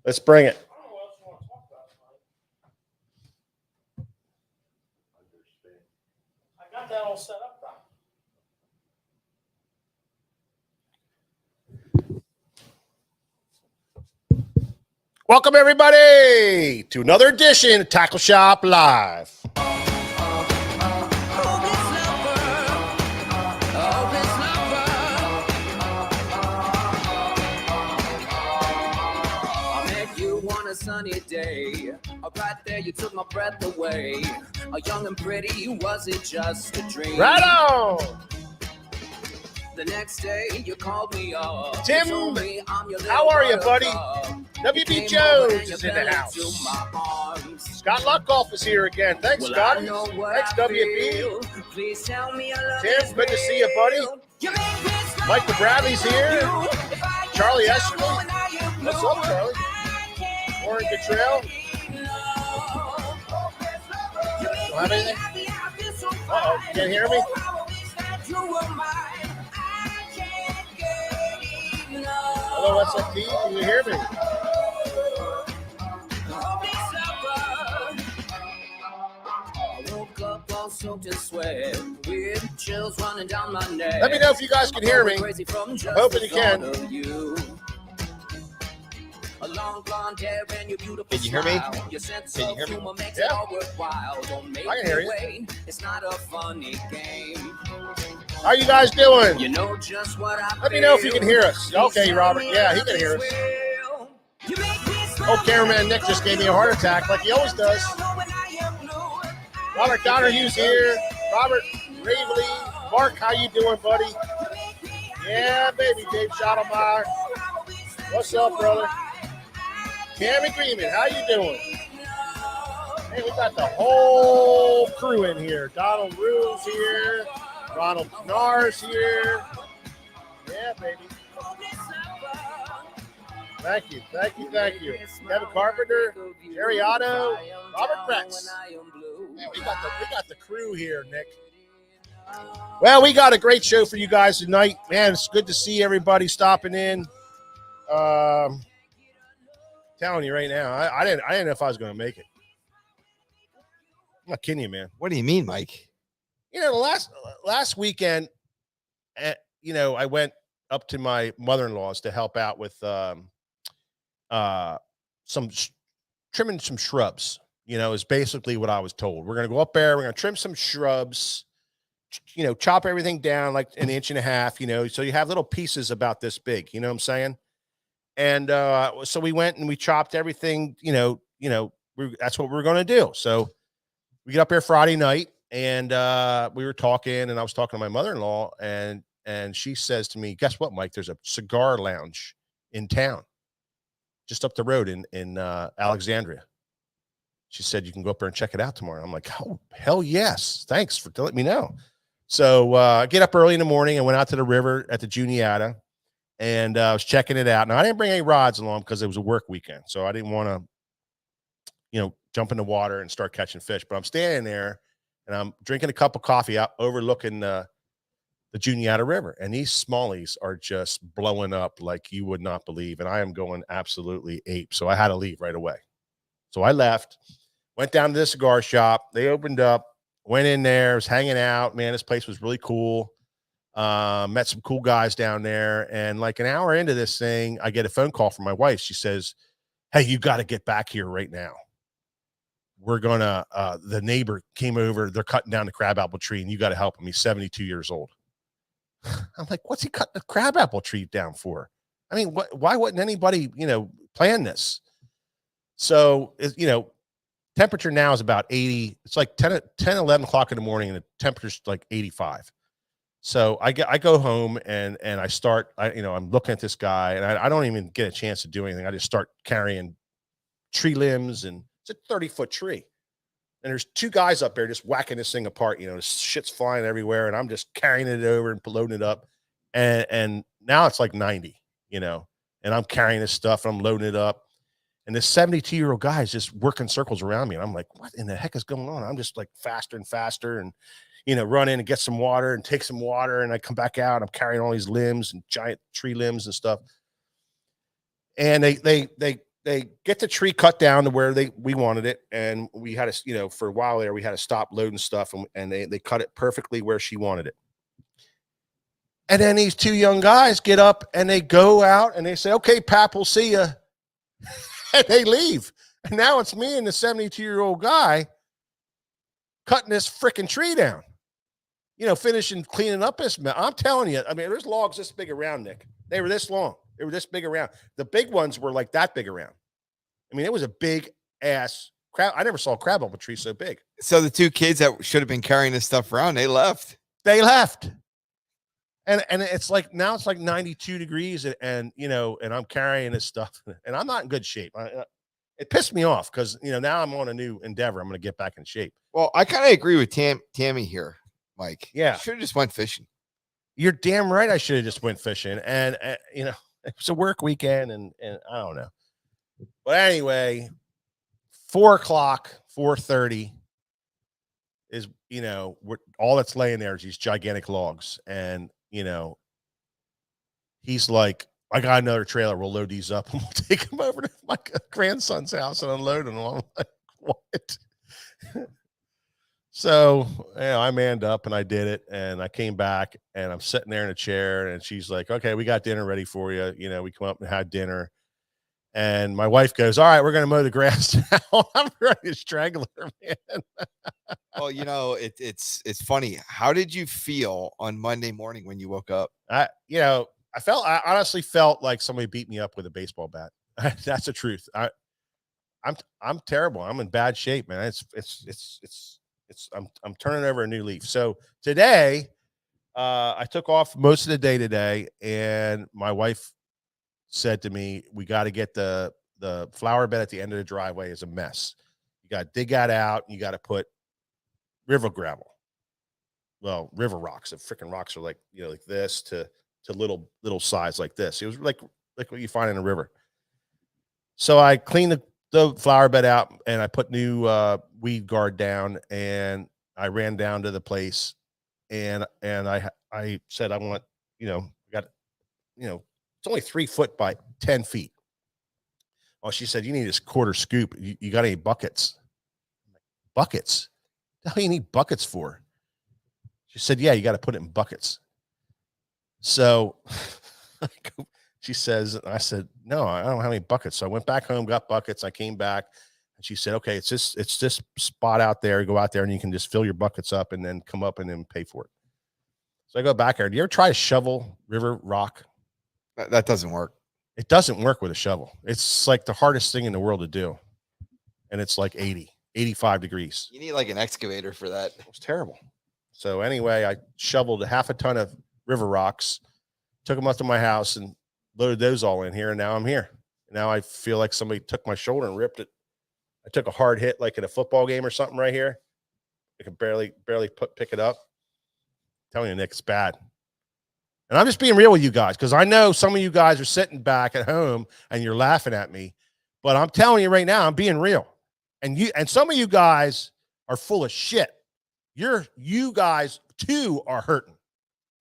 Let's bring it. I got that all set up, Doc. Welcome, everybody, to another edition of Tackle Shop Live. Sunny day, right there you took my breath away. Young and pretty, was it just a dream? Right on. The next day you called me up. Tim, me how are you, buddy? WB Jones is in the house. Scott Luckoff is here again. Thanks, Scott. Thanks, WB. Please tell me I love Tim, good to see you, buddy. Michael Bradley's here. Charlie Esterly. What's up, Charlie? Warren Cottrell. Don't have anything? Uh-oh, can't hear me? Hello, what's up, T? Can you hear me? Let me know if you guys can hear me. I'm hoping you can. Can you hear me? Can you hear me? Yeah. I can hear you. How you guys doing? Let me know if you can hear us. Okay, Robert. Yeah, he can hear us. Oh, cameraman Nick just gave me a heart attack like he always does. Robert Donnerhue's here. Robert Raveley. Mark, how you doing, buddy? Yeah, baby. Dave Schottlemeyer. What's up, brother? Cam Agreement, how you doing? Hey, we got the whole crew in here. Donald Rule's here. Ronald Knarr's here. Yeah, baby. Thank you. Kevin Carpenter, Jerry Otto, Robert Pretz. Yeah, we got the crew here, Nick. Well, we got a great show for you guys tonight. Man, it's good to see everybody stopping in. Telling you right now, I didn't know if I was going to make it. I'm not kidding you, man. What do you mean, Mike? You know, the last weekend, I went up to my mother-in-law's to help out with trimming some shrubs. You know, is basically what I was told. We're going to go up there. We're going to trim some shrubs. Chop everything down like an inch and a half. So you have little pieces about this big. You know what I'm saying? And so we went and we chopped everything, that's what we're going to do. So we get up here Friday night and we were talking and I was talking to my mother-in-law and she says to me, guess what, Mike, there's a cigar lounge in town, just up the road in Alexandria. She said, you can go up there and check it out tomorrow. I'm like, oh, hell yes. Thanks for letting me know. So I get up early in the morning and went out to the river at the Juniata. And I was checking it out. Now, I didn't bring any rods along because it was a work weekend. So I didn't want to, jump in the water and start catching fish. But I'm standing there and I'm drinking a cup of coffee out overlooking the Juniata River. And these smallies are just blowing up like you would not believe. And I am going absolutely ape. So I had to leave right away. So I left, went down to the cigar shop. They opened up, went in there, was hanging out. Man, this place was really cool. Met some cool guys down there, and like an hour into this thing, I get a phone call from my wife. She says, hey, you got to get back here right now. We're gonna the neighbor came over, they're cutting down the crabapple tree and you got to help him. He's 72 years old. I'm like, what's he cutting the crabapple tree down for? I mean, why wouldn't anybody plan this? So temperature now is about 80. It's like 10 11 o'clock in the morning and the temperature's like 85. So I go home and I start, I'm looking at this guy and I don't even get a chance to do anything. I just start carrying tree limbs and it's a 30-foot tree. And there's two guys up there just whacking this thing apart. Shit's flying everywhere and I'm just carrying it over and loading it up. And now it's like 90, and I'm carrying this stuff and I'm loading it up. And this 72-year-old guy is just working circles around me. And I'm like, what in the heck is going on? I'm just like faster and faster and run in and get some water and take some water. And I come back out. I'm carrying all these limbs and giant tree limbs and stuff. And they they get the tree cut down to where we wanted it, and we had to, you know, for a while there we had to stop loading stuff, and they cut it perfectly where she wanted it. And then these two young guys get up and they go out and they say, "Okay, Pap, we'll see you," and they leave. And now it's me and the 72-year-old guy cutting this freaking tree down. You know, finishing cleaning up this. I'm telling you, I mean, there's logs this big around, Nick. They were this long. They were this big around. The big ones were like that big around. I mean, it was a big ass crab. I never saw a crabapple tree so big. So the two kids that should have been carrying this stuff around, they left. They left. And it's like, now it's like 92 degrees and you know, and I'm carrying this stuff and I'm not in good shape. It pissed me off because, you know, now I'm on a new endeavor. I'm going to get back in shape. Well, I kind of agree with Tammy here, Mike. Yeah. Should have just went fishing. You're damn right. I should have just went fishing, and you know, it was a work weekend, and I don't know. But anyway, 4:30 is, you know, all that's laying there is these gigantic logs, and you know, he's like, "I got another trailer. We'll load these up and we'll take them over to my grandson's house and unload them." I'm like, "What?" So, you know, I manned up and I did it, and I came back and I'm sitting there in a chair, and she's like, "Okay, we got dinner ready for you." You know, we come up and had dinner, and my wife goes, "All right, we're going to mow the grass now." I'm ready to strangle her, man. Well, you know, it's funny. How did you feel on Monday morning when you woke up? I honestly felt like somebody beat me up with a baseball bat. That's the truth. I'm terrible. I'm in bad shape, man. I'm turning over a new leaf. So today, I took off most of the day today, and my wife said to me, "We got to get the flower bed at the end of the driveway is a mess. You got to dig that out. And you got to put river gravel. Well, river rocks. The freaking rocks are like, you know, like this to little size like this. It was like what you find in a river." So I cleaned the flower bed out, and I put new weed guard down, and I ran down to the place, and I said, "I want, you know, it's only 3 foot by 10 feet. Well, she said, "You need this quarter scoop. You got any buckets?" Buckets? What the hell you need buckets for? She said, "Yeah, you got to put it in buckets." So she says, I said, "No, I don't have any buckets." So I went back home, got buckets. I came back, and she said, "Okay, it's this spot out there. Go out there and you can just fill your buckets up and then come up and then pay for it." So I go back there. Do you ever try to shovel river rock? That doesn't work. It doesn't work with a shovel. It's like the hardest thing in the world to do. And it's like 85 degrees. You need like an excavator for that. It was terrible. So anyway, I shoveled a half a ton of river rocks, took them up to my house and loaded those all in here. And now I'm here. Now I feel like somebody took my shoulder and ripped it. I took a hard hit like in a football game or something right here. I could barely pick it up. I'm telling you, Nick, it's bad. And I'm just being real with you guys, because I know some of you guys are sitting back at home and you're laughing at me, but I'm telling you right now, I'm being real. And some of you guys are full of shit. You guys too are hurting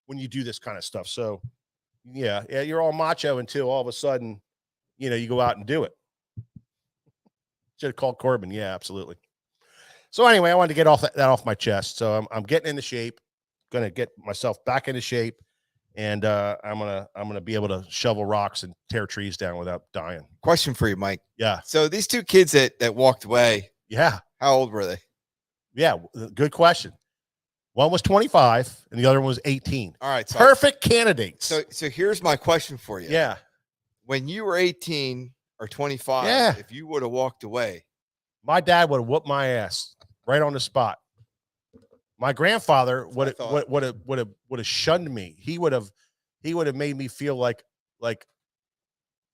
when you do this kind of stuff. So yeah, you're all macho until all of a sudden, you know, you go out and do it. Should have called Corbin. Yeah, absolutely. So anyway, I wanted to get that off my chest. So I'm getting into shape, going to get myself back into shape. And I'm gonna be able to shovel rocks and tear trees down without dying. Question for you, Mike. Yeah. So these two kids that walked away, Yeah. how old were they? Yeah. Good question. One was 25 and the other one was 18. All right. So Perfect candidates. So here's my question for you. Yeah. When you were 18 or 25, Yeah. if you would have walked away, My dad would have whooped my ass right on the spot. My grandfather would have shunned me. He would have made me feel like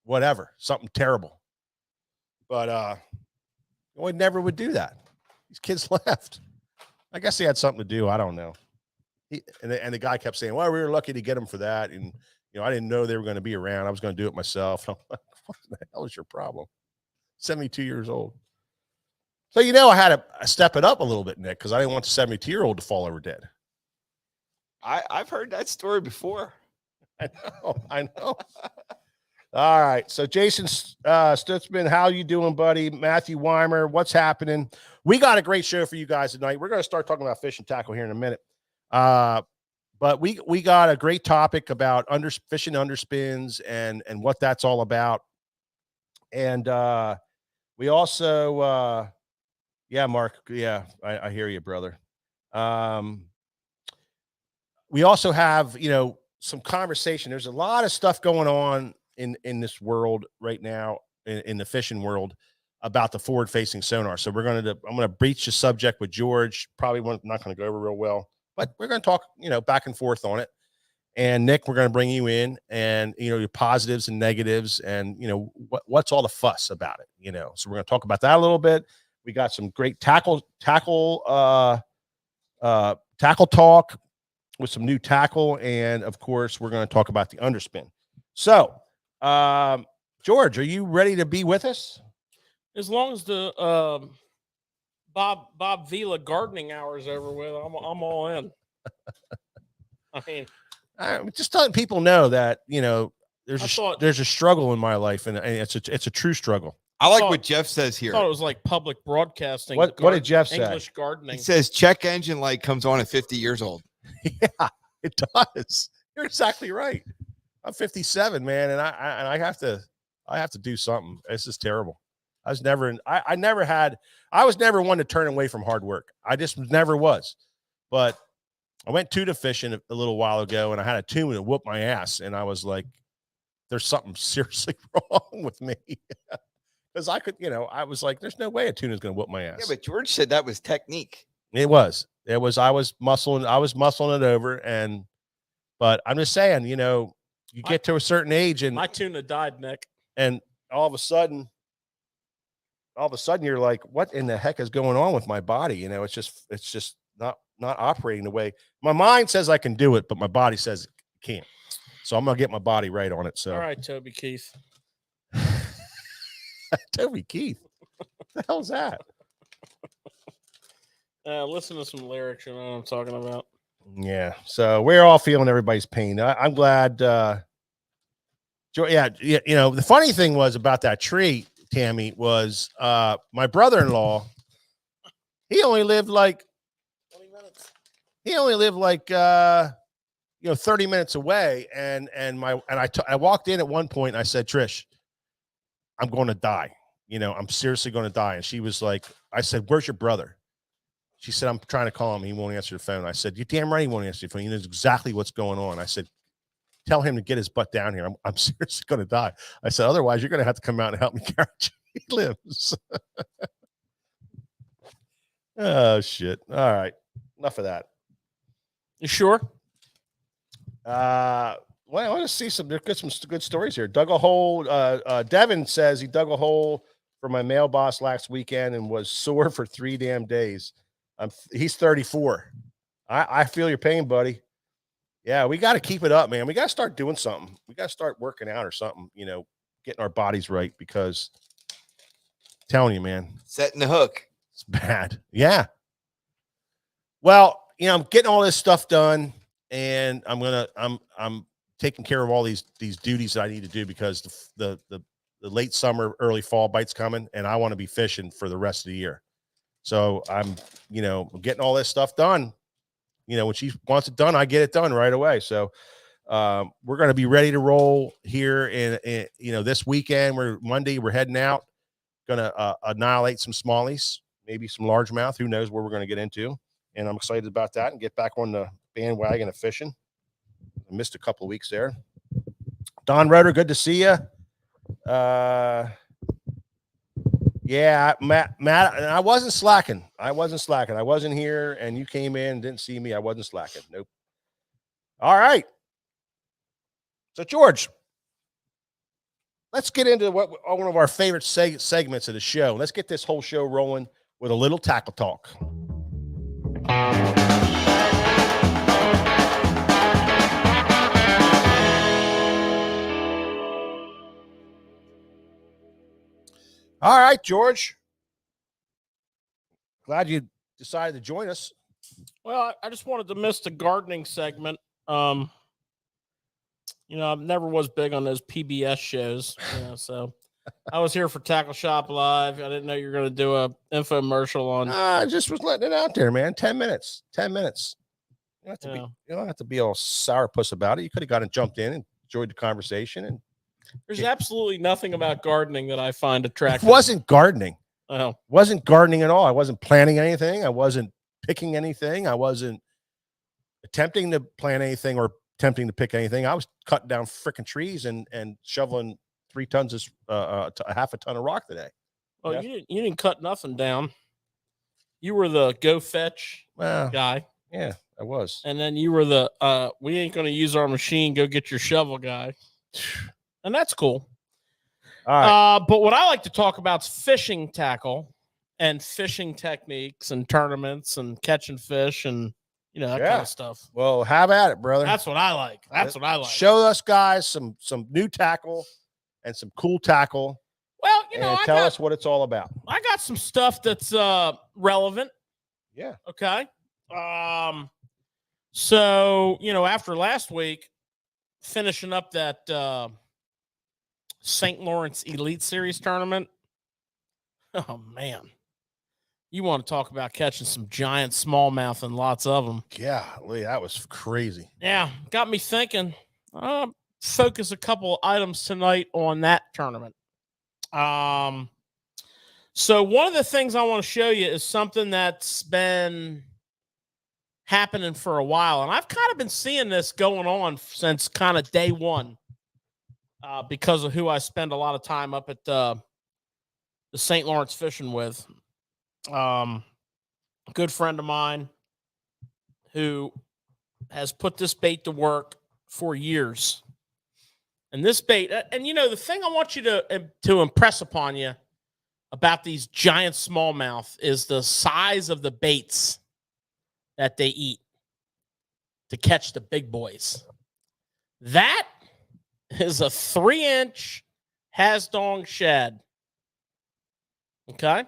whatever, something terrible. But I never would do that. These kids left. I guess he had something to do. I don't know. And the guy kept saying, "Well, we were lucky to get him for that." And I didn't know they were going to be around. I was going to do it myself. I'm like, what the hell is your problem? 72 years old. So, I had to step it up a little bit, Nick, because I didn't want the 72-year-old to fall over dead. I've heard that story before. I know. All right. So Jason Stutzman, how you doing, buddy? Matthew Weimer, what's happening? We got a great show for you guys tonight. We're going to start talking about fish and tackle here in a minute. But we got a great topic about fishing underspins and what that's all about. And we also yeah, Mark, yeah, I hear you, brother. We also have, some conversation. There's a lot of stuff going on in this world right now, in the fishing world, about the forward facing sonar. So I'm going to breach the subject with George. Probably not going to go over real well, but we're going to talk, back and forth on it. And Nick, we're going to bring you in, and your positives and negatives, and what's all the fuss about it. So we're going to talk about that a little bit. We got some great tackle talk with some new tackle, and of course we're going to talk about the underspin. So George, are you ready to be with us? As long as the Bob Vila gardening hours over with, I'm all in. I mean, I'm just letting people know that there's a struggle in my life, and it's a true struggle. I like what Jeff says here. I thought it was like public broadcasting. What did Jeff say? English gardening. He says check engine light comes on at 50 years old. Yeah, it does. You're exactly right. I'm 57, man, and I have to do something. This is terrible. I was never one to turn away from hard work. I just never was. But I went tuna fishing a little while ago, and I had a tuna that whooped my ass, and I was like, there's something seriously wrong with me. Because I was like, there's no way a tuna's going to whoop my ass. Yeah, but George said that was technique. It was. I was muscling it over, but I'm just saying, you get to a certain age, and my tuna died, Nick. And all of a sudden you're like, what in the heck is going on with my body? It's just not operating the way my mind says I can do it, but my body says it can't. So I'm going to get my body right on it. So, all right, Toby Keith. Toby Keith. What the hell's that? Listen to some lyrics, you know what I'm talking about. Yeah. So we're all feeling everybody's pain. I'm glad. Yeah. The funny thing was about that tree, Tammy, was my brother-in-law. He only lived like 20 minutes. He only lived like 30 minutes away, and I walked in at one point, and I said, Trish, I'm going to die. I'm seriously going to die. And she was like, I said, where's your brother? She said, I'm trying to call him. He won't answer the phone. I said, you're damn right he won't answer the phone. He knows exactly what's going on. I said, tell him to get his butt down here. I'm seriously going to die. I said, otherwise, you're going to have to come out and help me carry he lives. Oh, shit. All right. Enough of that. You sure? Well, I want to see some good stories here. Dug a hole. Devin says he dug a hole for my mailbox last weekend and was sore for 3 damn days. He's 34. I feel your pain, buddy. Yeah, we got to keep it up, man. We got to start doing something. We got to start working out or something, getting our bodies right, because I'm telling you, man, setting the hook. It's bad. Yeah. Well, I'm getting all this stuff done, and I'm taking care of all these duties that I need to do, because the late summer, early fall bite's coming, and I want to be fishing for the rest of the year. So I'm getting all this stuff done. When she wants it done, I get it done right away. So we're going to be ready to roll here in this weekend. Monday, we're heading out, going to annihilate some smallies, maybe some largemouth. Who knows where we're going to get into. And I'm excited about that and get back on the bandwagon of fishing. I missed a couple of weeks there. Don Roeder, good to see you. Yeah, Matt, I wasn't slacking. I wasn't here, and you came in and didn't see me. I wasn't slacking. Nope. All right. So, George, let's get into one of our favorite segments of the show. Let's get this whole show rolling with a little tackle talk. All right, George. Glad you decided to join us. Well, I just wanted to miss the gardening segment. You know, I never was big on those PBS shows. You know, so I was here for Tackle Shop Live. I didn't know you were going to do a infomercial on. I just was letting it out there, man. 10 minutes. 10 minutes. You don't have to Yeah. you don't have to be all sourpuss about it. You could have got and jumped in and enjoyed the conversation. And There's absolutely nothing about gardening that I find it attractive. wasn't gardening. Oh, Wasn't gardening at all. I wasn't planting anything. I wasn't picking anything. I wasn't attempting to plant anything or attempting to pick anything. I was cutting down freaking trees and shoveling 3 tons of half a ton of rock today. well, Yeah. you didn't cut nothing down. You were the go fetch Well, guy, yeah, I was. and then you were the we ain't going to use our machine. Go get your shovel guy, and that's cool. All right. But what I like to talk about is fishing tackle and fishing techniques and tournaments and catching fish and that kind Yeah. of stuff. Well, have at it, brother. That's what I like. That's what I like. Show us guys some new tackle and some cool tackle. Well, And tell us what it's all about. I got some stuff that's relevant. Yeah. Okay. So, after last week, finishing up that St. Lawrence Elite Series tournament. Oh, man. You want to talk about catching some giant smallmouth and lots of them. Golly, that was crazy. Yeah. Got me thinking. Focus a couple items tonight on that tournament. So one of the things I want to show you is something that's been happening for a while. And I've kind of been seeing this going on since kind of day one because of who I spend a lot of time up at the St. Lawrence fishing with. A good friend of mine who has put this bait to work for years. And this bait, and the thing I want you to impress upon you about these giant smallmouth is the size of the baits that they eat to catch the big boys. That is a 3-inch Hasdong shad. Okay?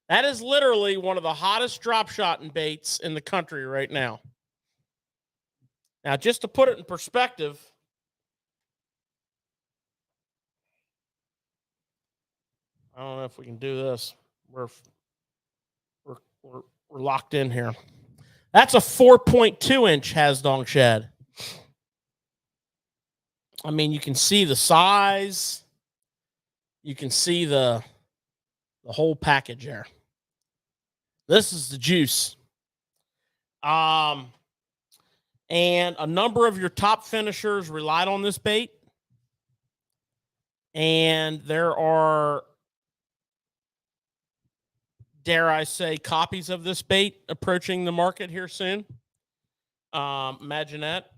That is literally one of the hottest drop shotting baits in the country right now. Now, just to put it in perspective, I don't know if we can do this. We're locked in here. That's a 4.2-inch Hasdong shad. I mean, you can see the size. You can see the whole package there. This is the juice. And a number of your top finishers relied on this bait. And there are, dare I say, copies of this bait approaching the market here soon. Imagine that.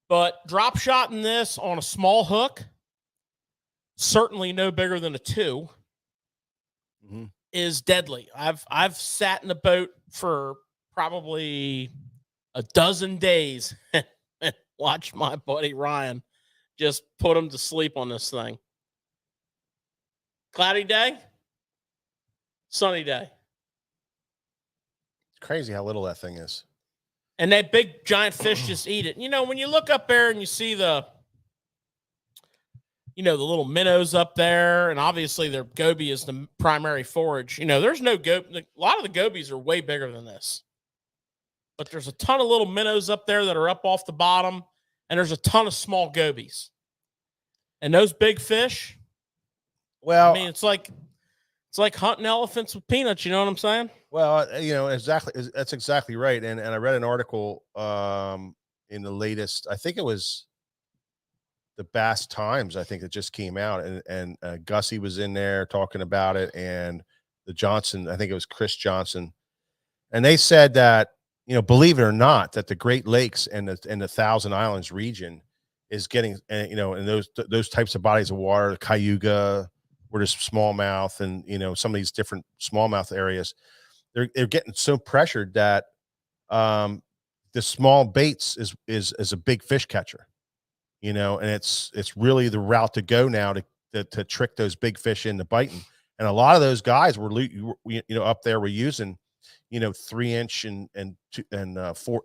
But drop shotting this on a small hook, certainly no bigger than a 2, is deadly. I've sat in a boat for probably a dozen days and watched my buddy Ryan just put him to sleep on this thing. Cloudy day, sunny day. It's crazy how little that thing is. And that big giant fish just eat it. When you look up there and you see the little minnows up there, and obviously their goby is the primary forage. There's no goby. A lot of the gobies are way bigger than this. But there's a ton of little minnows up there that are up off the bottom, and there's a ton of small gobies. And those big fish, Well, I mean, it's like hunting elephants with peanuts. You know what I'm saying? Well, exactly. That's exactly right. And I read an article in the latest, I think it was the Bass Times, I think it just came out, and Gussie was in there talking about it, and the Johnson, I think it was Chris Johnson, and they said that, believe it or not, that the Great Lakes and the Thousand Islands region is getting, and those types of bodies of water, the Cayuga, where there's smallmouth, and some of these different smallmouth areas, they're getting so pressured that the small baits is a big fish catcher, and it's really the route to go now to trick those big fish into biting. And a lot of those guys were up there were using 3-inch and 4,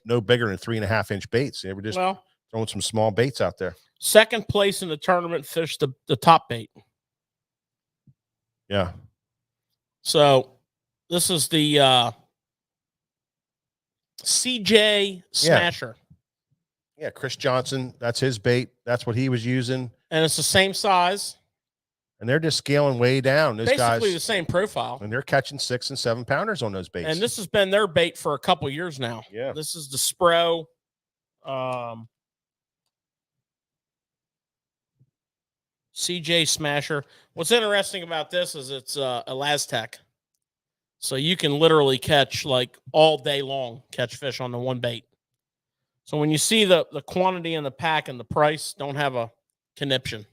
no bigger than 3.5-inch baits. They were just Throwing some small baits out there. Second place in the tournament, fished the top bait. Yeah. So this is the CJ Smasher. Yeah, Chris Johnson, that's his bait. That's what he was using. And it's the same size. And they're just scaling way down. Those Basically guys, the same profile. and they're catching 6 and 7 pounders on those baits. And this has been their bait for a couple years now. Yeah. This is the Spro. CJ Smasher. What's interesting about this is it's a Elastec. So you can literally catch like all day long, catch fish on the one bait. So when you see the quantity in the pack and the price, don't have a conniption.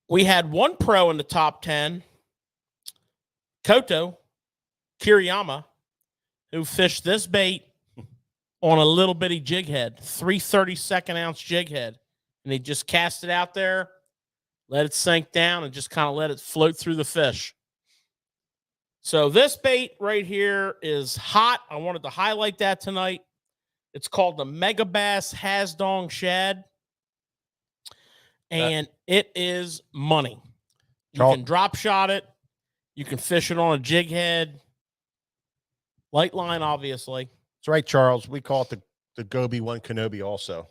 We had one pro in the top 10, Koto Kiriyama, who fished this bait on a little bitty jig head, 3/32 ounce jig head. And he just cast it out there, let it sink down, and just kind of let it float through the fish. So this bait right here is hot. I wanted to highlight that tonight. It's called the Mega Bass Hasdong Shad. And it is money. You can drop shot it. You can fish it on a jig head. Light line, obviously. That's right, Charles. We call it the Gobi One Kenobi also.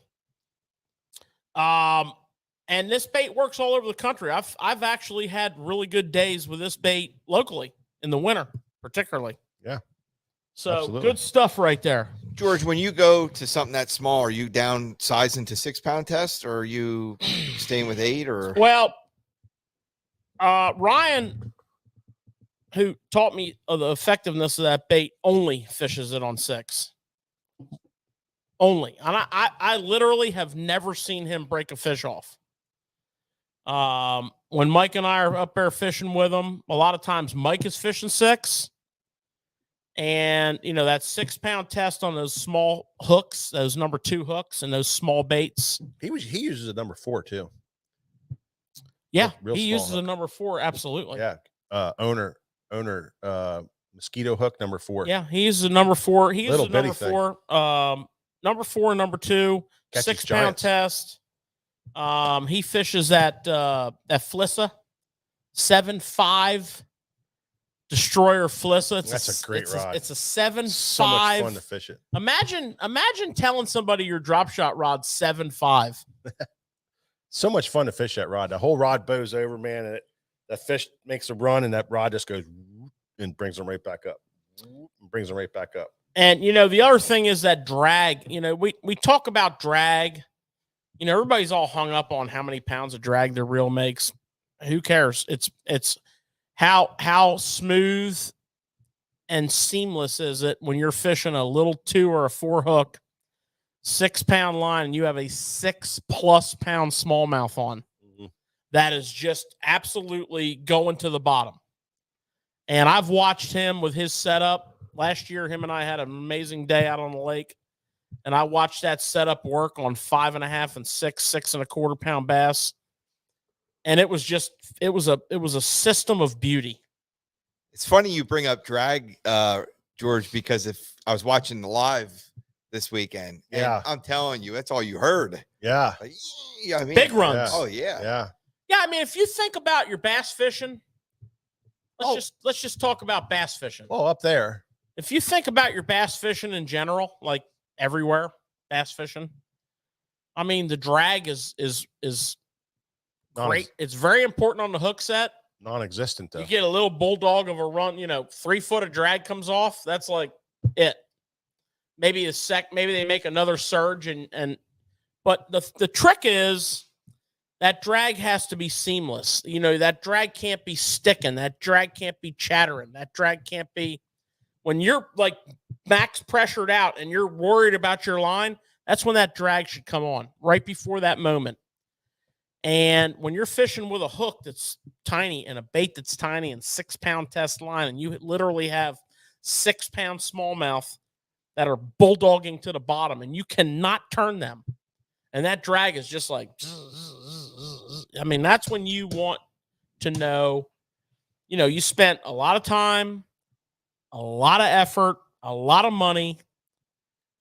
And this bait works all over the country. I've actually had really good days with this bait locally in the winter, particularly. Yeah. So Absolutely. Good stuff right there. George, when you go to something that small, are you downsizing to 6 pound test, or are you staying with 8? Or Well, Ryan, who taught me of the effectiveness of that bait, only fishes it on 6. Only. And I literally have never seen him break a fish off. When Mike and I are up there fishing with him, a lot of times Mike is fishing 6. And, you know, that 6 pound test on those small hooks, those number 2 hooks and those small baits. He uses a number 4 too. Yeah, Real he small uses hook. a number 4. Absolutely. Yeah. Owner, mosquito hook number 4. Yeah, he uses a number 4. He uses Little a number bitty thing. 4. Number 4 and number 2, Catches 6 pound giants. test. He fishes that Flissa 7.5 Destroyer Flissa. That's a great rod. It's a 7.5. So much fun to fish it. Imagine telling somebody your drop shot rod 7.5. So much fun to fish that rod. The whole rod bows over, man, and that fish makes a run, and that rod just goes and brings them right back up. And you know, the other thing is that drag. You know, we talk about drag. You know, everybody's all hung up on how many pounds of drag their reel makes. Who cares? It's how smooth and seamless is it when you're fishing a little 2 or a 4 hook, 6 pound line, and you have a 6+ pound smallmouth on. Mm-hmm. That is just absolutely going to the bottom. And I've watched him with his setup. Last year, him and I had an amazing day out on the lake. And I watched that setup work on 5.5 and 6 1/4 pound bass. And it was a system of beauty. it's funny you bring up drag, George, because if I was watching the live this weekend, and Yeah. I'm telling you, that's all you heard. Yeah. Like, yeah, I mean, Big runs. Oh yeah. Yeah. Yeah, I mean, if you think about your bass fishing, let's just talk about bass fishing. Oh, up there. If you think about your bass fishing in general, like everywhere, bass fishing, I mean, the drag is great. It's very important on the hook set. Non-existent though. You get a little bulldog of a run, 3 foot of drag comes off. That's like it. Maybe they make another surge but the trick is that drag has to be seamless. That drag can't be sticking. That drag can't be chattering. That drag can't be when you're like max pressured out and you're worried about your line. That's when that drag should come on, right before that moment. And when you're fishing with a hook that's tiny and a bait that's tiny and 6 pound test line, and you literally have 6 pound smallmouth that are bulldogging to the bottom and you cannot turn them. And that drag is just like, I mean, that's when you want to know, you spent a lot of time, a lot of effort, a lot of money.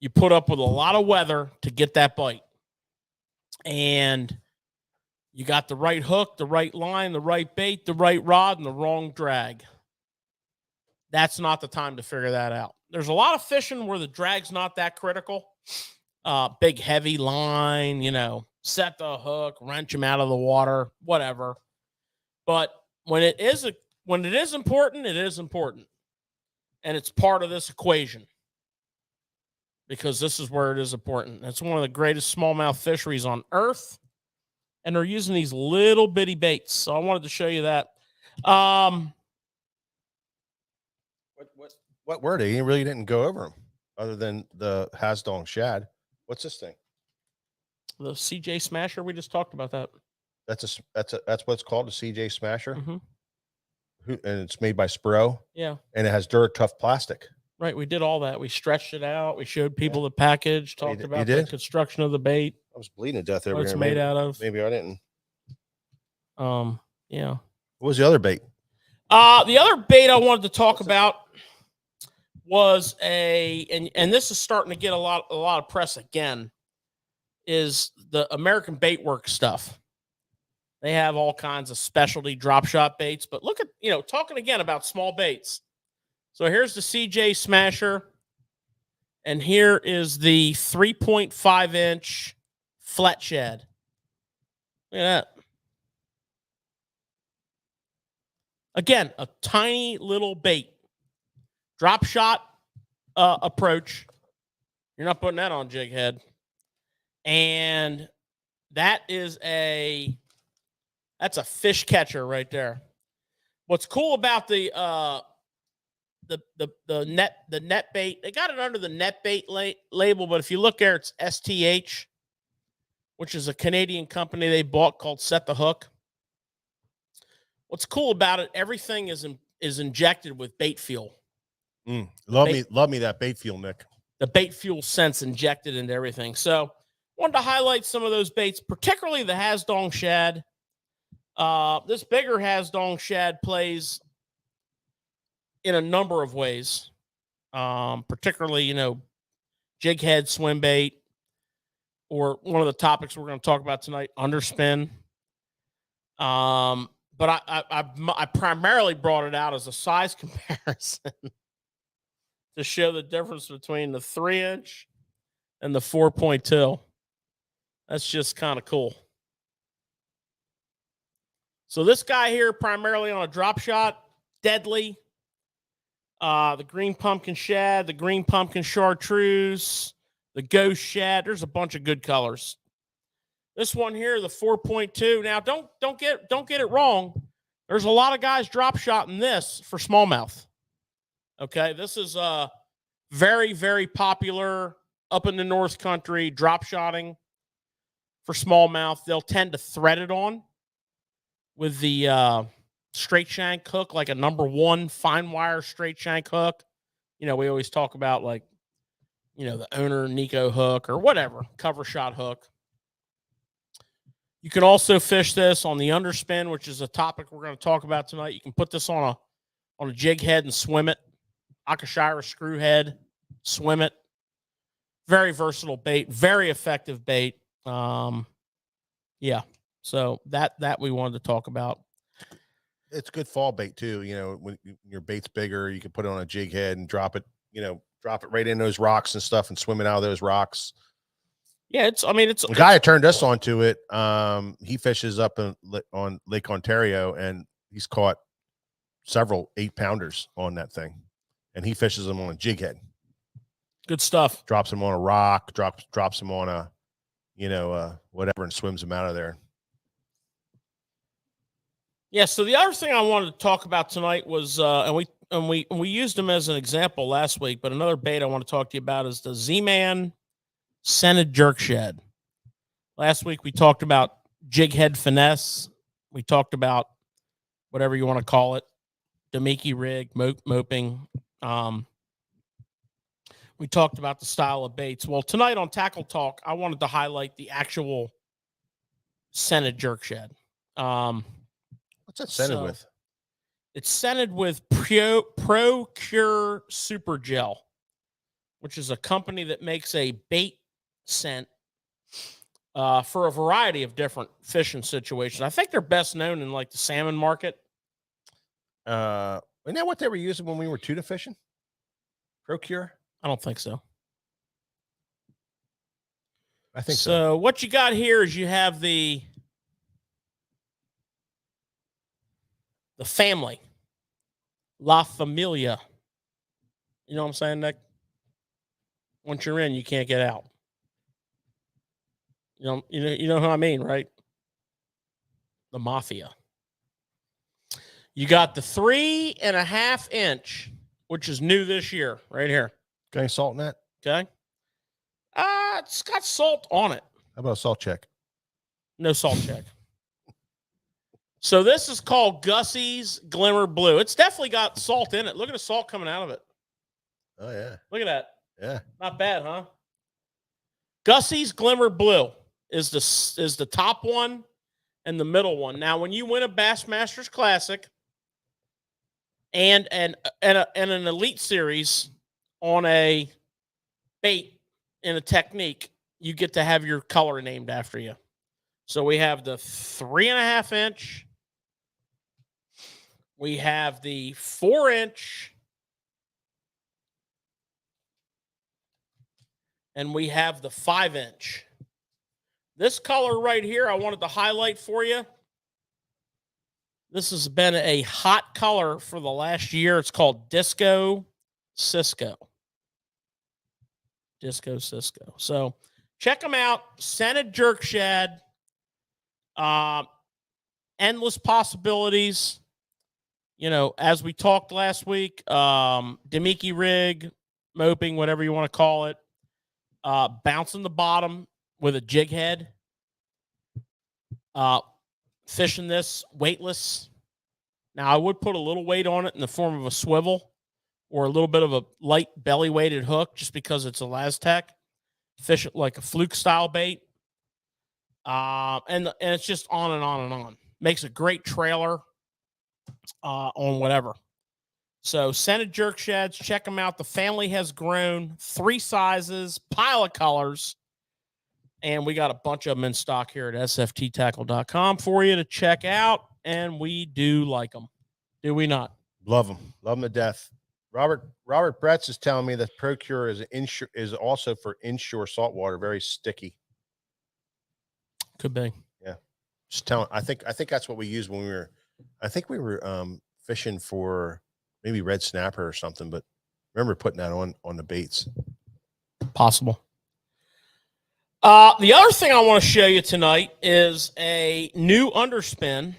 You put up with a lot of weather to get that bite. And you got the right hook, the right line, the right bait, the right rod, and the wrong drag. That's not the time to figure that out. There's a lot of fishing where the drag's not that critical. Big, heavy line, set the hook, wrench him out of the water, whatever. But when it is important, it is important. And it's part of this equation. Because this is where it is important. It's one of the greatest smallmouth fisheries on earth. And they're using these little bitty baits. So I wanted to show you that. What were they? You really didn't go over them other than the Hasdong shad. What's this thing? The CJ Smasher. We just talked about that. That's what it's called, a CJ Smasher. Mm-hmm. And it's made by Spro. Yeah. And it has Duratough plastic. Right. We did all that. We stretched it out. We showed people the package, talked about the construction of the bait. I was bleeding to death over What it's here. made out of. Maybe I didn't. Yeah. What was the other bait? The other bait I wanted to talk about was and this is starting to get a lot of press again, is the American Bait Works stuff. They have all kinds of specialty drop shot baits, but look at, talking again about small baits. So here's the CJ Smasher, and here is the 3.5-inch flat shad. Look at that. Again, a tiny little bait. Drop shot approach. You're not putting that on jig head. And that's a fish catcher right there. What's cool about the net bait, they got it under the net bait label, but if you look there, it's STH, which is a Canadian company they bought called Set the Hook. What's cool about it, everything is injected with bait fuel. Love me that bait fuel, Nick. The bait fuel scent's injected into everything. So wanted to highlight some of those baits, particularly the Hasdong shad. This bigger Hasdong shad plays in a number of ways, particularly, jig head, swim bait, or one of the topics we're going to talk about tonight, underspin. But I primarily brought it out as a size comparison to show the difference between the 3-inch and the 4.2. That's just kind of cool. So this guy here, primarily on a drop shot, deadly. The green pumpkin shad, the green pumpkin chartreuse, the ghost shad. There's a bunch of good colors. This one here, the 4.2. Now, don't get it wrong. There's a lot of guys drop shotting this for smallmouth. Okay, this is very, very popular up in the North Country, drop shotting for smallmouth. They'll tend to thread it on with the straight shank hook, like a #1 fine wire straight shank hook. We always talk about the owner Nico hook or whatever, cover shot hook. You can also fish this on the underspin, which is a topic we're going to talk about tonight. You can put this on a jig head and swim it. Akashira screw head, swim it. Very versatile bait, very effective bait. Yeah. So that we wanted to talk about. It's good fall bait too. When your bait's bigger, you can put it on a jig head and drop it right in those rocks and stuff and swim it out of those rocks. Yeah, it's the guy who turned us onto it. He fishes up on Lake Ontario, and he's caught several 8-pounders on that thing, and he fishes them on a jig head. Good stuff. Drops them on a rock, drops them on a, whatever, and swims them out of there. Yeah. So the other thing I wanted to talk about tonight was, and we used them as an example last week, but another bait I want to talk to you about is the Z-Man scented jerk shad. Last week we talked about jig head finesse. We talked about whatever you want to call it, Damiki rig, moping. We talked about the style of baits. Well, tonight on Tackle Talk, I wanted to highlight the actual scented jerk shad. What's that scented with? It's scented with Pro Cure Super Gel. which is a company that makes a bait scent for a variety of different fishing situations. I think they're best known in like the salmon market. Isn't that what they were using when we were tuna fishing? Procure? I don't think so. I think so. So what you got here is you have the family, La Familia. You know what I'm saying, Nick? Once you're in, you can't get out. You know who I mean, right? The mafia. You got the 3.5 inch, which is new this year, right here. Got any salt in that? Okay. It's got salt on it. How about a salt check? No salt check. So this is called Gussie's Glimmer Blue. It's definitely got salt in it. Look at the salt coming out of it. Oh, yeah. Look at that. Yeah. Not bad, huh? Gussie's Glimmer Blue is the top one and the middle one. Now, when you win a Bassmasters Classic and an Elite Series on a bait in a technique, you get to have your color named after you. So we have the 3.5 inch. We have the 4 inch. And we have the 5 inch. This color right here, I wanted to highlight for you. This has been a hot color for the last year. It's called Disco Cisco. Disco Cisco. So check them out. Scented jerk shad. Endless possibilities. You know, as we talked last week, Demiki rig, moping, whatever you want to call it. Bouncing the bottom with a jig head. Fishing this weightless. Now, I would put a little weight on it in the form of a swivel or a little bit of a light belly weighted hook just because it's a Laztec. Fish it like a fluke style bait. And it's just on and on and on. Makes a great trailer on whatever. So scented jerk shads, check them out. The family has grown 3 sizes, pile of colors. And we got a bunch of them in stock here at sfttackle.com for you to check out. And we do like them. Do we not? Love them. Love them to death. Robert Bretz is telling me that Procure is also for inshore saltwater, very sticky. Could be. Yeah. Just telling. I think that's what we used when we were. I think we were fishing for maybe red snapper or something. But remember putting that on the baits. Possible. The other thing I want to show you tonight is a new underspin.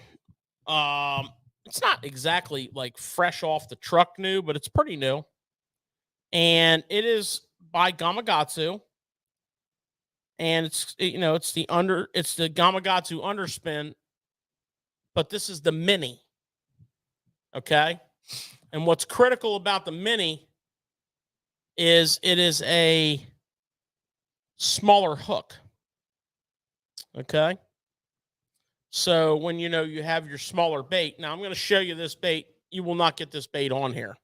It's not exactly like fresh off the truck new, but it's pretty new. And it is by Gamakatsu. And it's the Gamakatsu underspin, but this is the mini. Okay? And what's critical about the mini is it is a smaller hook. Okay? So when you have your smaller bait, now I'm going to show you this bait. You will not get this bait on here.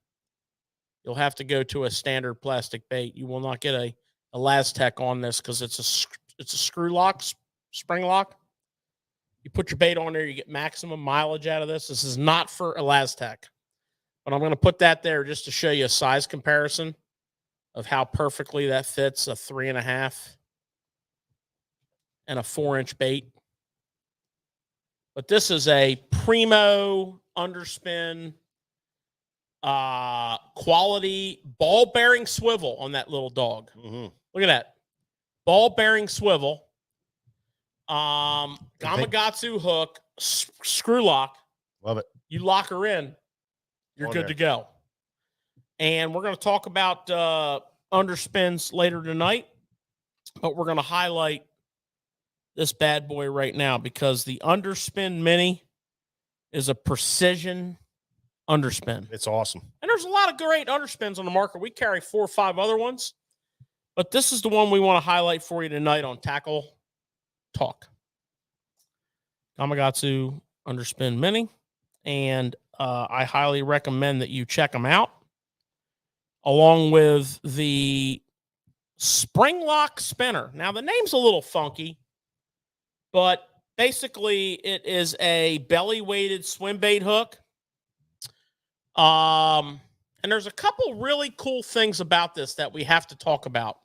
You'll have to go to a standard plastic bait. You will not get a Laztec on this because it's a screw lock, spring lock. You put your bait on there, you get maximum mileage out of this. This is not for a Laztec. But I'm going to put that there just to show you a size comparison of how perfectly that fits a 3.5 and a 4 inch bait. But this is a primo underspin quality ball bearing swivel on that little dog. Mm-hmm. Look at that. Ball bearing swivel. Gamakatsu hook, screw lock. Love it. You lock her in, you're good to go. And we're going to talk about underspins later tonight, but we're going to highlight this bad boy right now because the Underspin Mini is a precision underspin. It's awesome. And there's a lot of great underspins on the market. We carry 4 or 5 other ones, but this is the one we want to highlight for you tonight on Tackle Talk. Gamakatsu Underspin Mini. And I highly recommend that you check them out along with the spring lock spinner. Now, the name's a little funky, but basically it is a belly weighted swim bait hook. And there's a couple really cool things about this that we have to talk about.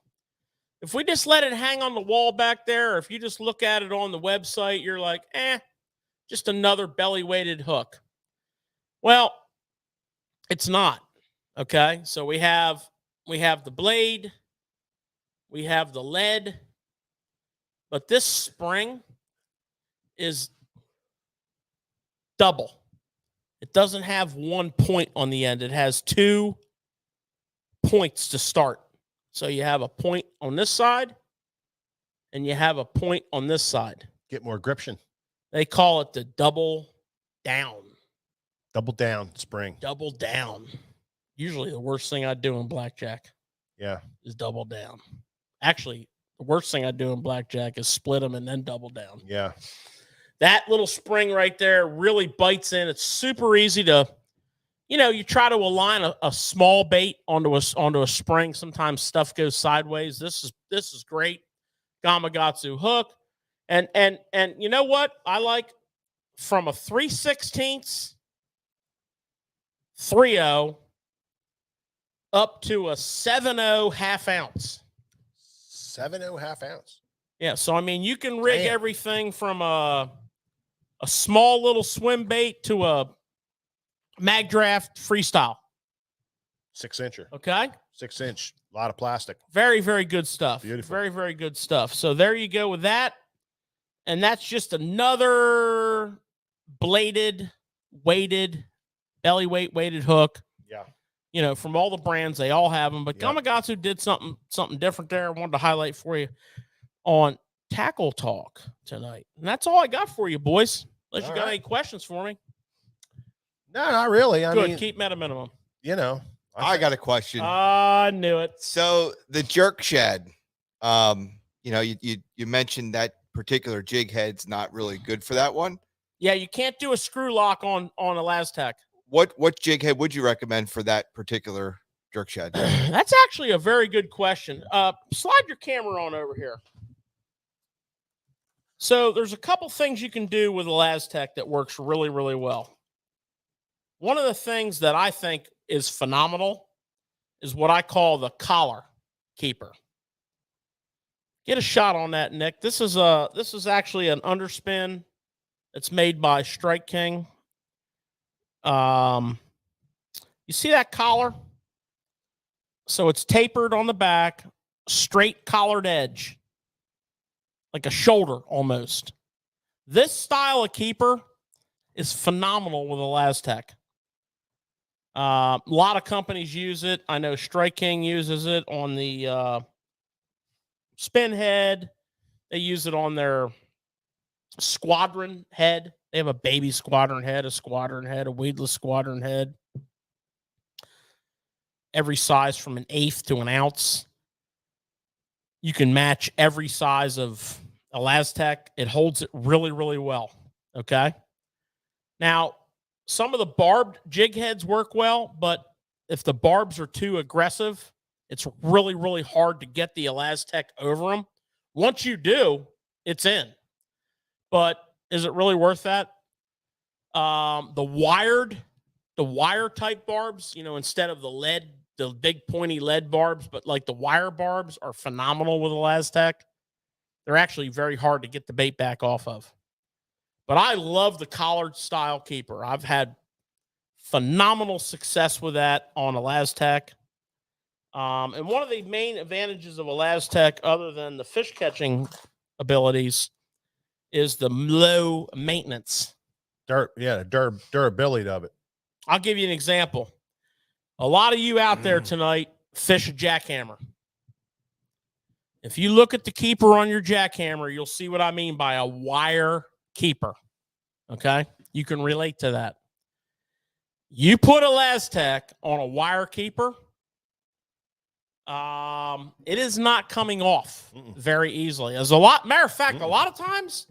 If we just let it hang on the wall back there, or if you just look at it on the website, you're like, just another belly weighted hook. Well, it's not. Okay. So we have the blade, we have the lead, but this spring is double. It doesn't have one point on the end. It has 2 points to start. So you have a point on this side and you have a point on this side. Get more gription. They call it the double down. Double down spring. Double down. Usually the worst thing I do in blackjack Yeah. is double down. Actually, the worst thing I do in blackjack is split them and then double down. Yeah. That little spring right there really bites in. It's super easy to, you try to align a small bait onto a spring. Sometimes stuff goes sideways. This is great. Gamakatsu hook. And you know what? I like from a 3/16 3/0 up to a 7/0 half ounce. 7/0 half ounce. Yeah, so I mean, you can rig everything from a small little swim bait to a mag draft freestyle. 6-incher. Okay. 6-inch. A lot of plastic. Very, very good stuff. Beautiful. Very, very good stuff. So there you go with that. And that's just another bladed, weighted, belly weight weighted hook. Yeah. From all the brands, they all have them. But Yep. Gamakatsu did something different there. I wanted to highlight for you on Tackle Talk tonight. And that's all I got for you, boys. Unless you got any questions for me. No, not really. I Good. mean, Keep them at a minimum. I got a question. I knew it. So the jerk shed, you mentioned that particular jig head's not really good for that one. Yeah, you can't do a screw lock on Elastec. What jig head would you recommend for that particular jerk shed? That's actually a very good question. Slide your camera on over here. So there's a couple things you can do with Elastec that works really, really well. One of the things that I think is phenomenal is what I call the collar keeper. Get a shot on that, Nick. This is actually an underspin. It's made by Strike King. You see that collar? So it's tapered on the back, straight collared edge, like a shoulder almost. This style of keeper is phenomenal with Elastec. A lot of companies use it. I know Strike King uses it on the spin head. They use it on their squadron head. They have a baby squadron head, a weedless squadron head. Every size from an eighth to an ounce. You can match every size of Elastec. It holds it really, really well. Okay. Now, some of the barbed jig heads work well, but if the barbs are too aggressive, it's really, really hard to get the Elastec over them. Once you do, it's in. But is it really worth that? The wire type barbs, instead of the big pointy lead barbs, but like the wire barbs are phenomenal with Elastec. They're actually very hard to get the bait back off of. But I love the collared style keeper. I've had phenomenal success with that on Elastec. And one of the main advantages of Elastec, other than the fish catching abilities, is the low maintenance. Durability of it. I'll give you an example. A lot of you out there tonight fish a jackhammer. If you look at the keeper on your jackhammer, you'll see what I mean by a wire keeper. Okay? You can relate to that. You put Elastec on a wire keeper, it is not coming off very easily. Matter of fact, a lot of times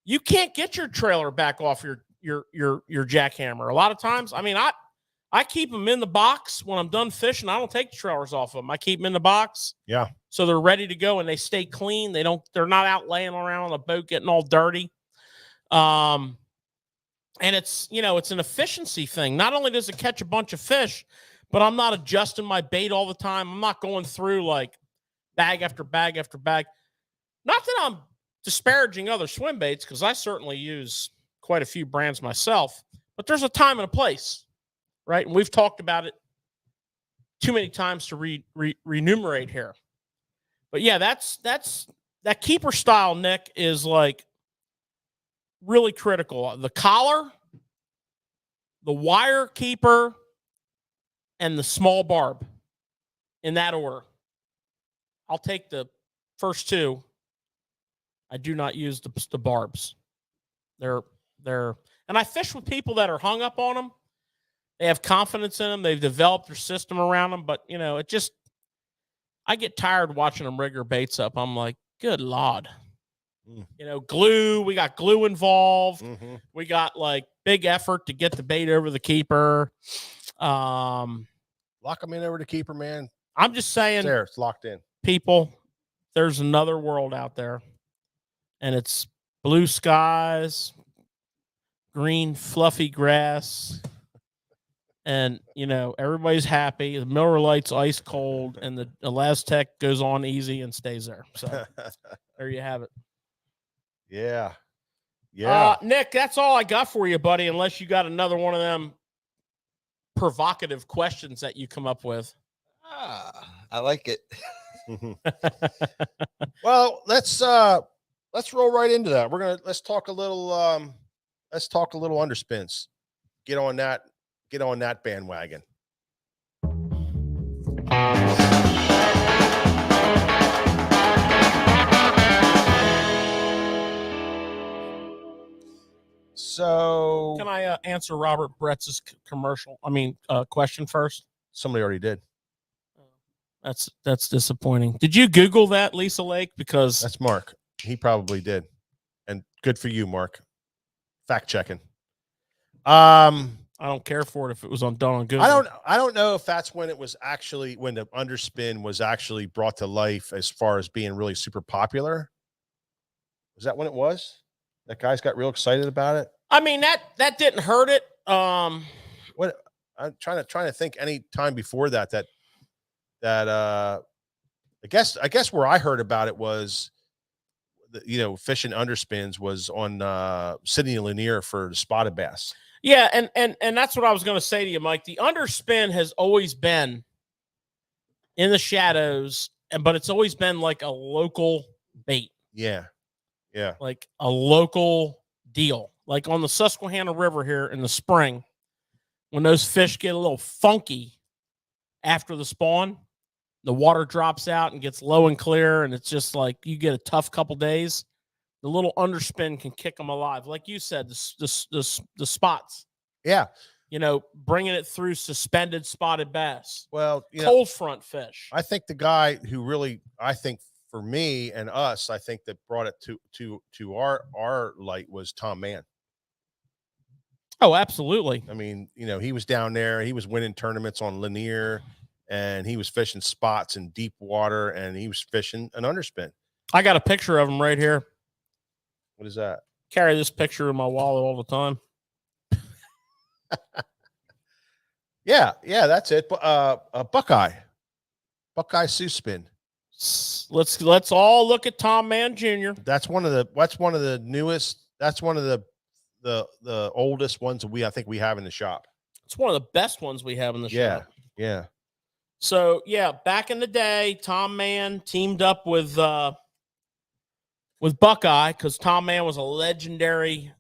you can't get your trailer back off your jackhammer. A lot of times, I mean, I keep them in the box when I'm done fishing. I don't take the trailers off them. I keep them in the box. Yeah. So they're ready to go and they stay clean. They're not out laying around on the boat getting all dirty. And it's, it's an efficiency thing. Not only does it catch a bunch of fish, but I'm not adjusting my bait all the time. I'm not going through like bag after bag after bag. Not that I'm disparaging other swim baits, because I certainly use quite a few brands myself, but there's a time and a place, right? And we've talked about it too many times to remunerate here. But yeah, that keeper style, Nick, is like really critical. The collar, the wire keeper, and the small barb, in that order. I'll take the first two. I do not use the barbs. They're and I fish with people that are hung up on them. They have confidence in them. They've developed their system around them. But I get tired watching them rig their baits up. I'm like, good Lord. Glue. We got glue involved. Mm-hmm. We got like big effort to get the bait over the keeper. Lock them in over the keeper, man. I'm just saying, It's locked in. People, there's another world out there, and it's blue skies, green fluffy grass, and everybody's happy. The Miller Lite's ice cold, and the Elastec goes on easy and stays there. So there you have it. Yeah. Nick, that's all I got for you, buddy, unless you got another one of them provocative questions that you come up with. I like it. Well, let's roll right into that. Let's talk a little underspins. Get on that bandwagon. So can I answer Robert Bretz's question first? Somebody already did. That's disappointing. Did you Google that, Lisa Lake? Because that's Mark. He probably did. And good for you, Mark. Fact checking. I don't care for it if it was done on Google. I don't know if that's when when the underspin was actually brought to life as far as being really super popular. Was that when it was? That guys got real excited about it. I mean, that didn't hurt it. What I'm trying to think any time before that I guess where I heard about it was fishing underspins was on Sydney Lanier for the spotted bass. Yeah, and that's what I was going to say to you, Mike. The underspin has always been in the shadows, but it's always been like a local bait. Yeah. Like a local deal. Like on the Susquehanna River here in the spring, when those fish get a little funky after the spawn, the water drops out and gets low and clear, and it's just like you get a tough couple days. The little underspin can kick them alive. Like you said, the spots. Yeah. Bringing it through suspended spotted bass. Well, cold front fish. I think the guy who really, for me and us, I think that brought it to our light was Tom Mann. Oh, absolutely. I mean, he was down there. He was winning tournaments on Lanier, and he was fishing spots in deep water, and he was fishing an underspin. I got a picture of him right here. What is that? Carry this picture in my wallet all the time. Yeah, that's it. Buckeye Suspin. Let's all look at Tom Mann Jr. That's one of the newest. That's one of the oldest ones that I think we have in the shop. It's one of the best ones we have in the shop. Yeah. So back in the day, Tom Mann teamed up with Buckeye, because Tom Mann was a legendary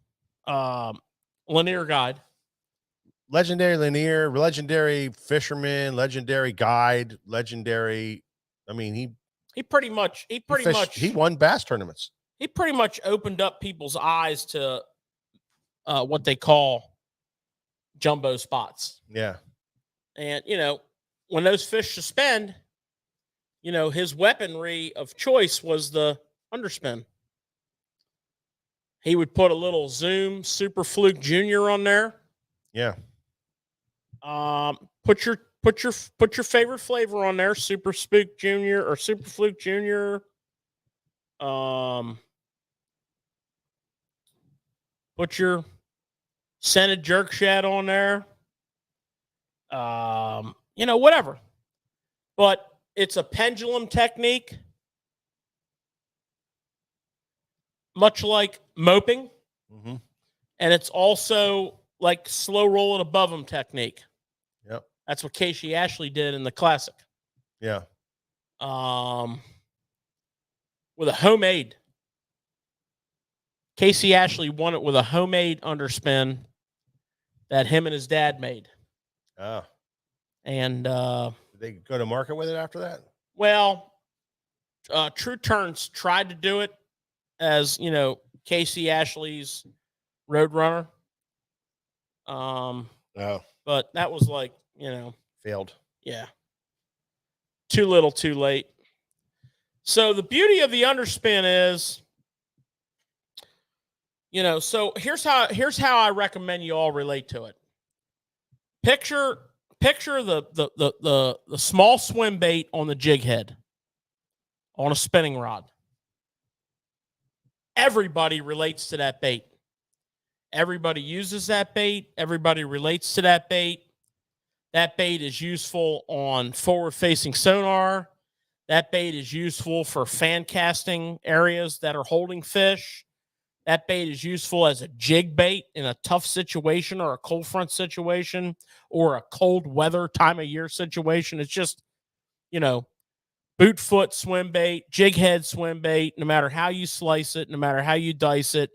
Lanier guide. Legendary Lanier, legendary fisherman, legendary guide, legendary. I mean, he won bass tournaments. He pretty much opened up people's eyes to what they call jumbo spots. Yeah. And, when those fish suspend, his weaponry of choice was the underspin. He would put a little Zoom Super Fluke Junior on there. Yeah. Put your favorite flavor on there. Super Spook Junior or Super Fluke Junior. Put your scented jerk shed on there. Whatever. But it's a pendulum technique, much like moping. Mm-hmm. And it's also like slow rolling above them technique. Yep. That's what Casey Ashley did in the classic. Yeah. With a homemade. Casey Ashley won it with a homemade underspin that him and his dad made. Oh. And Did they go to market with it after that? Well, True Turns tried to do it as, Casey Ashley's Roadrunner. Oh. But that was like, Failed. yeah. Too little, too late. So the beauty of the underspin is, so here's how I recommend you all relate to it. Picture the small swim bait on the jig head on a spinning rod. Everybody relates to that bait. Everybody uses that bait. Everybody relates to that bait. That bait is useful on forward-facing sonar. That bait is useful for fan casting areas that are holding fish. That bait is useful as a jig bait in a tough situation or a cold front situation or a cold weather time of year situation. It's just, boot foot swim bait, jig head swim bait. No matter how you slice it, no matter how you dice it,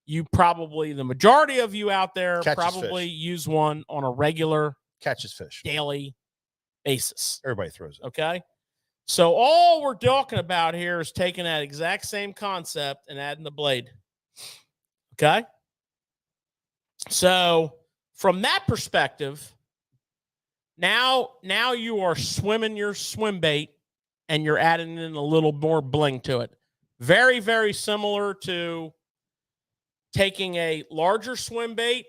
the majority of you out there probably use one on a regular Catches fish. daily basis. Everybody throws it. Okay. So all we're talking about here is taking that exact same concept and adding the blade. Okay. So from that perspective, now you are swimming your swim bait and you're adding in a little more bling to it. Very, very similar to taking a larger swim bait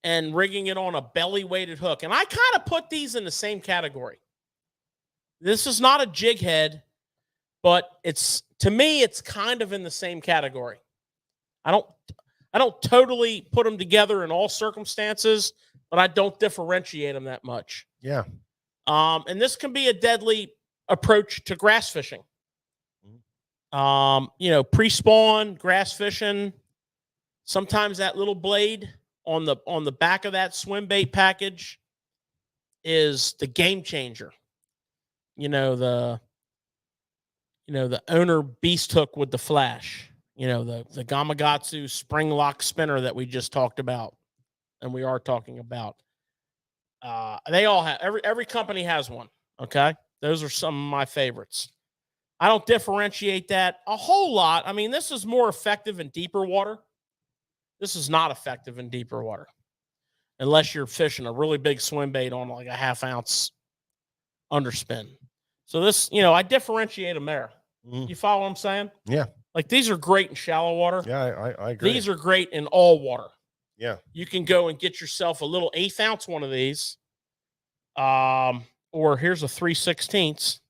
and rigging it on a belly weighted hook. And I kind of put these in the same category. This is not a jig head, but to me, it's kind of in the same category. I don't totally put them together in all circumstances, but I don't differentiate them that much. Yeah. And this can be a deadly approach to grass fishing. Pre-spawn, grass fishing. Sometimes that little blade on the back of that swim bait package is the game changer. The owner beast hook with the flash. The Gamakatsu spring lock spinner that we just talked about, and we are talking about. They all have every company has one. Okay, those are some of my favorites. I don't differentiate that a whole lot. I mean, this is more effective in deeper water. This is not effective in deeper water unless you're fishing a really big swim bait on like a 1/2 ounce underspin. So this, I differentiate them there. You follow what I'm saying? Yeah. Like these are great in shallow water. Yeah, I agree. These are great in all water. Yeah. You can go and get yourself a little 1/8 ounce one of these. Or here's a 3/16.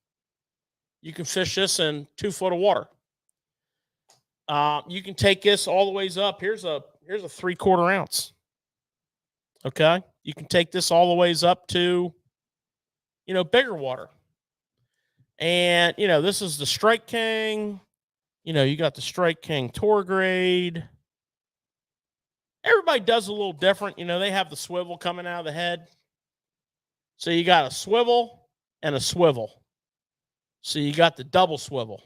You can fish this in 2 foot of water. You can take this all the ways up. Here's a 3/4 ounce. Okay. You can take this all the ways up to, bigger water. And, this is the Strike King. You got the Strike King Tour Grade. Everybody does a little different. They have the swivel coming out of the head. So you got a swivel and a swivel. So you got the double swivel.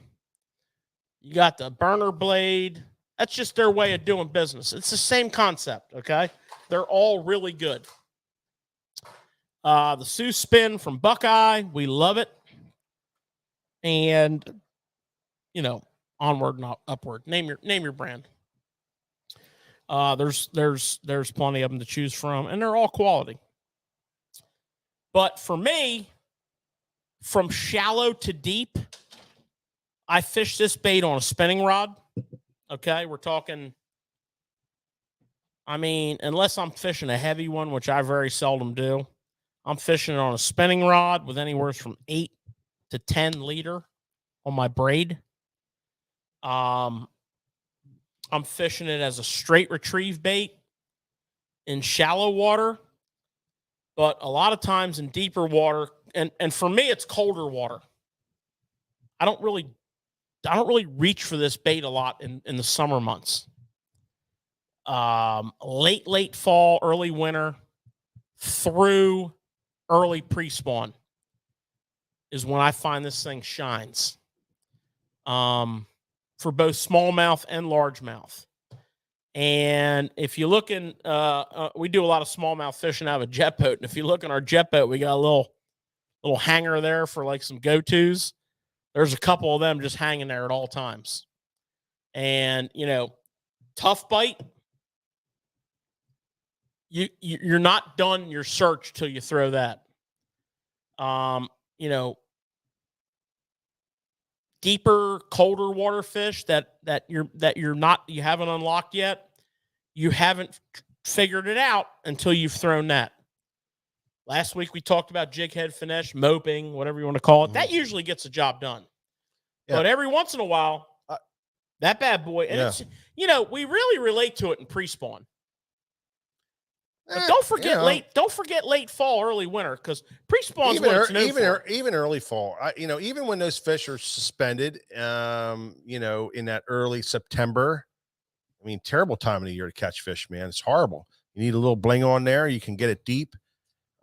You got the burner blade. That's just their way of doing business. It's the same concept, okay? They're all really good. The Sioux Spin from Buckeye. We love it. And, onward and upward. Name your brand. There's plenty of them to choose from, and they're all quality. But for me, from shallow to deep, I fish this bait on a spinning rod. Okay, we're talking I mean, unless I'm fishing a heavy one, which I very seldom do, I'm fishing it on a spinning rod with anywhere from 8 to 10 leader on my braid. I'm fishing it as a straight retrieve bait in shallow water, but a lot of times in deeper water, and for me, it's colder water. I don't really reach for this bait a lot in the summer months. Late fall, early winter through early pre-spawn is when I find this thing shines. For both smallmouth and largemouth. And if you look in, we do a lot of smallmouth fishing out of a jet boat. And if you look in our jet boat, we got a little hanger there for like some go-tos. There's a couple of them just hanging there at all times. And, you know, tough bite. You're not done your search till you throw that. You know, deeper, colder water fish that you haven't unlocked yet, you haven't figured it out until you've thrown that. Last week we talked about jig head finesse, moping, whatever you want to call it. That usually gets the job done. Yeah. But every once in a while, that bad boy, and it's, you know, we really relate to it in pre-spawn. But don't forget late fall, early winter, because pre-spawn's even early fall. Even when those fish are suspended, in that early September. I mean, terrible time of the year to catch fish, man. It's horrible. You need a little bling on there. You can get it deep.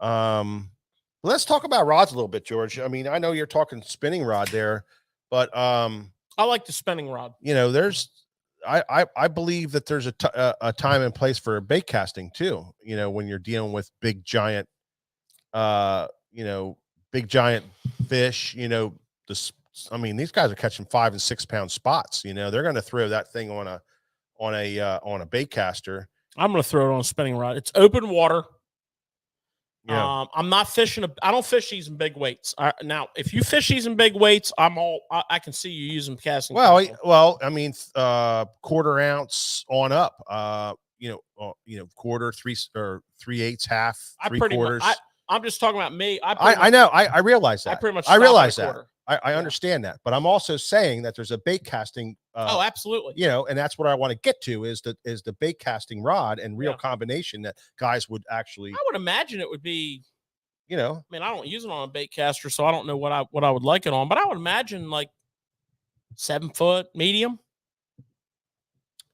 Let's talk about rods a little bit, George. I mean, I know you're talking spinning rod there, but I like the spinning rod. You know, I believe that there's a time and place for bait casting too. You know, when you're dealing with big giant fish. You know, these guys are catching 5 and 6 pound spots. You know, they're going to throw that thing on a bait caster. I'm going to throw it on a spinning rod. It's open water. Yeah. I'm not fishing. I don't fish these in big weights. Now, if you fish these in big weights, I can see you using casting. Well, I mean, quarter ounce on up. Quarter, 3/8, half, 3/4. I'm just talking about me. I know. I realize that. I pretty much. I realize that. I understand that, but I'm also saying that there's a bait casting. Oh, absolutely. You know, and that's what I want to get to is the bait casting rod and reel combination that guys would actually. I would imagine it would be. You know, I mean, I don't use it on a bait caster, so I don't know what I would like it on, but I would imagine like 7 foot medium.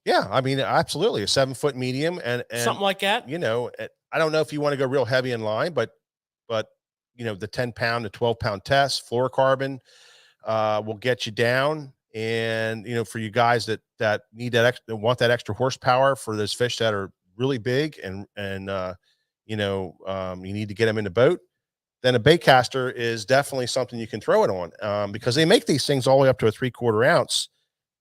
Yeah, I mean, absolutely a 7 foot medium and something like that. You know, I don't know if you want to go real heavy in line, but you know, the 10 pound to 12 pound test fluorocarbon will get you down. And, you know, for you guys that need that want that extra horsepower for those fish that are really big and you need to get them in the boat, then a bait caster is definitely something you can throw it on because they make these things all the way up to a 3/4 ounce.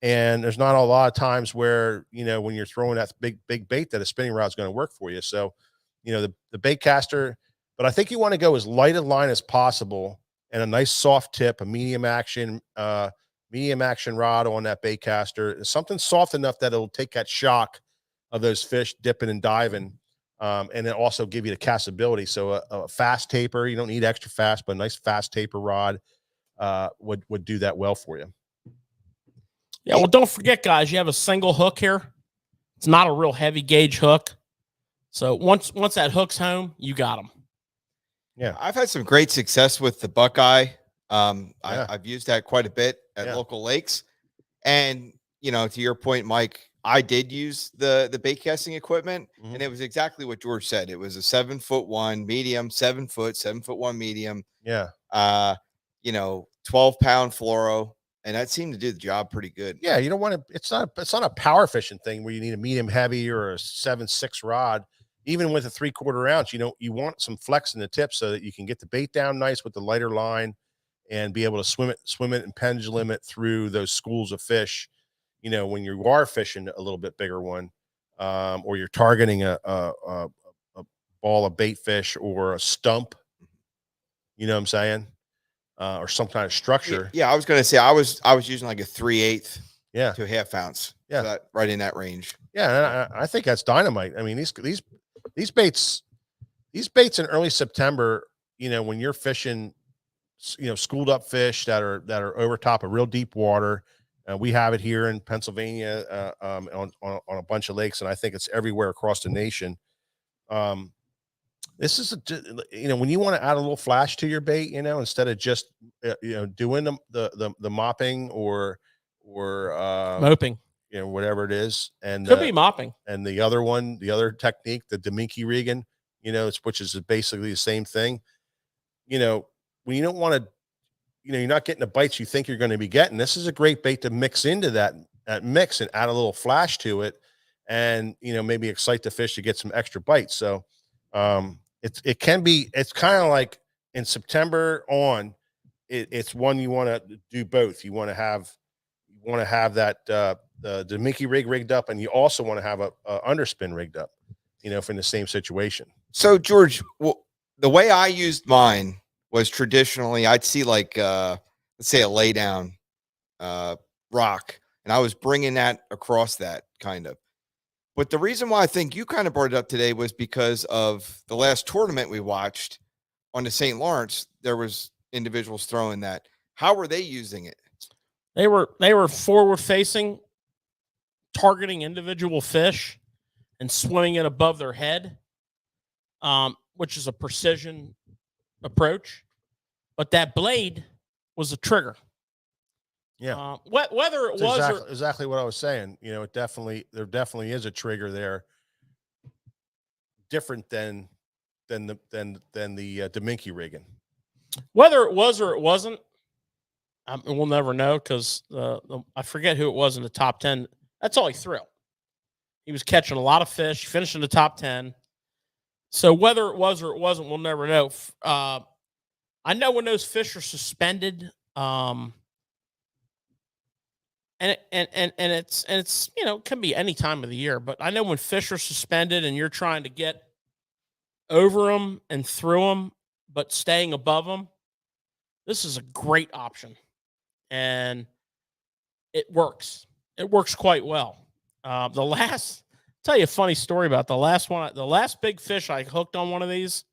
And there's not a lot of times where, you know, when you're throwing that big bait that a spinning rod is going to work for you. So, you know, the bait caster, but I think you want to go as light a line as possible and a nice soft tip, a medium action rod on that bait caster, something soft enough that it'll take that shock of those fish dipping and diving. And then also give you the castability. So a fast taper, you don't need extra fast, but a nice fast taper rod would do that well for you. Yeah, well, don't forget, guys, you have a single hook here. It's not a real heavy gauge hook. So once that hook's home, you got them. Yeah, I've had some great success with the Buckeye. I've used that quite a bit at local lakes. And, you know, to your point, Mike, I did use the bait casting equipment, and it was exactly what George said. It was a 7 foot 1 medium, 7 foot 1 medium. Yeah. 12 pound fluoro. And that seemed to do the job pretty good. Yeah, you don't want to. It's not a power fishing thing where you need a medium heavy or a 7/6 rod. Even with a 3/4 ounce, you want some flex in the tip so that you can get the bait down nice with the lighter line, and be able to swim it and pendulum it through those schools of fish. You know, when you are fishing a little bit bigger one, or you're targeting a ball of bait fish or a stump. You know what I'm saying? Or some kind of structure. Yeah, I was going to say I was using like a 3/8 Yeah. to a half ounce. Yeah. So that, right in that range. Yeah, and I think that's dynamite. I mean, these baits in early September, when you're fishing, schooled up fish that are over top of real deep water. We have it here in Pennsylvania on a bunch of lakes, and I think it's everywhere across the nation. This is when you want to add a little flash to your bait, instead of just doing the mopping or Moping, whatever it is, and could be mopping. And the other technique, the Demiki rigging, which is basically the same thing. When you don't want to, you're not getting the bites you think you're going to be getting. This is a great bait to mix into that mix and add a little flash to it, and maybe excite the fish to get some extra bites. So it's kind of like in September on, it's one you want to do both. You want to have that the Mickey rig rigged up, and you also want to have a underspin rigged up, for the same situation. So George, the way I used mine was traditionally I'd see like let's say a lay down rock, and I was bringing that across that kind of. But the reason why I think you kind of brought it up today was because of the last tournament we watched on the St. Lawrence. There was individuals throwing that. How were they using it? They were forward facing, targeting individual fish and swimming it above their head, which is a precision approach. But that blade was a trigger. Yeah. Whether it was exactly what I was saying. There definitely is a trigger there, different than the Deminky rigging. Whether it was or it wasn't, we'll never know, because I forget who it was in the top 10. That's all he threw. He was catching a lot of fish, finished in the top 10. So whether it was or it wasn't, we'll never know. I know when those fish are suspended, and it's it can be any time of the year, but I know when fish are suspended and you're trying to get over them and through them, but staying above them, this is a great option, and it works. It works quite well. Tell you a funny story about the last one. The last big fish I hooked on one of these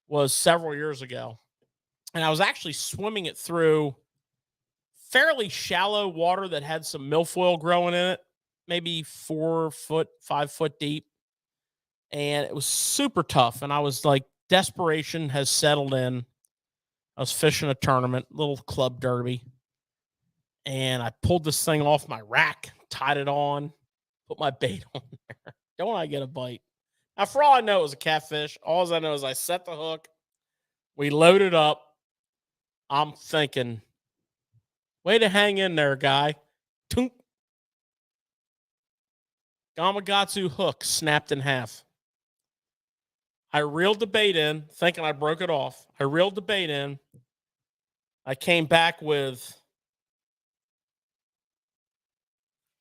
was several years ago, and I was actually swimming it through fairly shallow water that had some milfoil growing in it, maybe 4 foot, 5 foot deep. And it was super tough. And I was like, desperation has settled in. I was fishing a tournament, little club derby. And I pulled this thing off my rack, tied it on, put my bait on there. Don't I get a bite? Now, for all I know, it was a catfish. All I know is I set the hook. We loaded up. I'm thinking, way to hang in there, guy. Tunk. Gamakatsu hook snapped in half. I reeled the bait in, thinking I broke it off. I reeled the bait in. I came back with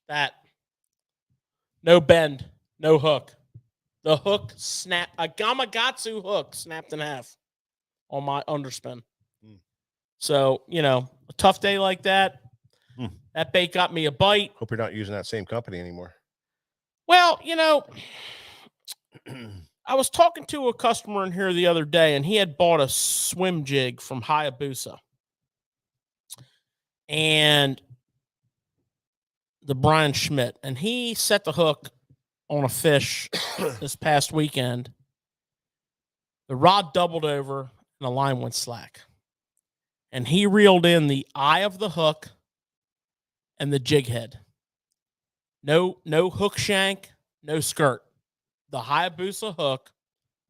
that. No bend, no hook. The hook snapped. A Gamakatsu hook snapped in half on my underspin. So, a tough day like that, that bait got me a bite. Hope you're not using that same company anymore. Well, I was talking to a customer in here the other day, and he had bought a swim jig from Hayabusa. And the Brian Schmidt. And he set the hook on a fish this past weekend. The rod doubled over, and the line went slack. And he reeled in the eye of the hook and the jig head. No hook shank, no skirt. The Hayabusa hook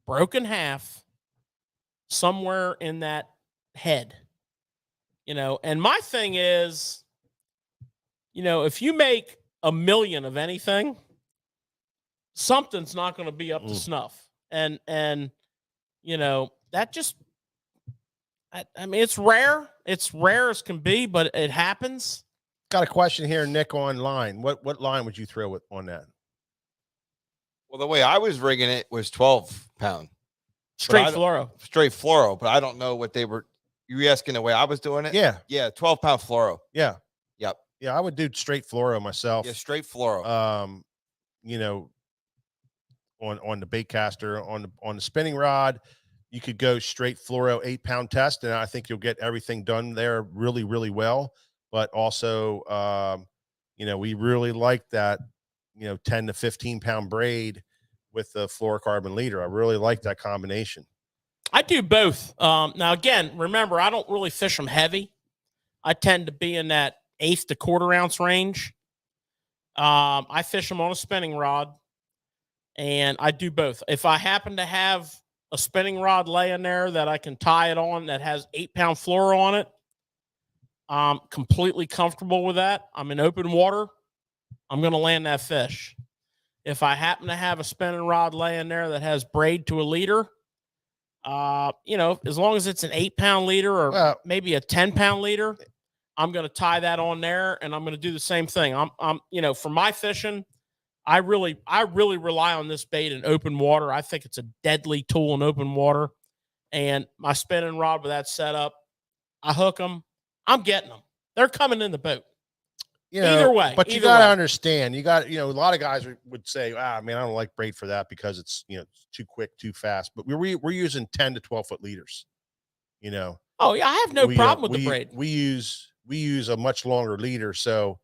broke in half somewhere in that head. And my thing is, if you make $1 million of anything, something's not going to be up to snuff. And that just, I mean, it's rare. It's rare as can be, but it happens. Got a question here, Nick, on line. What line would you throw on that? Well, the way I was rigging it was 12 pound. Straight fluoro. But I don't know what they were. You asking the way I was doing it? Yeah. Yeah, 12 pound fluoro. Yeah. Yep. Yeah, I would do straight fluoro myself. Yeah, straight fluoro. You know, on the bait caster, on the spinning rod, you could go straight fluoro 8-pound test, and I think you'll get everything done there really, really well. But also, you know, we really like that, you know, 10 to 15-pound braid with the fluorocarbon leader. I really like that combination. I do both. Now, again, remember, I don't really fish them heavy. I tend to be in that 1/8 to 1/4 ounce range. I fish them on a spinning rod, and I do both. If I happen to have a spinning rod laying there that I can tie it on that has 8-pound fluoro on it, I'm completely comfortable with that. I'm in open water. I'm going to land that fish. If I happen to have a spinning rod laying there that has braid to a leader, you know, as long as it's an 8-pound leader or maybe a 10-pound leader, I'm going to tie that on there, and I'm going to do the same thing. I'm, you know, for my fishing, I really rely on this bait in open water. I think it's a deadly tool in open water. And my spinning rod with that setup, I hook them, I'm getting them. They're coming in the boat. You know, either way. But you got to understand, you got, you know, a lot of guys would say, man, I don't like braid for that because it's, you know, it's too quick, too fast. But we're using 10 to 12-foot leaders, you know. Oh, yeah, I have no problem with the braid. We use a much longer leader. So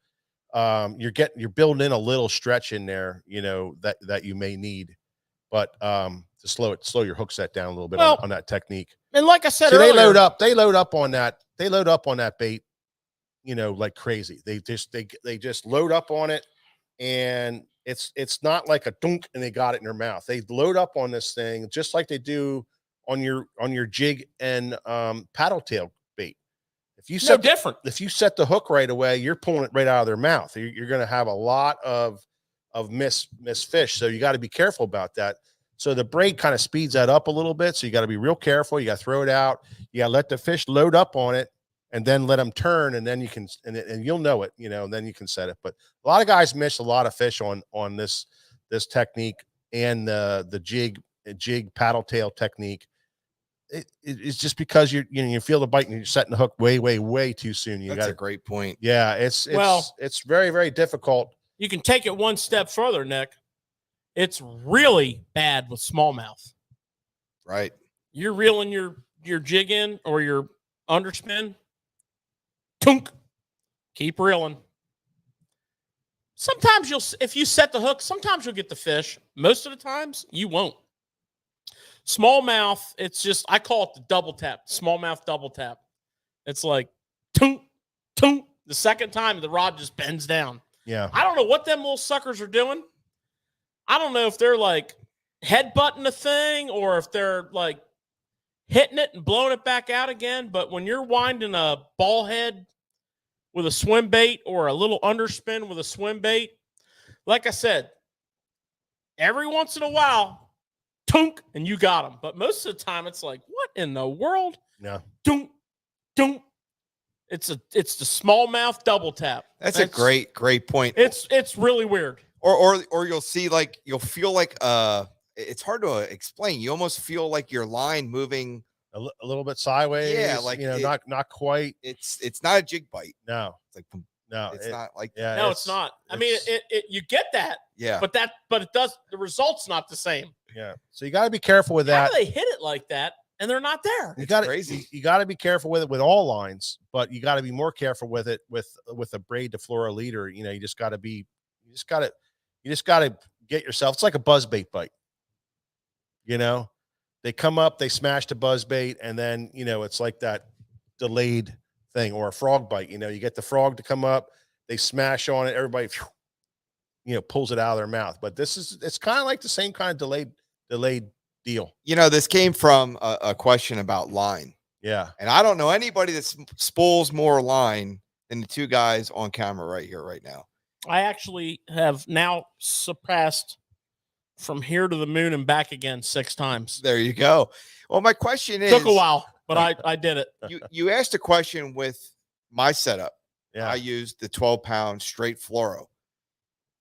you're building in a little stretch in there, you know, that you may need, but to slow your hook set down a little bit on that technique. And like I said earlier, they load up on that bait, you know, like crazy. They just load up on it, and it's not like a dunk and they got it in their mouth. They load up on this thing just like they do on your jig and paddle tail bait. If you set if you set the hook right away, you're pulling it right out of their mouth. You're going to have a lot of miss fish. So you got to be careful about that. So the braid kind of speeds that up a little bit. So you got to be real careful. You got to throw it out. You got to let the fish load up on it, and then let them turn, and then you can, and you'll know it, you know, and then you can set it. But a lot of guys miss a lot of fish on this technique and the jig paddle tail technique. It's just because you feel the bite and you're setting the hook way too soon. That's a great point. Yeah, it's very, very difficult. You can take it one step further, Nick. It's really bad with smallmouth. Right. You're reeling your jig in or your underspin. Tunk. Keep reeling. Sometimes if you set the hook, sometimes you'll get the fish. Most of the times you won't. Smallmouth, it's just, I call it the double tap, smallmouth double tap. It's like, tunk, tunk. The second time, the rod just bends down. Yeah. I don't know what them little suckers are doing. I don't know if they're like headbutting the thing or if they're like hitting it and blowing it back out again. But when you're winding a ball head with a swim bait or a little underspin with a swim bait, like I said, every once in a while, tunk, and you got them. But most of the time, it's like, what in the world? Yeah. Tunk, tunk. It's the smallmouth double tap. That's a great point. It's really weird. Or you'll see, like, you'll feel like it's hard to explain. You almost feel like your line moving a little bit sideways. Yeah, like, you know, not quite. It's not a jig bite. No, it's like no, it's not like yeah. No, it's not. I mean, you get that. Yeah, but it does. The result's not the same. Yeah, so you got to be careful with that. How do they hit it like that and they're not there? You got crazy. You got to be careful with it with all lines, but you got to be more careful with it with a braid to fluoro leader. You know, you just got to get yourself. It's like a buzzbait bite. You know, they come up, they smash the buzzbait, and then, you know, it's like that delayed thing, or a frog bite. You know, you get the frog to come up, they smash on it, everybody, you know, pulls it out of their mouth. But it's kind of like the same kind of delayed deal. You know, this came from a question about line. Yeah. And I don't know anybody that spools more line than the two guys on camera right here, right now. I actually have now surpassed from here to the moon and back again 6 times. There you go. Well, my question is, took a while, but I did it. You asked a question with my setup. Yeah. I used the 12-pound straight fluoro.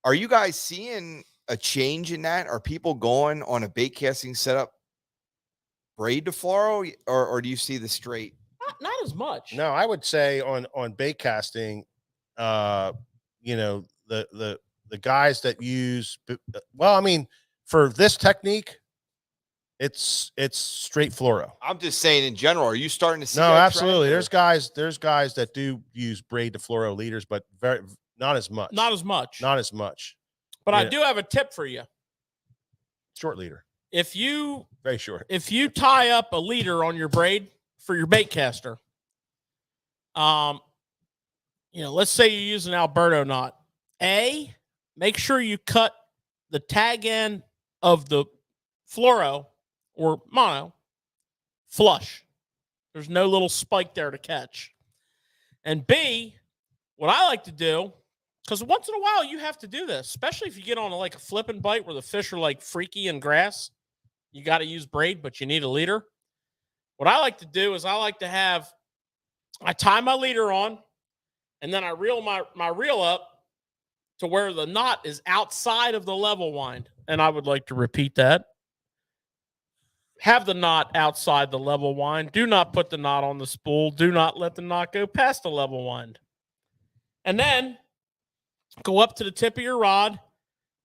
Are you guys seeing a change in that? Are people going on a bait casting setup braid to fluoro, or do you see the straight? Not as much. No, I would say on bait casting, you know, the guys that use, well, I mean, for this technique, it's straight fluoro. I'm just saying in general, are you starting to see No, that absolutely. trend, There's guys that do use braid to fluoro leaders, but not as much. Not as much. Not as much. But Yeah. I do have a tip for you. Short leader. Very short. If you tie up a leader on your braid for your bait caster, you know, let's say you use an Alberto knot. Make sure you cut the tag end of the fluoro or mono flush. There's no little spike there to catch. And B, what I like to do, because once in a while you have to do this, especially if you get on like a flipping bite where the fish are like freaky in grass, you got to use braid, but you need a leader. What I like to do is I tie my leader on, and then I reel my reel up to where the knot is outside of the level wind. And I would like to repeat that. Have the knot outside the level wind. Do not put the knot on the spool. Do not let the knot go past the level wind. And then go up to the tip of your rod.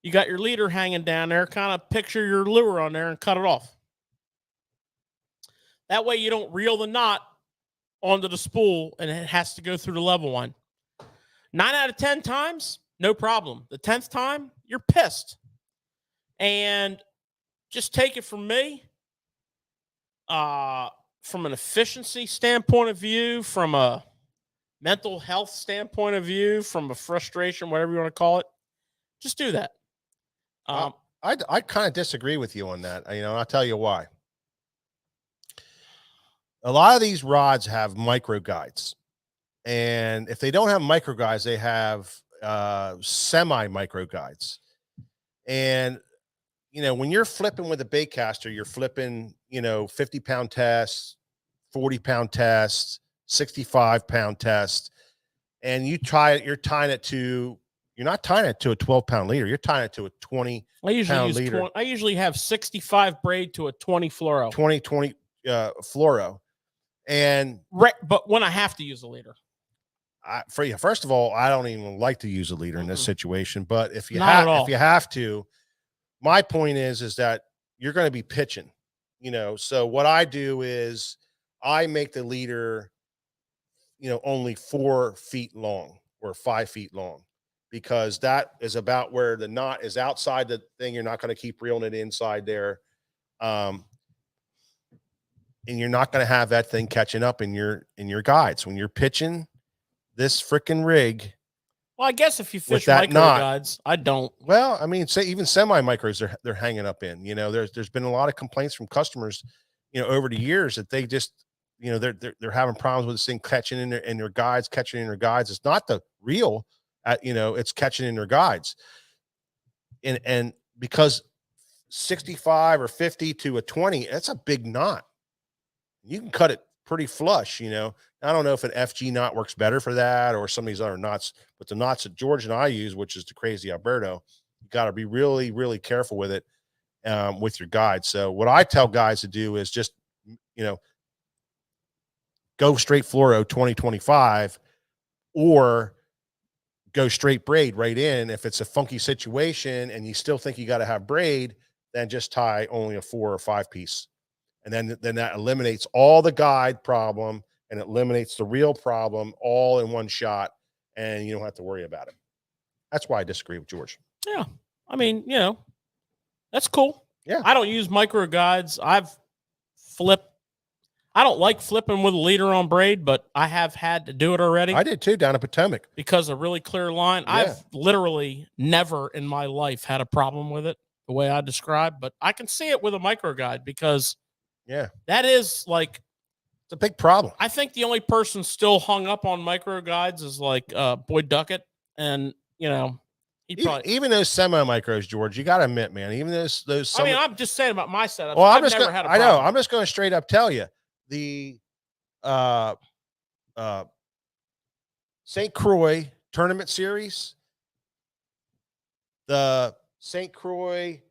You got your leader hanging down there. Kind of picture your lure on there and cut it off. That way you don't reel the knot onto the spool and it has to go through the level wind. 9 out of 10 times, no problem. The 10th time, you're pissed. And just take it from me, from an efficiency standpoint of view, from a mental health standpoint of view, from a frustration, whatever you want to call it, just do that. I kind of disagree with you on that. You know, I'll tell you why. A lot of these rods have micro guides, and if they don't have micro guides, they have semi micro guides. And you know, when you're flipping with a bait caster, you're flipping, you know, 50-pound tests, 40-pound tests, 65-pound tests, and you're tying it to. You're not tying it to a 12-pound leader. You're tying it to a 20-pound leader. I usually have 65 braid to a 20 fluoro. 20 fluoro. And but when I have to use a leader, first of all, I don't even like to use a leader in this situation. But if you have to, my point is that you're going to be pitching, you know. So what I do is I make the leader, you know, only 4 feet long or 5 feet long, because that is about where the knot is outside the thing. You're not going to keep reeling it inside there. And you're not going to have that thing catching up in your guides when you're pitching this freaking rig. Well, I guess if you fish micro guides, I don't. Well, I mean, say even semi micros they're hanging up in. You know, there's been a lot of complaints from customers, you know, over the years that they just, you know, they're having problems with this thing catching in their guides, catching in their guides. It's not the reel, you know, it's catching in their guides. And because 65 or 50 to a 20, that's a big knot. You can cut it pretty flush, you know. I don't know if an FG knot works better for that or some of these other knots, but the knots that George and I use, which is the Crazy Alberto, you got to be really, really careful with it, with your guide. So what I tell guys to do is just, you know, go straight fluoro 2025 or go straight braid right in. If it's a funky situation and you still think you got to have braid, then just tie only a 4 or 5 piece. And then that eliminates all the guide problem and it eliminates the real problem all in one shot, and you don't have to worry about it. That's why I disagree with George. Yeah. I mean, you know, that's cool. Yeah. I don't use micro guides. I don't like flipping with a leader on braid, but I have had to do it already. I did too, down at Potomac. Because a really clear line. Yeah. I've literally never in my life had a problem with it the way I described, but I can see it with a micro guide because that is like, it's a big problem. I think the only person still hung up on micro guides is like Boyd Duckett, and you know, even those semi micros, George, you got to admit, man, even those. I mean, I'm just saying about my setup. Well, I've never had a problem. I know. I'm just going to straight up tell you the St. Croix tournament series, the St. Croix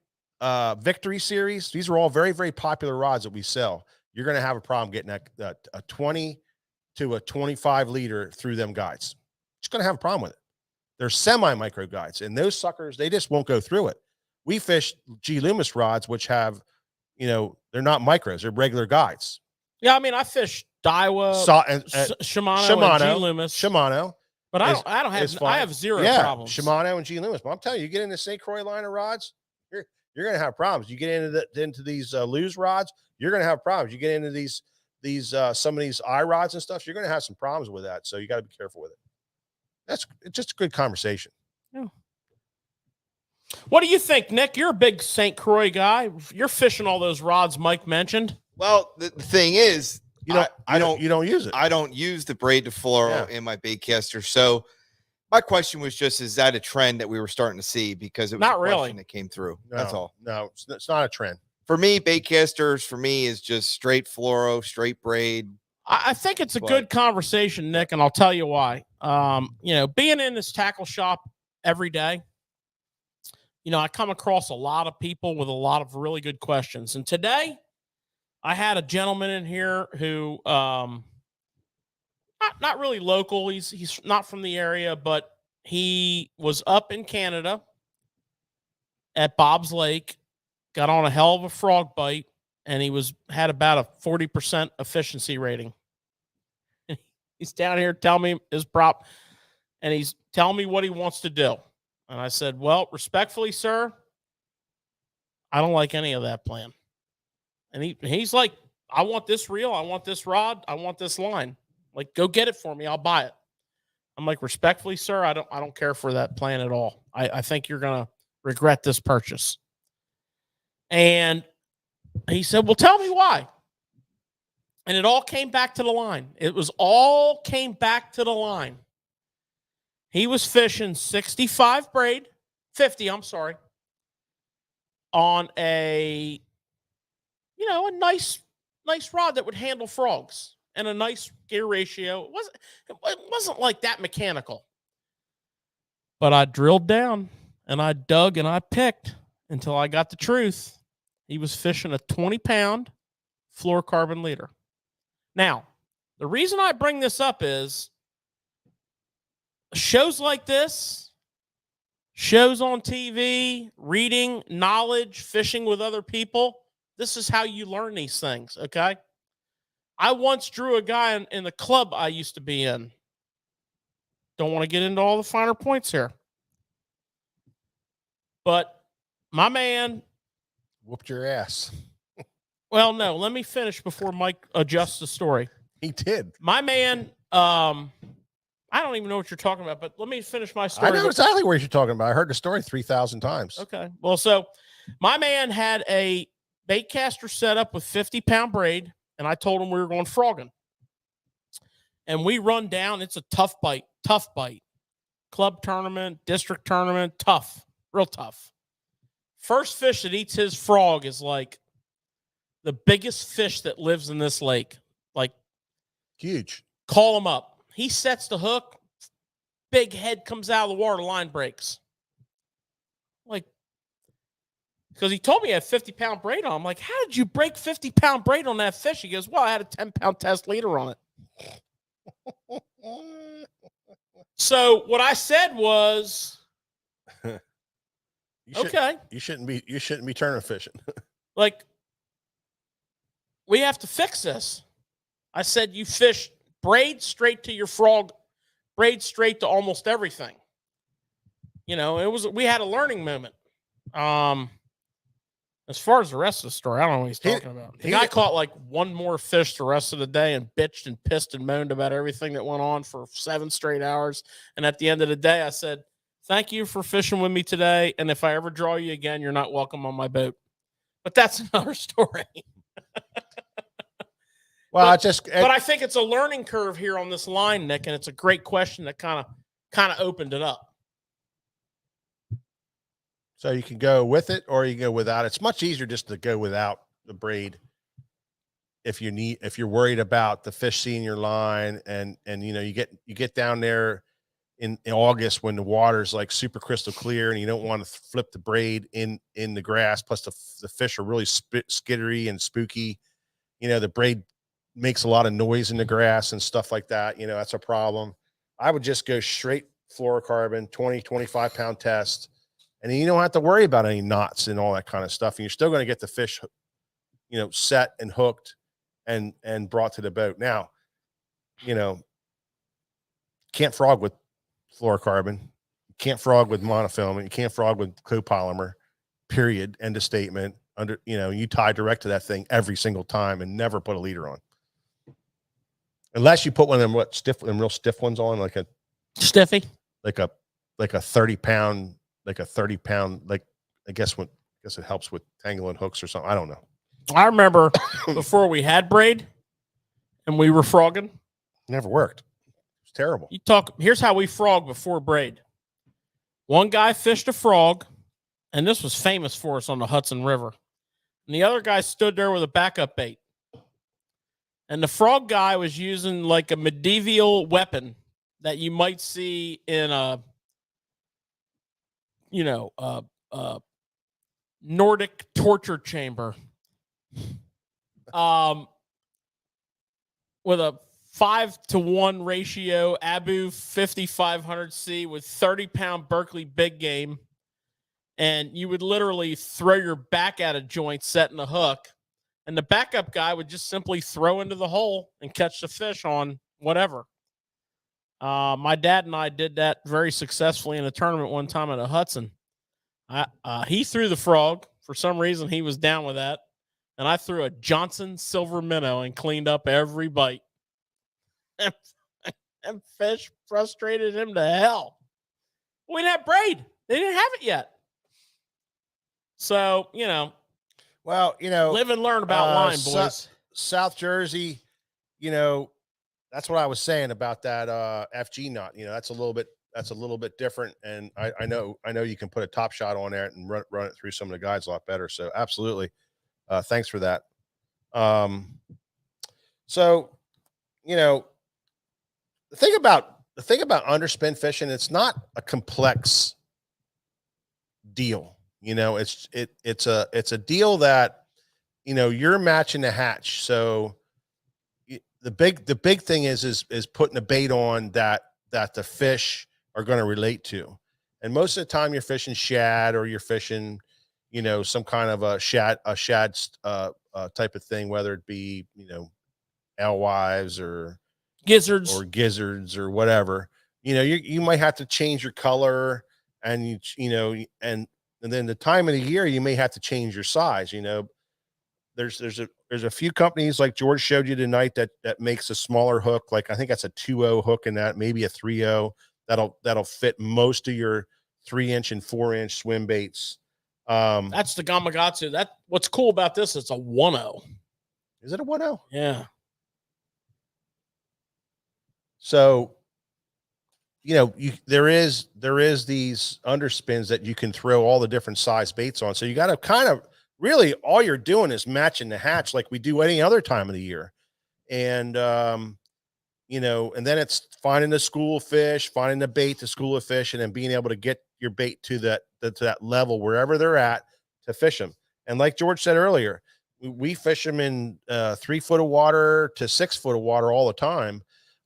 Victory series. These are all very, very popular rods that we sell. You're going to have a problem getting a 20 to a 25 leader through them guides. going to have a problem with it. They're semi-micro guides, and those suckers, they just won't go through it. We fish G Loomis rods, which have, they're not micros, they're regular guides. Yeah, I mean, I fish Daiwa, Shimano, and G Loomis. Shimano. But I have zero problems. Shimano and G Loomis. But I'm telling you, you get into St. Croix line of rods, you're going to have problems. You get into these Lew's rods, you're going to have problems. You get into these some of these eye rods and stuff, you're going to have some problems with that. So you got to be careful with it. It's just a good conversation. Yeah. What do you think, Nick? You're a big St. Croix guy. You're fishing all those rods Mike mentioned. Well, the thing is, you don't use it. I don't use the braid to fluoro in my baitcaster. So my question was just, is that a trend that we were starting to see? Because it was not a really question that came through. No, that's all. No, it's not a trend. For me, baitcasters, is just straight fluoro, straight braid. I think it's a good conversation, Nick, and I'll tell you why. Being in this tackle shop every day, I come across a lot of people with a lot of really good questions. And today, I had a gentleman in here who, not really local. He's not from the area, but he was up in Canada at Bob's Lake, got on a hell of a frog bite, and he had about a 40% efficiency rating. He's down here telling me his prop, and he's telling me what he wants to do. And I said, well, respectfully, sir, I don't like any of that plan. And he's like, I want this reel, I want this rod, I want this line. Like, go get it for me, I'll buy it. I'm like, respectfully, sir, I don't care for that plan at all. I think you're gonna regret this purchase. And he said, well, tell me why. And it all came back to the line. Came back to the line. He was fishing 50, on a nice rod that would handle frogs and a nice gear ratio. It wasn't like that mechanical. But I drilled down and I dug and I picked until I got the truth. He was fishing a 20-pound fluorocarbon leader. Now, the reason I bring this up is shows like this, shows on TV, reading, knowledge, fishing with other people. This is how you learn these things, okay? I once drew a guy in the club I used to be in. Don't want to get into all the finer points here. But my man whooped your ass. Well, no, let me finish before Mike adjusts the story. He did. My man, I don't even know what you're talking about, but let me finish my story. I know exactly what you're talking about. I heard the story 3,000 times. Okay. Well, so my man had a bait caster set up with 50-pound braid, and I told him we were going frogging. And we run down. It's a tough bite. Club tournament, district tournament, tough, real tough. First fish that eats his frog is like the biggest fish that lives in this lake. Like, huge. Call him up. He sets the hook. Big head comes out of the water. Line breaks. Like, because he told me he had 50-pound braid on. I'm like, how did you break 50-pound braid on that fish? He goes, well, I had a 10-pound test leader on it. So what I said was, okay, you shouldn't be tournament fishing. Like, we have to fix this. I said, you fish braid straight to your frog, braid straight to almost everything. We had a learning moment. As far as the rest of the story, I don't know what he's talking about. The guy caught like one more fish the rest of the day and bitched and pissed and moaned about everything that went on for 7 straight hours. And at the end of the day, I said, thank you for fishing with me today. And if I ever draw you again, you're not welcome on my boat. But that's another story. Well, but I think it's a learning curve here on this line, Nick, and it's a great question that kind of opened it up. So you can go with it or you can go without. It's much easier just to go without the braid if you're worried about the fish seeing your line and you get down there in August when the water's like super crystal clear and you don't want to flip the braid in the grass. Plus the fish are really skittery and spooky. The braid makes a lot of noise in the grass and stuff like that. That's a problem. I would just go straight fluorocarbon, 20, 25 pound test. And then you don't have to worry about any knots and all that kind of stuff. And you're still going to get the fish, set and hooked and brought to the boat. Now, can't frog with fluorocarbon. You can't frog with monofilament. You can't frog with copolymer, period. End of statement. You tie direct to that thing every single time and never put a leader on. Unless you put one of them real stiff ones on, like a stiffy, like a 30 pound, like I guess it helps with tangling hooks or something. I don't know. I remember before we had braid and we were frogging. Never worked. It's terrible. Here's how we frog before braid. One guy fished a frog, and this was famous for us on the Hudson River. And the other guy stood there with a backup bait. And the frog guy was using like a medieval weapon that you might see in a Nordic torture chamber. With a 5-to-1 ratio Abu 5500C with 30-pound Berkeley big game. And you would literally throw your back at a joint setting the hook. And the backup guy would just simply throw into the hole and catch the fish on whatever. My dad and I did that very successfully in a tournament one time at a Hudson. He threw the frog. For some reason, he was down with that. And I threw a Johnson silver minnow and cleaned up every bite. And fish frustrated him to hell. We didn't have braid. They didn't have it yet. So, well, live and learn about line, boys. South Jersey, that's what I was saying about that FG knot. That's a little bit different. And I know you can put a top shot on there and run it through some of the guides a lot better. So absolutely. Thanks for that. So, the thing about underspin fishing, it's not a complex deal. It's a deal that, you're matching the hatch. So the big thing is putting a bait on that the fish are going to relate to. And most of the time you're fishing shad, or you're fishing, some kind of a shad type of thing, whether it be, alewives or gizzards or whatever. You might have to change your color, and and then the time of the year you may have to change your size. There's a few companies like George showed you tonight that makes a smaller hook, like I think that's a 2.0 hook in that, maybe a 3.0 that'll fit most of your 3-inch and 4-inch swim baits. That's the Gamakatsu. What's cool about this, it's a 1.0. Is it a 1.0? Yeah. So, there is these underspins that you can throw all the different size baits on. So you got to kind of really, all you're doing is matching the hatch like we do any other time of the year. And, and then it's finding the school of fish, finding the bait, the school of fish, and then being able to get your bait to that level, wherever they're at, to fish them. And like George said earlier, we fish them in 3 foot of water to 6 foot of water all the time.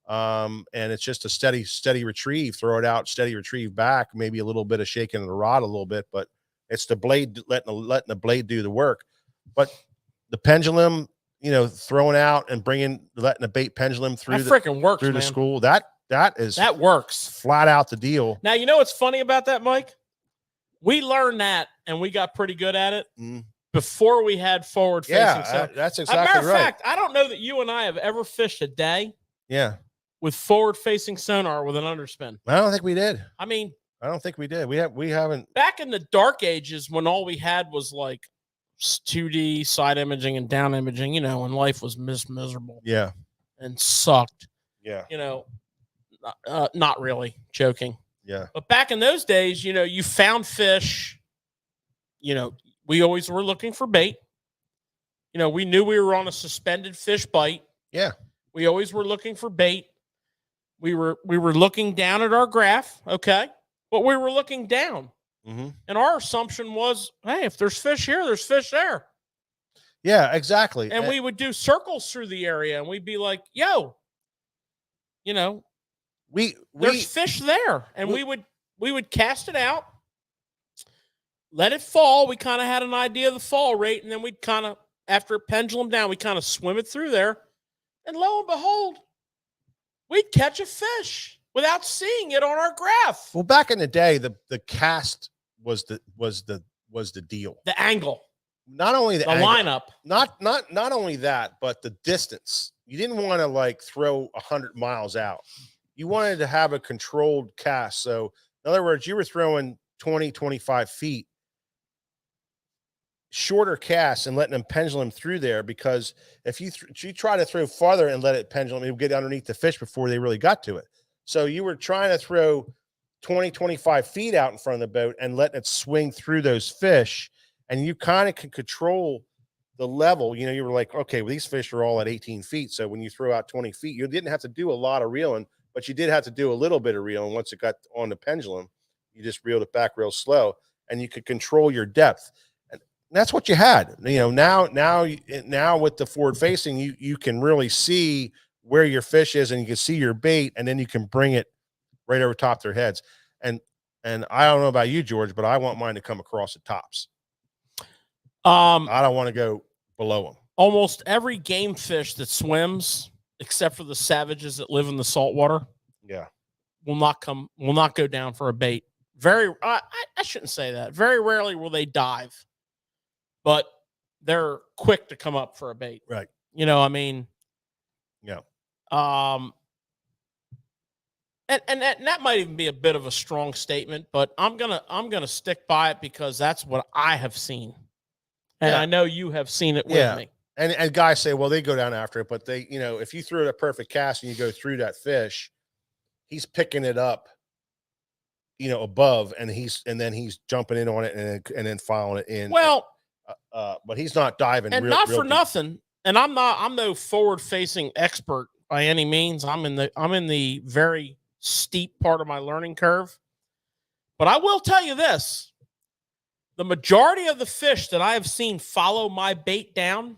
And it's just a steady retrieve, throw it out, steady retrieve back, maybe a little bit of shaking of the rod a little bit, but it's the blade letting the blade do the work. But the pendulum, throwing out and letting the bait pendulum through the school, that works flat out the deal. Now, what's funny about that, Mike? We learned that and we got pretty good at it before we had forward facing. That's exactly right. As a matter of fact, I don't know that you and I have ever fished a day. Yeah. With forward-facing sonar with an underspin. I don't think we did. I don't think we did. We haven't. Back in the dark ages, when all we had was like 2D side imaging and down imaging, when life was miserable. Yeah. And sucked. Yeah. Not really, joking. Yeah. But back in those days, you found fish. We always were looking for bait. We knew we were on a suspended fish bite. Yeah. We always were looking for bait. We were looking down at our graph, okay? But we were looking down. Mm-hmm. And our assumption was, hey, if there's fish here, there's fish there. Yeah, exactly. And we would do circles through the area, and we'd be like, yo, there's fish there, and we would cast it out, let it fall. We kind of had an idea of the fall rate, and then we'd kind of, after it pendulum down, we kind of swim it through there, and lo and behold, we'd catch a fish without seeing it on our graph. Well, back in the day, the cast was the deal. The angle, Not only the angle, lineup, not only that, but the distance. You didn't want to like throw 100 miles out. You wanted to have a controlled cast. So in other words, you were throwing 20, 25 feet shorter casts and letting them pendulum through there, because if you try to throw farther and let it pendulum, it would get underneath the fish before they really got to it. So you were trying to throw 20, 25 feet out in front of the boat and letting it swing through those fish. And you kind of can control the level. You know, you were like, okay, well, these fish are all at 18 feet. So when you throw out 20 feet, you didn't have to do a lot of reeling, but you did have to do a little bit of reeling. Once it got on the pendulum, you just reeled it back real slow, and you could control your depth. And that's what you had. You know, now with the forward facing, you can really see where your fish is, and you can see your bait, and then you can bring it right over top their heads. And I don't know about you, George, but I want mine to come across the tops. I don't want to go below them. Almost every game fish that swims, except for the savages that live in the saltwater, will not go down for a bait. I shouldn't say that. Very rarely will they dive, but they're quick to come up for a bait. Right. You know, I mean, yeah. And that might even be a bit of a strong statement, but I'm gonna stick by it because that's what I have seen. And I know you have seen it with me. And guys say, well, they go down after it, but they, you know, if you threw it a perfect cast and you go through that fish, he's picking it up, you know, above, and then he's jumping in on it and then following it in. Well, but he's not diving. And not for nothing. And I'm no forward facing expert by any means. I'm in the very steep part of my learning curve. But I will tell you this. The majority of the fish that I have seen follow my bait down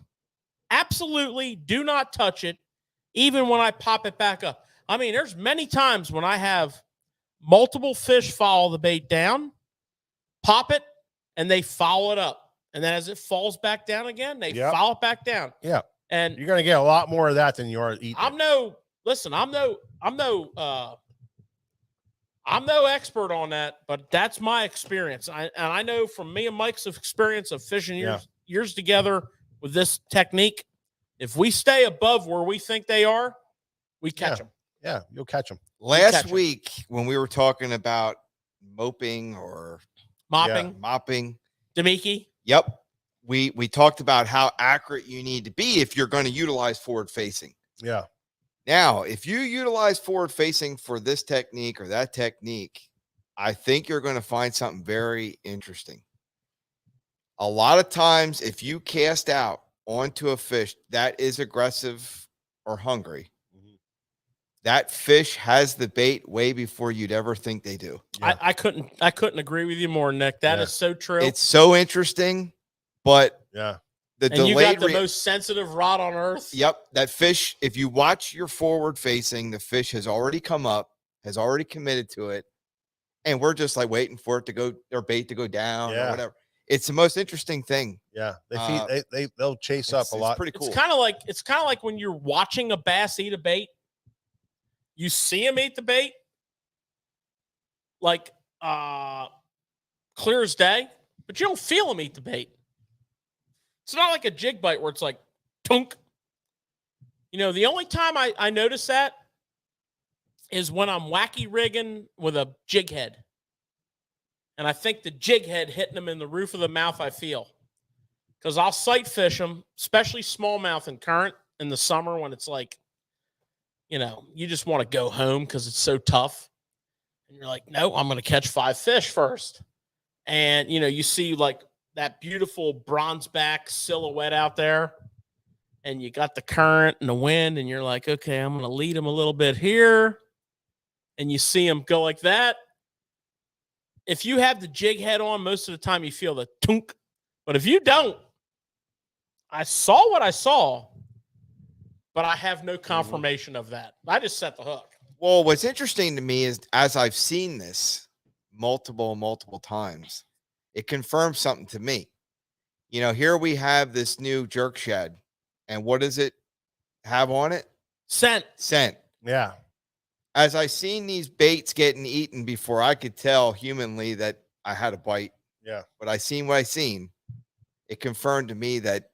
absolutely do not touch it, even when I pop it back up. I mean, there's many times when I have multiple fish follow the bait down, pop it, and they follow it up. And then as it falls back down again, they follow it back down. Yeah. And you're going to get a lot more of that than you are eating. I'm no expert on that, but that's my experience. I know from me and Mike's experience of fishing years together with this technique, if we stay above where we think they are, we catch them. Yeah, you'll catch them. Last week when we were talking about mopping, Demiki. Yep. We talked about how accurate you need to be if you're going to utilize forward facing. Yeah. Now, if you utilize forward facing for this technique or that technique, I think you're going to find something very interesting. A lot of times, if you cast out onto a fish that is aggressive or hungry, that fish has the bait way before you'd ever think they do. Yeah. I couldn't agree with you more, Nick. That is so true. It's so interesting, but you got the most sensitive rod on earth. Yep. That fish, if you watch your forward facing, the fish has already come up, has already committed to it. And we're just like waiting for it to go, their bait to go down or whatever. It's the most interesting thing. Yeah. They'll chase up a lot. It's pretty cool. It's kind of like when you're watching a bass eat a bait. You see him eat the bait like clear as day, but you don't feel him eat the bait. It's not like a jig bite where it's like tunk. You know, the only time I notice that is when I'm wacky rigging with a jig head. And I think the jig head hitting them in the roof of the mouth, I feel. Because I'll sight fish them, especially smallmouth and current in the summer when it's like, you know, you just want to go home because it's so tough. And you're like, no, I'm going to catch 5 fish first. And, you know, you see like that beautiful bronze back silhouette out there. And you got the current and the wind. And you're like, okay, I'm going to lead them a little bit here. And you see them go like that. If you have the jig head on, most of the time you feel the tunk. But if you don't, I saw what I saw. But I have no confirmation of that. I just set the hook. Well, what's interesting to me is as I've seen this multiple times, it confirms something to me. You know, here we have this new jerk shed, and what does it have on it? Scent. Scent. Yeah. As I seen these baits getting eaten before I could tell humanly that I had a bite. Yeah. But I seen what I seen. It confirmed to me that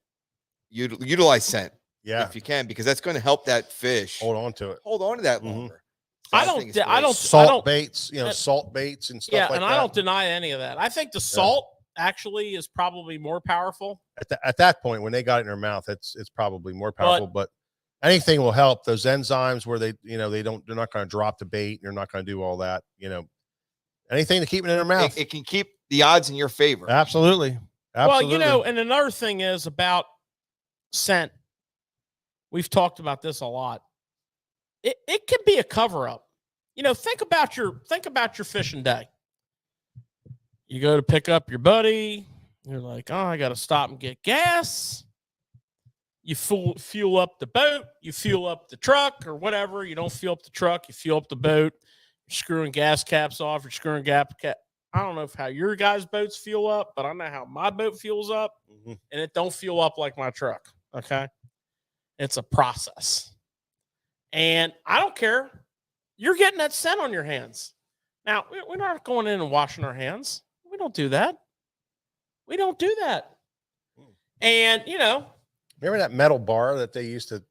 utilize scent. Yeah. If you can, because that's going to help that fish Hold on to it. hold on to that Mhm. longer. I think it's don't. I great. don't. Salt baits, salt baits and stuff Yeah, like and that. I don't deny any of that. I think the salt actually is probably more powerful. At that point, when they got it in their mouth, it's probably more powerful. But anything will help. Those enzymes where they're not going to drop the bait. They're not going to do all that. Anything to keep it in their mouth. It can keep the odds in your favor. Absolutely. Absolutely. Well, and another thing is about scent. We've talked about this a lot. It can be a cover up. Think about your fishing day. You go to pick up your buddy. You're like, oh, I got to stop and get gas. You fuel up the boat. You fuel up the truck or whatever. You don't fuel up the truck. You fuel up the boat. You're screwing gas caps off. You're screwing cap. I don't know how your guys' boats fuel up, but I know how my boat fuels up, and it don't fuel up like my truck. Okay, it's a process, and I don't care. You're getting that scent on your hands. Now, we're not going in and washing our hands. We don't do that. We don't do that. And remember that metal bar that they used to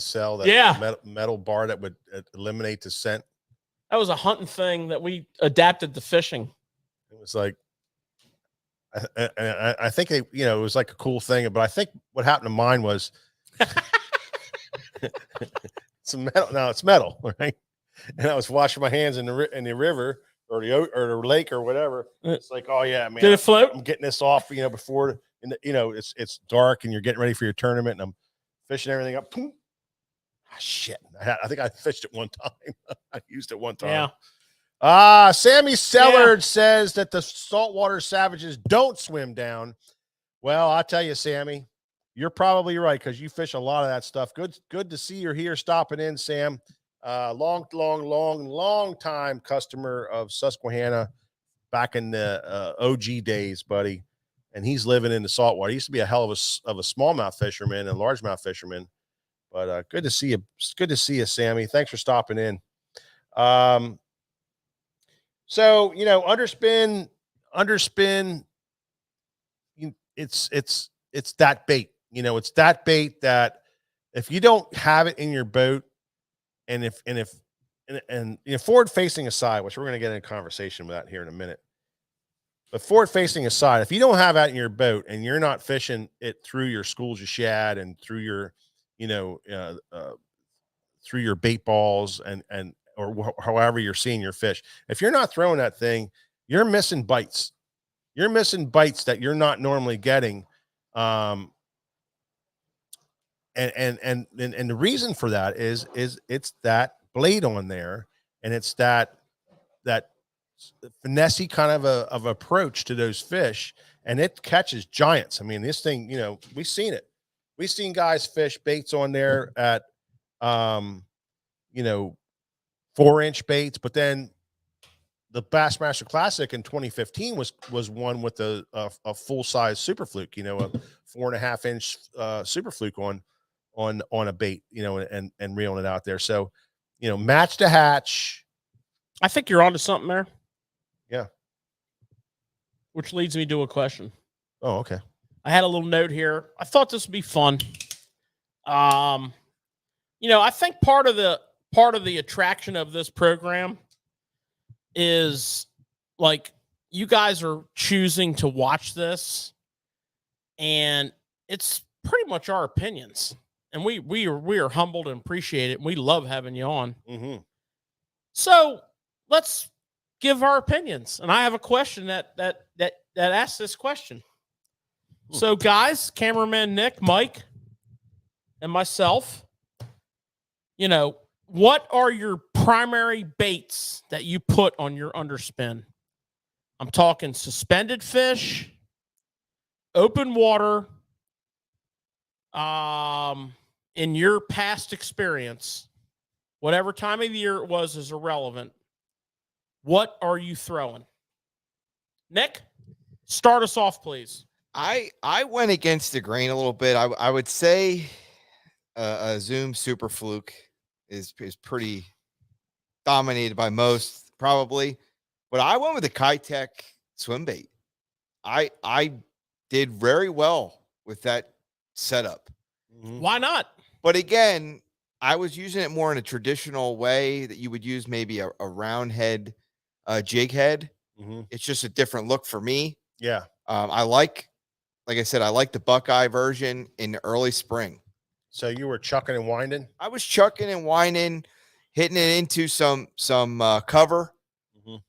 sell? That metal bar that would eliminate the scent. That was a hunting thing that we adapted to fishing. It was like, I think it was like a cool thing, but I think what happened to mine was it's metal. No, it's metal, right? And I was washing my hands in the river or the lake or whatever. It's like, oh yeah, man. Did it float? I'm getting this off, before it's dark and you're getting ready for your tournament, and I'm fishing everything up. Boom. Shit. I think I fished it one time. I used it one time. Yeah. Sammy Sellard says that the saltwater savages don't swim down. Well, I'll tell you, Sammy, you're probably right because you fish a lot of that stuff. Good to see you're here stopping in, Sam. Long time customer of Susquehanna back in the OG days, buddy. And he's living in the saltwater. He used to be a hell of a smallmouth fisherman and largemouth fisherman. But good to see you. Good to see you, Sammy. Thanks for stopping in. So underspin. It's that bait. It's that bait that if you don't have it in your boat, and if forward facing aside, which we're going to get in a conversation with that here in a minute. But forward facing aside, if you don't have that in your boat and you're not fishing it through your schools of shad and through your through your bait balls or however you're seeing your fish, if you're not throwing that thing, you're missing bites. You're missing bites that you're not normally getting. And the reason for that is it's that blade on there, and it's that finessey kind of approach to those fish, and it catches giants. I mean, this thing, we've seen it. We've seen guys fish baits on there at 4-inch baits, but then the Bassmaster Classic in 2015 was one with a full size super fluke, a 4.5-inch super fluke on a bait, and reeling it out there. So, match to hatch. I think you're onto something there. Yeah. Which leads me to a question. Oh, okay. I had a little note here. I thought this would be fun. I think part of the attraction of this program is like you guys are choosing to watch this, and it's pretty much our opinions. And we are humbled and appreciate it. And we love having you on. Mm-hmm. So let's give our opinions. And I have a question that asks this question. So guys, cameraman Nick, Mike, and myself, what are your primary baits that you put on your underspin? I'm talking suspended fish, open water. In your past experience, whatever time of year it was is irrelevant. What are you throwing? Nick, start us off, please. I went against the grain a little bit. I would say a Zoom Super Fluke is pretty dominated by most, probably. But I went with the Kitech swim bait. I did very well with that setup. Why not? But again, I was using it more in a traditional way that you would use maybe a round head jig head. It's just a different look for me. Yeah. I like I said, I like the Buckeye version in the early spring. So you were chucking and winding? I was chucking and winding, hitting it into some cover.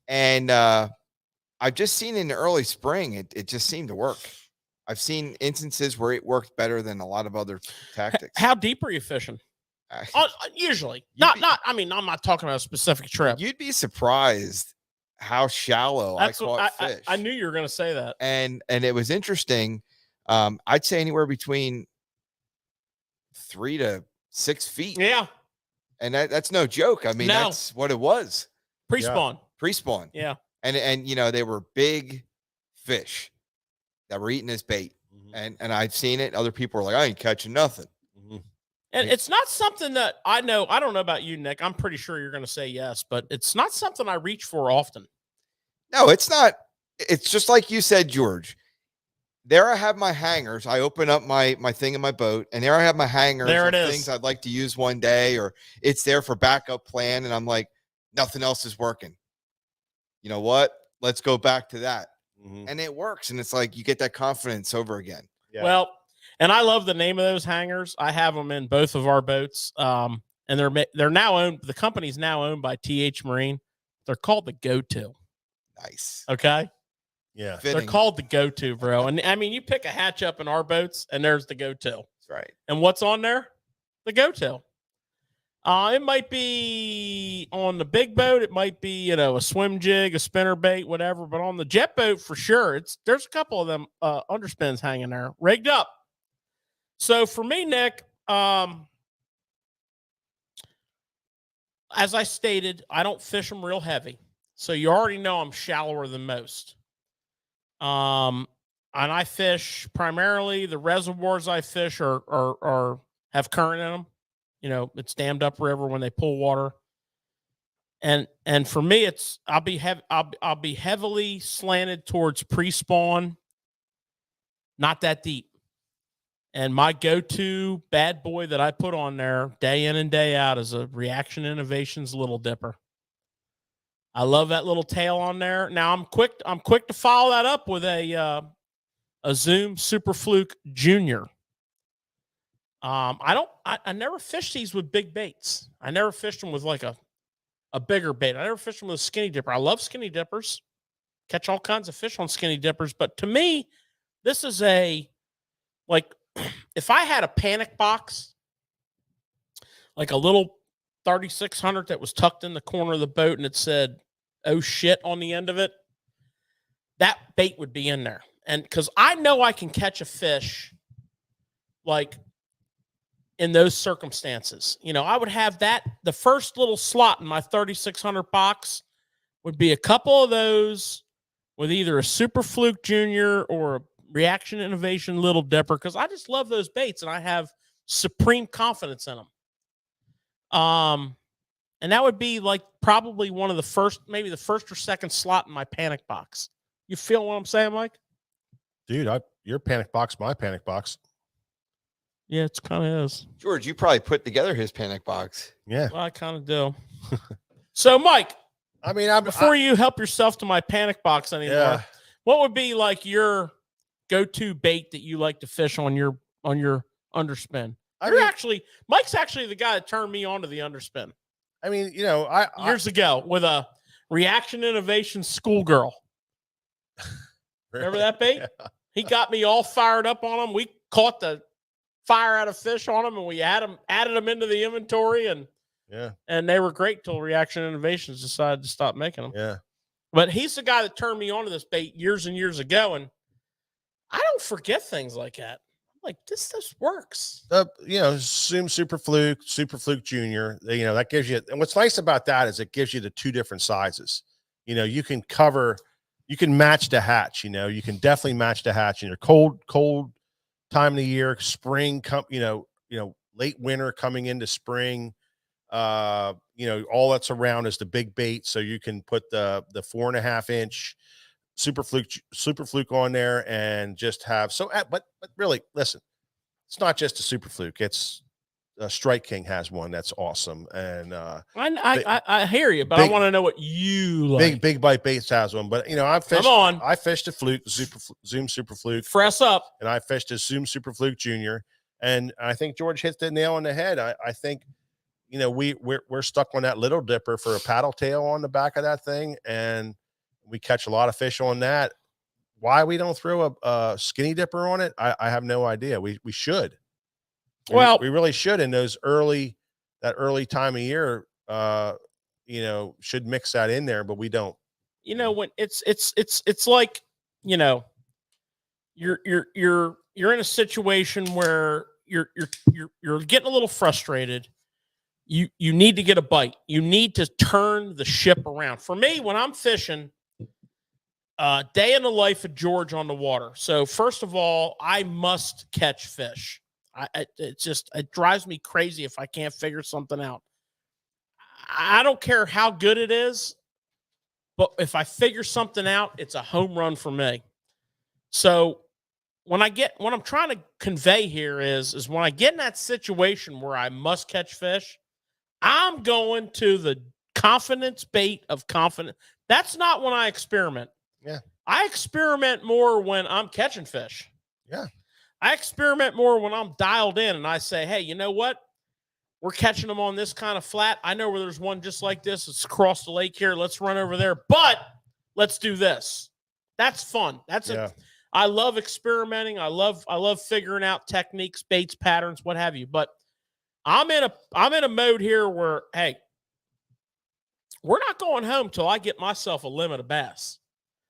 And I've just seen in the early spring, it just seemed to work. I've seen instances where it worked better than a lot of other tactics. How deep are you fishing? Usually. I mean, I'm not talking about a specific trip. You'd be surprised how shallow I caught fish. I knew you were going to say that. And it was interesting. I'd say anywhere between 3 to 6 feet. Yeah. And that's no joke. I mean, that's what it was. Pre-spawn. Pre-spawn. Yeah. And you know, they were big fish that were eating this bait. And I've seen it. Other people are like, I ain't catching nothing. And it's not something that I know. I don't know about you, Nick. I'm pretty sure you're going to say yes, but it's not something I reach for often. No, it's not. It's just like you said, George. There I have my hangers. I open up my thing in my boat, and there I have my hangers. There it is. Things I'd like to use one day, or it's there for backup plan. And I'm like, nothing else is working. You know what? Let's go back to that. And it works. And it's like you get that confidence over again. Yeah. Well, and I love the name of those hangers. I have them in both of our boats. And they're now owned. The company's now owned by TH Marine. They're called the Go-To. Nice. Okay. Yeah. Fitting. They're called the Go-To, bro. And I mean, you pick a hatch up in our boats, and there's the Go-To. That's right. And what's on there? The Go-To. It might be on the big boat. It might be, a swim jig, a spinner bait, whatever. But on the jet boat, for sure, there's a couple of them underspins hanging there, rigged up. So for me, Nick, as I stated, I don't fish them real heavy. So you already know I'm shallower than most. And I fish primarily the reservoirs I fish are have current in them. It's dammed up river when they pull water. And for me, I'll be heavily slanted towards pre-spawn, not that deep. And my go-to bad boy that I put on there day in and day out is a Reaction Innovations Little Dipper. I love that little tail on there. Now I'm quick to follow that up with a Zoom Super Fluke Junior. I never fished these with big baits. I never fished them with like a bigger bait. I never fished them with a skinny dipper. I love skinny dippers. Catch all kinds of fish on skinny dippers. But to me, this is if I had a panic box, like a little 3600 that was tucked in the corner of the boat and it said, oh shit, on the end of it, that bait would be in there. And because I know I can catch a fish like in those circumstances. I would have the first little slot in my 3600 box would be a couple of those with either a Super Fluke Junior or a Reaction Innovation Little Dipper, because I just love those baits and I have supreme confidence in them. And that would be like probably one of the first, maybe the first or second slot in my panic box. You feel what I'm saying, Mike? Dude, your panic box, my panic box. Yeah, it's kind of is. George, you probably put together his panic box. Yeah. Well, I kind of do. So, Mike, I mean, before you help yourself to my panic box anymore, what would be like your go-to bait that you like to fish on your underspin? Mike's actually the guy that turned me on to the underspin. I mean, years ago with a Reaction Innovation Schoolgirl. Remember that bait? Yeah. He got me all fired up on them. We caught the fire out of fish on them, and we added them into the inventory, and they were great till Reaction Innovations decided to stop making them. Yeah. But he's the guy that turned me on to this bait years and years ago, and I don't forget things like that. Like this works. Zoom Super Fluke Junior. That gives you, and what's nice about that is it gives you the two different sizes. You can match the hatch. You can definitely match the hatch in your cold time of the year, spring, late winter coming into spring. All that's around is the big bait, so you can put the 4.5 inch super fluke on there and just have but really listen, it's not just a super fluke, it's Strike King has one that's awesome. And I hear you, but I want to know what you like. Big Bite Baits has one, but I fished a fluke, Zoom Super Fluke, fresh up, and I fished a Zoom Super Fluke Junior, and I think George hit the nail on the head. I think we're stuck on that little dipper for a paddle tail on the back of that thing, and we catch a lot of fish on that. Why we don't throw a skinny dipper on it, I have no idea. We should. We really should in that early time of year. Should mix that in there, but we don't. When it's like, you're in a situation where you're getting a little frustrated. You need to get a bite. You need to turn the ship around. For me, when I'm fishing, day in the life of George on the water. So first of all, I must catch fish. It drives me crazy if I can't figure something out. I don't care how good it is, but if I figure something out, it's a home run for me. So what I'm trying to convey here is when I get in that situation where I must catch fish, I'm going to the confidence bait of confidence. That's not when I experiment. Yeah. I experiment more when I'm catching fish. Yeah. I experiment more when I'm dialed in and I say, hey, you know what? We're catching them on this kind of flat. I know where there's one just like this. It's across the lake here. Let's run over there, but let's do this. That's fun. I love experimenting. I love figuring out techniques, baits, patterns, what have you. But I'm in a mode here where, hey, we're not going home till I get myself a limit of bass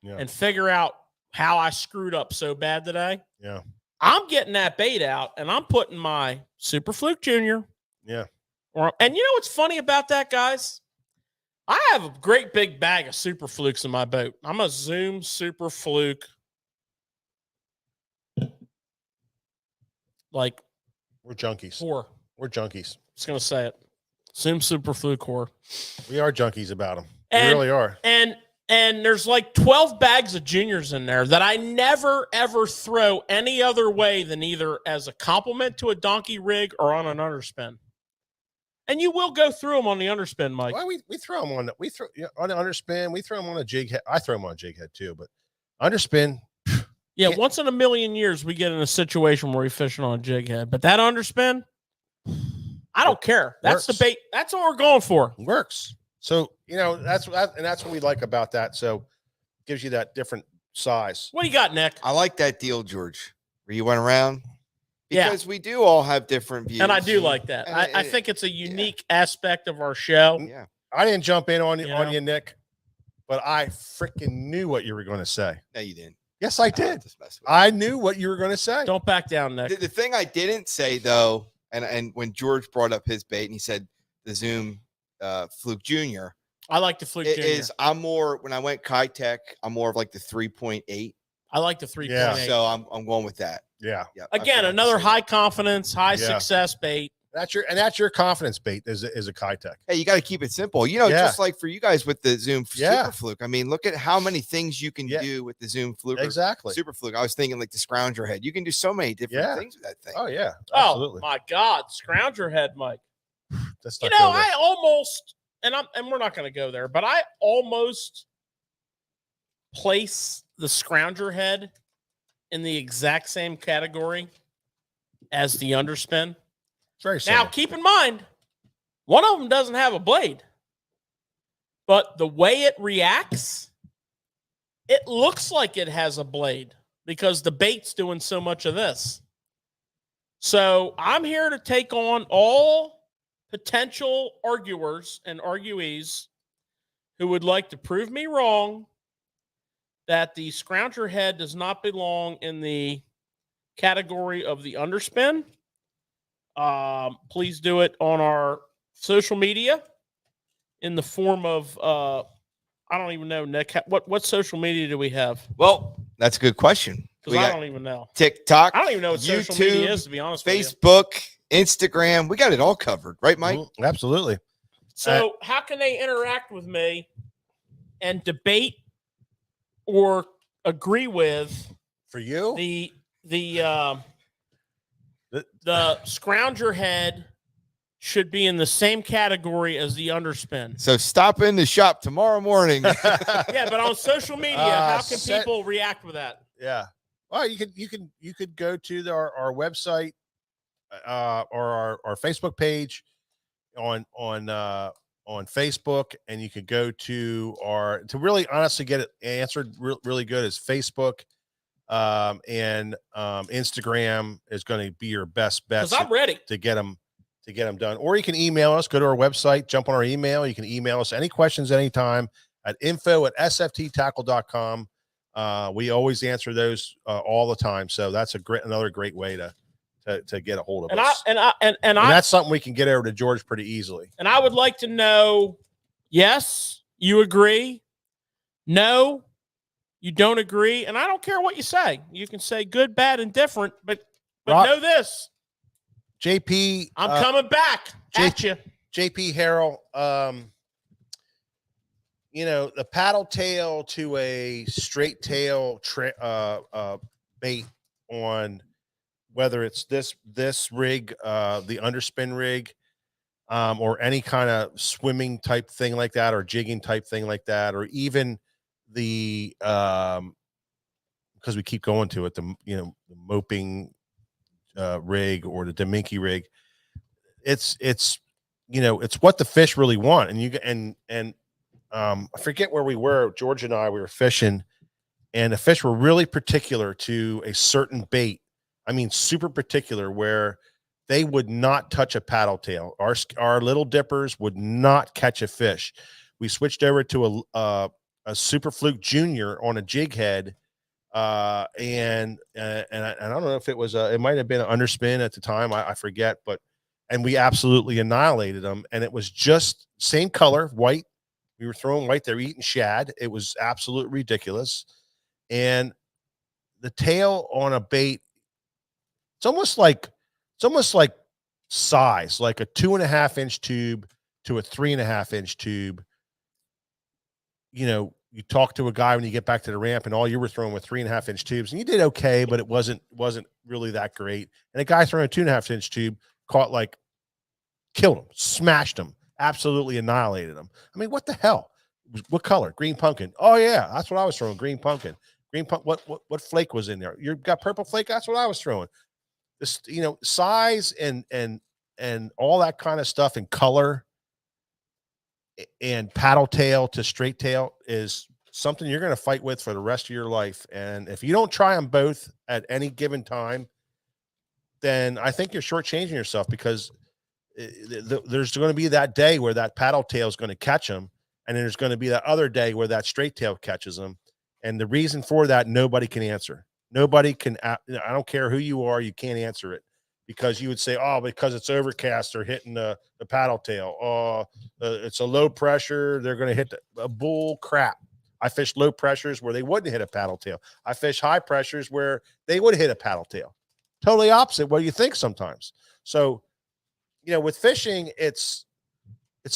and figure out how I screwed up so bad today. Yeah. I'm getting that bait out and I'm putting my Super Fluke Junior. Yeah. And you know what's funny about that, guys? I have a great big bag of Super Flukes in my boat. I'm a Zoom Super Fluke. Like, we're junkies. Whore. We're junkies. Just going to say it. Zoom Super Fluke whore. We are junkies about them. We really are. And there's like 12 bags of juniors in there that I never, ever throw any other way than either as a compliment to a donkey rig or on an underspin. And you will go through them on the underspin, Mike. Well, we throw them on the underspin. We throw them on a jig head. I throw them on a jig head too, but underspin. Yeah, once in a million years we get in a situation where we're fishing on a jig head. But that underspin, I don't care. That's the bait. That's what we're going for. Works. So, that's what we like about that. So it gives you that different size. What do you got, Nick? I like that deal, George, where you went around. Because we do all have different views. And I do like that. I think it's a unique aspect of our show. Yeah. I didn't jump in on you, Nick, but I freaking knew what you were going to say. No, you didn't. Yes, I did. I knew what you were going to say. Don't back down, Nick. The thing I didn't say, though, and when George brought up his bait and he said the Zoom Fluke Junior. I like the Fluke Junior. I'm more, when I went Kitech, I'm more of like the 3.8. I like the 3.8. Yeah. So I'm going with that. Yeah. Again, another high confidence, high success bait. That's your confidence bait is a Kitech. Hey, you got to keep it simple. Just like for you guys with the Zoom Super Fluke. I mean, look at how many things you can do with the Zoom Fluke. Exactly. Super Fluke. I was thinking like the Scrounger head. You can do so many different things with that thing. Oh yeah. Absolutely. Oh my God, Scrounger head, Mike. That's not I almost and we're not going to go there, but I almost place the Scrounger head in the exact same category as the Underspin. Very similar. Now, keep in mind, one of them doesn't have a blade, but the way it reacts, it looks like it has a blade because the bait's doing so much of this. So I'm here to take on all potential arguers and arguees who would like to prove me wrong that the Scrounger head does not belong in the category of the Underspin. Please do it on our social media in the form of I don't even know, Nick. What social media do we have? Well, that's a good question. Because I don't even know. TikTok. I don't even know what social media is, to be honest with you. Facebook, Instagram. We got it all covered, right, Mike? Absolutely. So how can they interact with me and debate or agree with for you the scrounger head should be in the same category as the Underspin? So stop in the shop tomorrow morning. Yeah, but on social media, how can people react with that? Yeah. Well, you could go to our website or our Facebook page on Facebook, and you could go to really honestly get it answered really good is Facebook, and Instagram is going to be your best bet. Because I'm ready to get them done. Or you can email us, go to our website, jump on our email. You can email us any questions anytime at info@sfttackle.com. We always answer those all the time. So that's another great way to get a hold of us. And that's something we can get over to George pretty easily. And I would like to know, yes, you agree. No, you don't agree. And I don't care what you say. You can say good, bad, and different, but know this. JP, I'm coming back at you. JP Harrell, the paddle tail to a straight tail bait on whether it's this rig, the Underspin rig, or any kind of swimming type thing like that, or jigging type thing like that, or even the because we keep going to it, the moping rig or the Deminky rig. It's what the fish really want. And I forget where we were, George and I, we were fishing, and the fish were really particular to a certain bait. I mean, super particular, where they would not touch a paddle tail. Our little dippers would not catch a fish. We switched over to a Super Fluke Junior on a jig head, and I don't know if it was it might have been an Underspin at the time. I forget, and we absolutely annihilated them. And it was just same color, white. We were throwing white. They're eating shad. It was absolutely ridiculous. And the tail on a bait, it's almost like size, like a 2.5-inch tube to a 3.5-inch tube. You talk to a guy when you get back to the ramp, and all you were throwing with 3.5-inch tubes, and you did okay, but it wasn't really that great. And a guy throwing a 2.5-inch tube killed him, smashed him, absolutely annihilated him. I mean, what the hell? What color? Green pumpkin. Oh yeah, that's what I was throwing. Green pumpkin. What flake was in there? You got purple flake. That's what I was throwing. This, size and all that kind of stuff, and color and paddle tail to straight tail is something you're going to fight with for the rest of your life. And if you don't try them both at any given time, then I think you're shortchanging yourself, because there's going to be that day where that paddle tail is going to catch them, and then there's going to be that other day where that straight tail catches them. And the reason for that, nobody can answer. Nobody can. I don't care who you are, you can't answer it, because you would say, oh, because it's overcast, they're hitting the paddle tail. Oh, it's a low pressure, they're going to hit a bull crap. I fished low pressures where they wouldn't hit a paddle tail. I fished high pressures where they would hit a paddle tail. Totally opposite what you think sometimes. So, with fishing, it's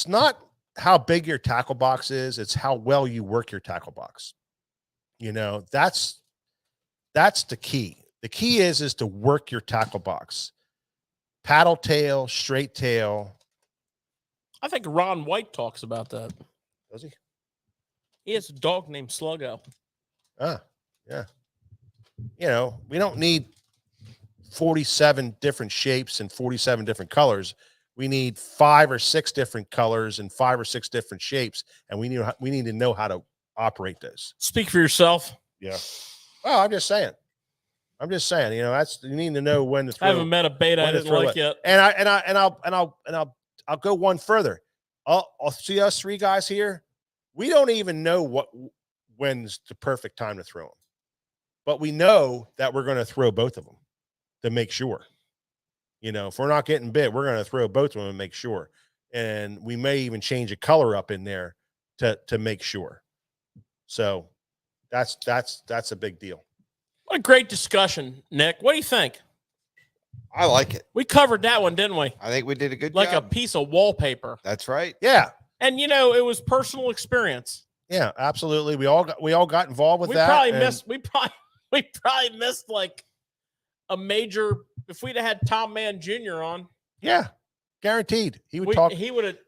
not how big your tackle box is, it's how well you work your tackle box. That's the key. The key is to work your tackle box. Paddle tail, straight tail. I think Ron White talks about that. Does he? He has a dog named Sluggo. Ah, yeah. We don't need 47 different shapes and 47 different colors. We need 5 or 6 different colors and 5 or 6 different shapes, and we need to know how to operate those. Speak for yourself. Yeah. Well, I'm just saying. You need to know when to throw. I haven't met a bait I didn't like yet. And I'll go one further. I'll see us 3 guys here. We don't even know when's the perfect time to throw them, but we know that we're going to throw both of them. to make sure. If we're not getting bit, we're going to throw both of them and make sure. And we may even change a color up in there to make sure. So that's a big deal. What a great discussion, Nick. What do you think? I like it. We covered that one, didn't we? I think we did a good like job. a piece of wallpaper. That's right. Yeah. And it was personal experience. Yeah, absolutely. We all got involved with that. We probably missed like a major. If we'd have had Tom Mann Jr. on, yeah, guaranteed he would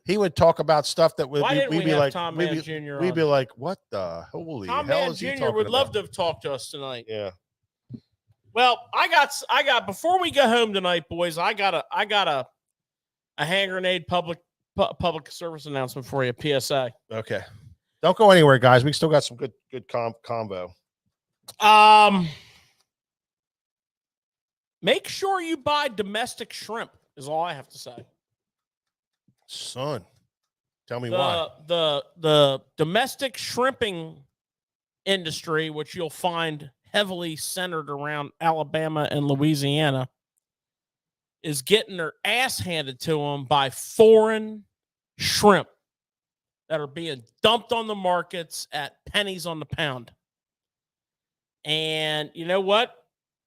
He would talk about stuff that we'd be like, Tom Mann Jr. We'd be like, what the holy Tom hell Mann is he Jr. talking would love about? to have talked to us tonight. Yeah. Well, I got before we go home tonight, boys. I got a hand grenade public service announcement for you. PSA. Okay. Don't go anywhere, guys. We still got some good combo. Make sure you buy domestic shrimp, is all I have to say. Son, tell me why. The domestic shrimping industry, which you'll find heavily centered around Alabama and Louisiana, is getting their ass handed to them by foreign shrimp that are being dumped on the markets at pennies on the pound. And you know what?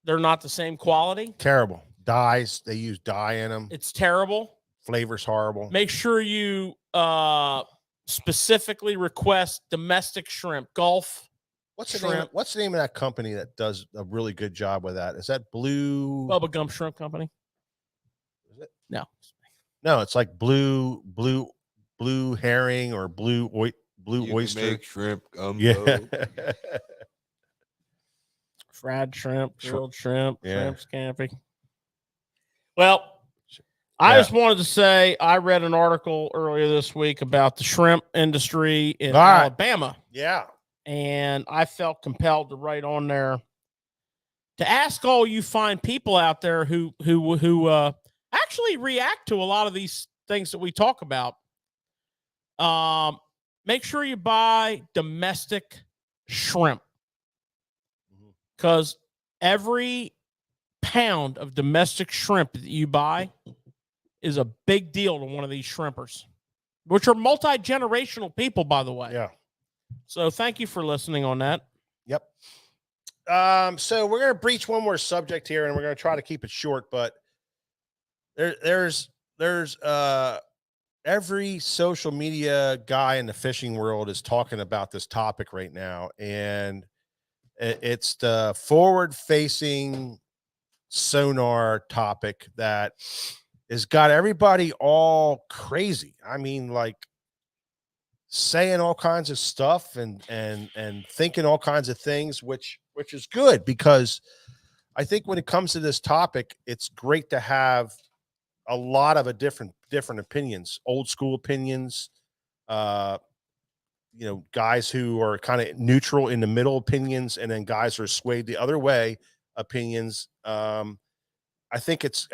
They're not the same quality. Terrible. Dyes. They use dye in them. It's terrible. Flavor's horrible. Make sure you specifically request domestic shrimp. Gulf. What's the name of that company that does a really good job with that? Is that Blue Bubba Gum Shrimp Company? Is it? No, it's like blue herring or blue oyster. Make shrimp gumbo. Yeah. fried shrimp, grilled shrimp, Yeah. shrimp scampi. Well, I just wanted to say I read an article earlier this week about the shrimp industry in Alabama. Yeah. And I felt compelled to write on there to ask all you fine people out there who actually react to a lot of these things that we talk about. Make sure you buy domestic shrimp, because every pound of domestic shrimp that you buy is a big deal to one of these shrimpers, which are multi-generational people, by the way. Yeah. So thank you for listening on that. Yep. So we're going to breach one more subject here, and we're going to try to keep it short, but there's every social media guy in the fishing world is talking about this topic right now. And it's the forward-facing sonar topic that has got everybody all crazy. I mean, like saying all kinds of stuff and thinking all kinds of things, which is good, because I think when it comes to this topic, it's great to have a lot of different opinions, old school opinions, guys who are kind of neutral in the middle opinions, and then guys who are swayed the other way opinions. I think it's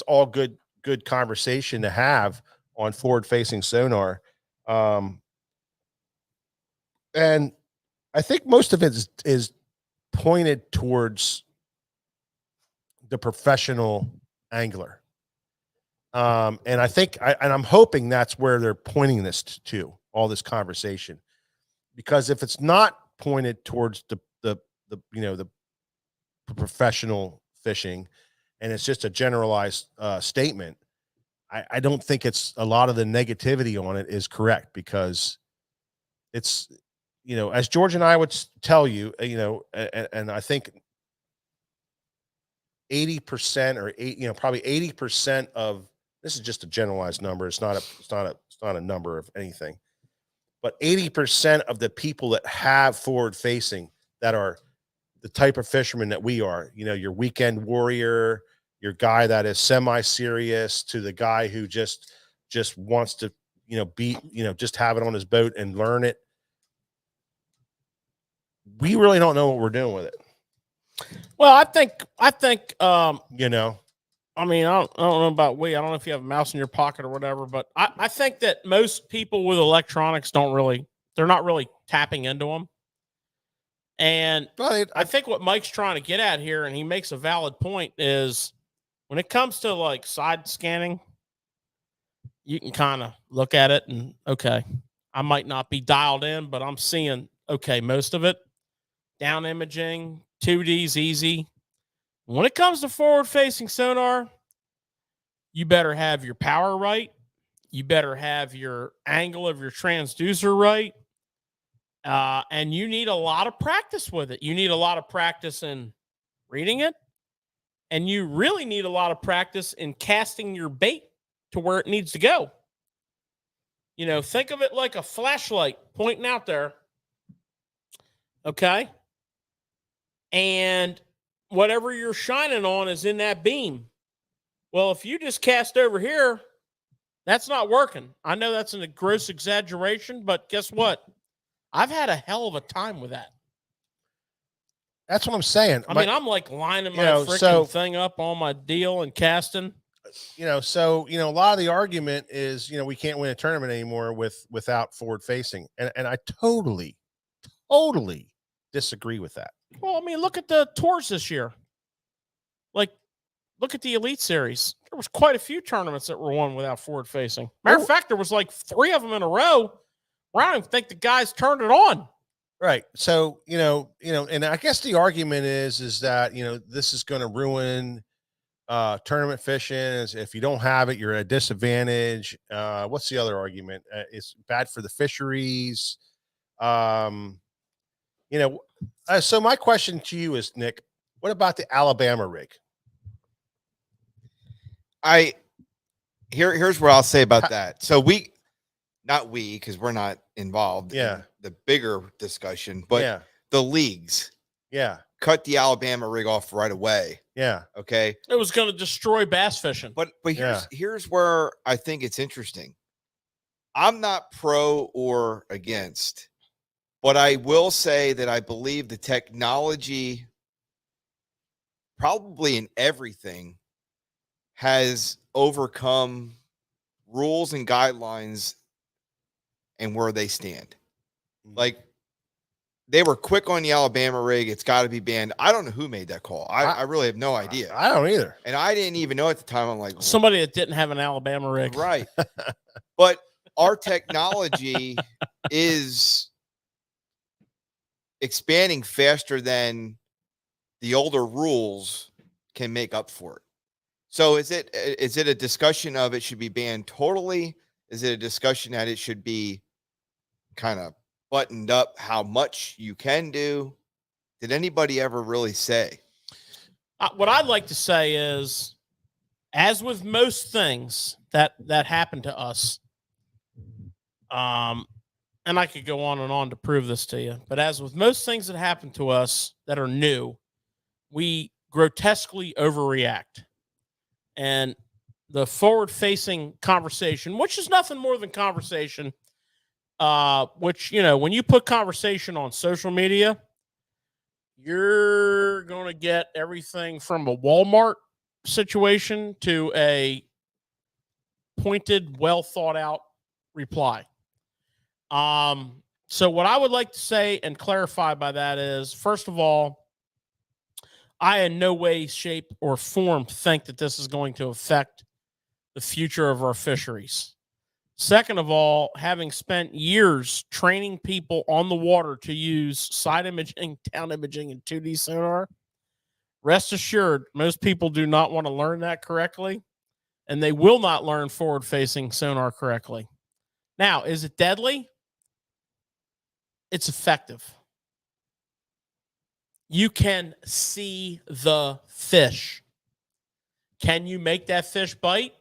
all good conversation to have on forward facing sonar. And I think most of it is pointed towards the professional angler. And I think, I'm hoping that's where they're pointing this to, all this conversation, because if it's not pointed towards the professional fishing, and it's just a generalized statement, I don't think it's a lot of the negativity on it is correct, because it's, as George and I would tell you, and I think 80% or probably 80% of, this is just a generalized number. It's not a number of anything, but 80% of the people that have forward facing, that are the type of fishermen that we are, your weekend warrior, your guy that is semi-serious, to the guy who just wants to, just have it on his boat and learn it. We really don't know what we're doing with it. Well, I think, I mean, I don't know about I don't know if you have a mouse in your pocket or whatever, but I think that most people with electronics they're not really tapping into them. And I think what Mike's trying to get at here, and he makes a valid point, is When it comes to like side scanning, you can kind of look at it and, okay, I might not be dialed in, but I'm seeing, okay, most of it. Down imaging, 2D's easy. When it comes to forward-facing sonar, you better have your power right. You better have your angle of your transducer right. And you need a lot of practice with it. You need a lot of practice in reading it. And you really need a lot of practice in casting your bait to where it needs to go. You know, think of it like a flashlight pointing out there. Okay? And whatever you're shining on is in that beam. Well, if you just cast over here, that's not working. I know that's a gross exaggeration, but guess what? I've had a hell of a time with that. That's what I'm saying. I mean, I'm like lining my freaking thing up on my deal and casting. A lot of the argument is, we can't win a tournament anymore without forward facing. And I totally disagree with that. Well, I mean, look at the tours this year. Like, look at the Elite Series. There was quite a few tournaments that were won without forward facing. Matter of fact, there was like 3 of them in a row where I don't even think the guys turned it on. Right. So, and I guess the argument is that, this is going to ruin tournament fishing. If you don't have it, you're at a disadvantage. What's the other argument? It's bad for the fisheries. So my question to you is, Nick, what about the Alabama rig? Here's what I'll say about that. So because we're not involved in the bigger discussion, but the leagues cut the Alabama rig off right away. Yeah. Okay. It was going to destroy bass fishing. But here's where I think it's interesting. I'm not pro or against, but I will say that I believe the technology, probably in everything, has overcome rules and guidelines and where they stand. Like, they were quick on the Alabama rig. It's got to be banned. I don't know who made that call. I really have no idea. I don't either. And I didn't even know at the time. I'm like, somebody that didn't have an Alabama rig. Right. But our technology is expanding faster than the older rules can make up for it. So is it a discussion of it should be banned totally? Is it a discussion that it should be kind of buttoned up how much you can do? Did anybody ever really say? What I'd like to say is, as with most things that happen to us, and I could go on and on to prove this to you, but as with most things that happen to us that are new, we grotesquely overreact. And the forward-facing conversation, which is nothing more than conversation, which, when you put conversation on social media, you're going to get everything from a Walmart situation to a pointed, well thought out reply. So what I would like to say and clarify by that is, first of all, I in no way, shape, or form think that this is going to affect the future of our fisheries. Second of all, having spent years training people on the water to use side imaging, down imaging, and 2D sonar, rest assured, most people do not want to learn that correctly, and they will not learn forward-facing sonar correctly. Now, is it deadly? It's effective. You can see the fish. Can you make that fish bite?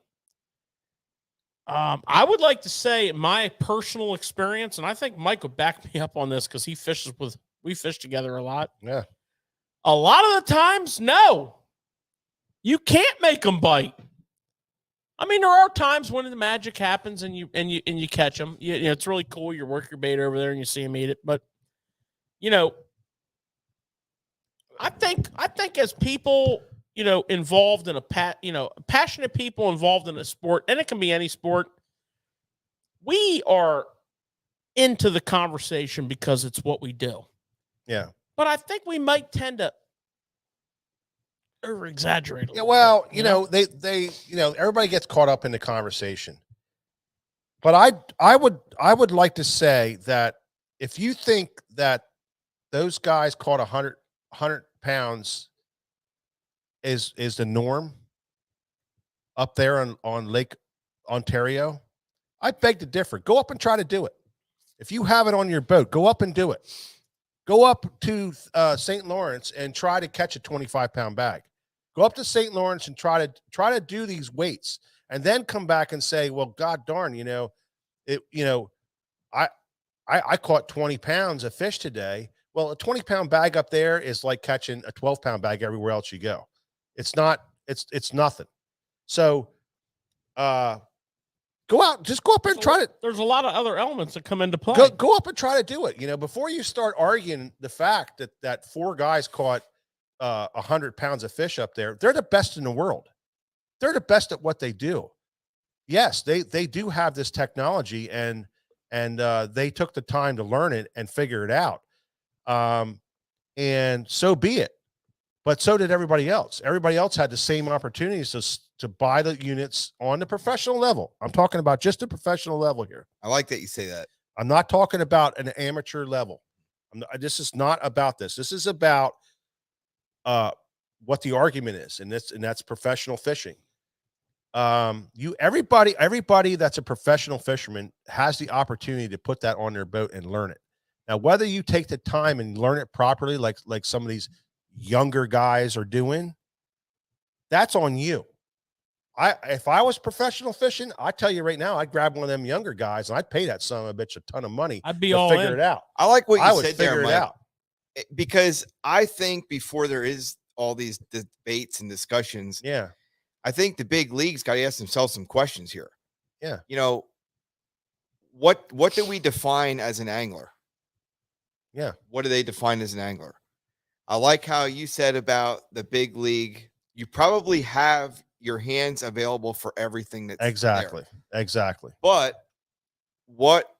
I would like to say my personal experience, and I think Mike would back me up on this because we fish together a lot. Yeah. A lot of the times, no, you can't make them bite. I mean, there are times when the magic happens and you catch them. It's really cool. You work your bait over there and you see them eat it. But I think as people, involved in passionate people involved in a sport, and it can be any sport, we are into the conversation because it's what we do. Yeah. But I think we might tend to over exaggerate. Yeah, well, you know, everybody gets caught up in the conversation. But I would like to say that if you think that those guys caught 100 pounds is the norm up there on Lake Ontario, I beg to differ. Go up and try to do it. If you have it on your boat, go up and do it. Go up to St. Lawrence and try to catch a 25-pound bag. Go up to St. Lawrence and try to do these weights, and then come back and say, well, God darn, I caught 20 pounds of fish today. Well, a 20-pound bag up there is like catching a 12-pound bag everywhere else you go. It's nothing. So go out, just go up and try it. There's a lot of other elements that come into play. Go up and try to do it. Before you start arguing the fact that 4 guys caught 100 pounds of fish up there, they're the best in the world. They're the best at what they do. Yes, they do have this technology, and they took the time to learn it and figure it out. And so be it. But so did everybody else. Everybody else had the same opportunities to buy the units on the professional level. I'm talking about just the professional level here. I like that you say that. I'm not talking about an amateur level. This is not about this. This is about what the argument is, and that's professional fishing. Everybody that's a professional fisherman has the opportunity to put that on their boat and learn it. Now, whether you take the time and learn it properly, like some of these younger guys are doing, that's on you. If I was professional fishing, I tell you right now, I'd grab one of them younger guys and I'd pay that son of a bitch a ton of money. I'd be to all figure in. it out. I like what I you would said figure there, it Mike, out. because I think before there is all these debates and discussions, Yeah. I think the big leagues got to ask themselves some questions here. Yeah. What do we define as an angler? Yeah. What do they define as an angler? I like how you said about the big league. You probably have your hands available for everything that's Exactly. there. Exactly. But what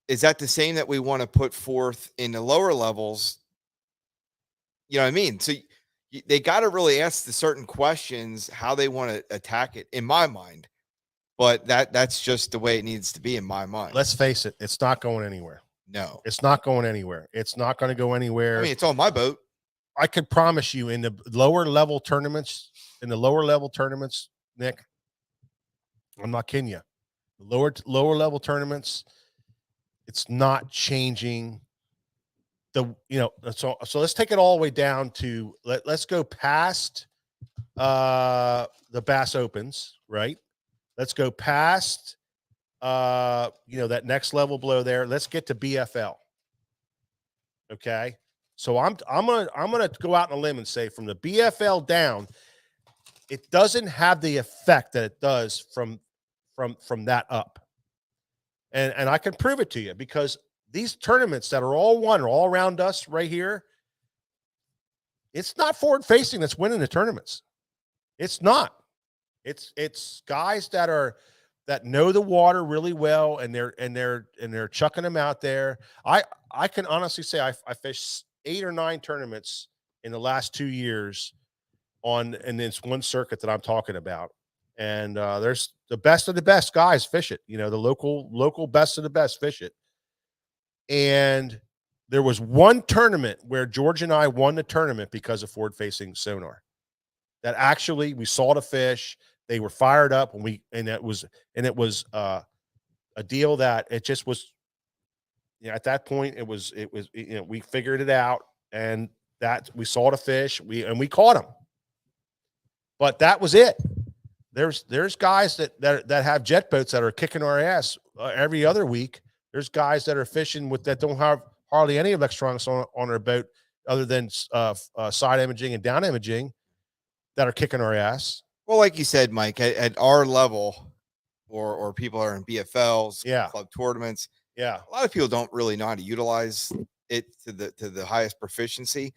is that the same that we want to put forth in the lower levels? You know what I mean? So they got to really ask the certain questions, how they want to attack it, in my mind. But that's just the way it needs to be in my mind. Let's face it, it's not going anywhere. No, It's not going anywhere. It's not going to go anywhere. I mean, it's on my boat. I could promise you in the lower level tournaments, Nick, I'm not kidding you. Lower level tournaments, it's not changing so let's take it all the way down to let's go past the Bass Opens, right? Let's go past that next level below there. Let's get to BFL. Okay. So I'm gonna go out on a limb and say from the BFL down, it doesn't have the effect that it does from that up. And I can prove it to you because these tournaments that are all around us right here, it's not forward facing that's winning the tournaments. It's not. It's guys that know the water really well and they're chucking them out there. I can honestly say I fished 8 or 9 tournaments in the last 2 years in this one circuit that I'm talking about. And there's the best of the best guys fish it. The local best of the best fish it. And there was one tournament where George and I won the tournament because of forward-facing sonar. That actually we saw the fish. They were fired up and it was a deal that it just was. At that point it was we figured it out and that we saw the fish we caught them. But that was it. There's guys that have jet boats that are kicking our ass every other week. There's guys that are fishing that don't have hardly any electronics on their boat other than side imaging and down imaging that are kicking our ass. Well, like you said, Mike, at our level, or people are in BFLs, club tournaments. Yeah, a lot of people don't really know how to utilize it to the highest proficiency.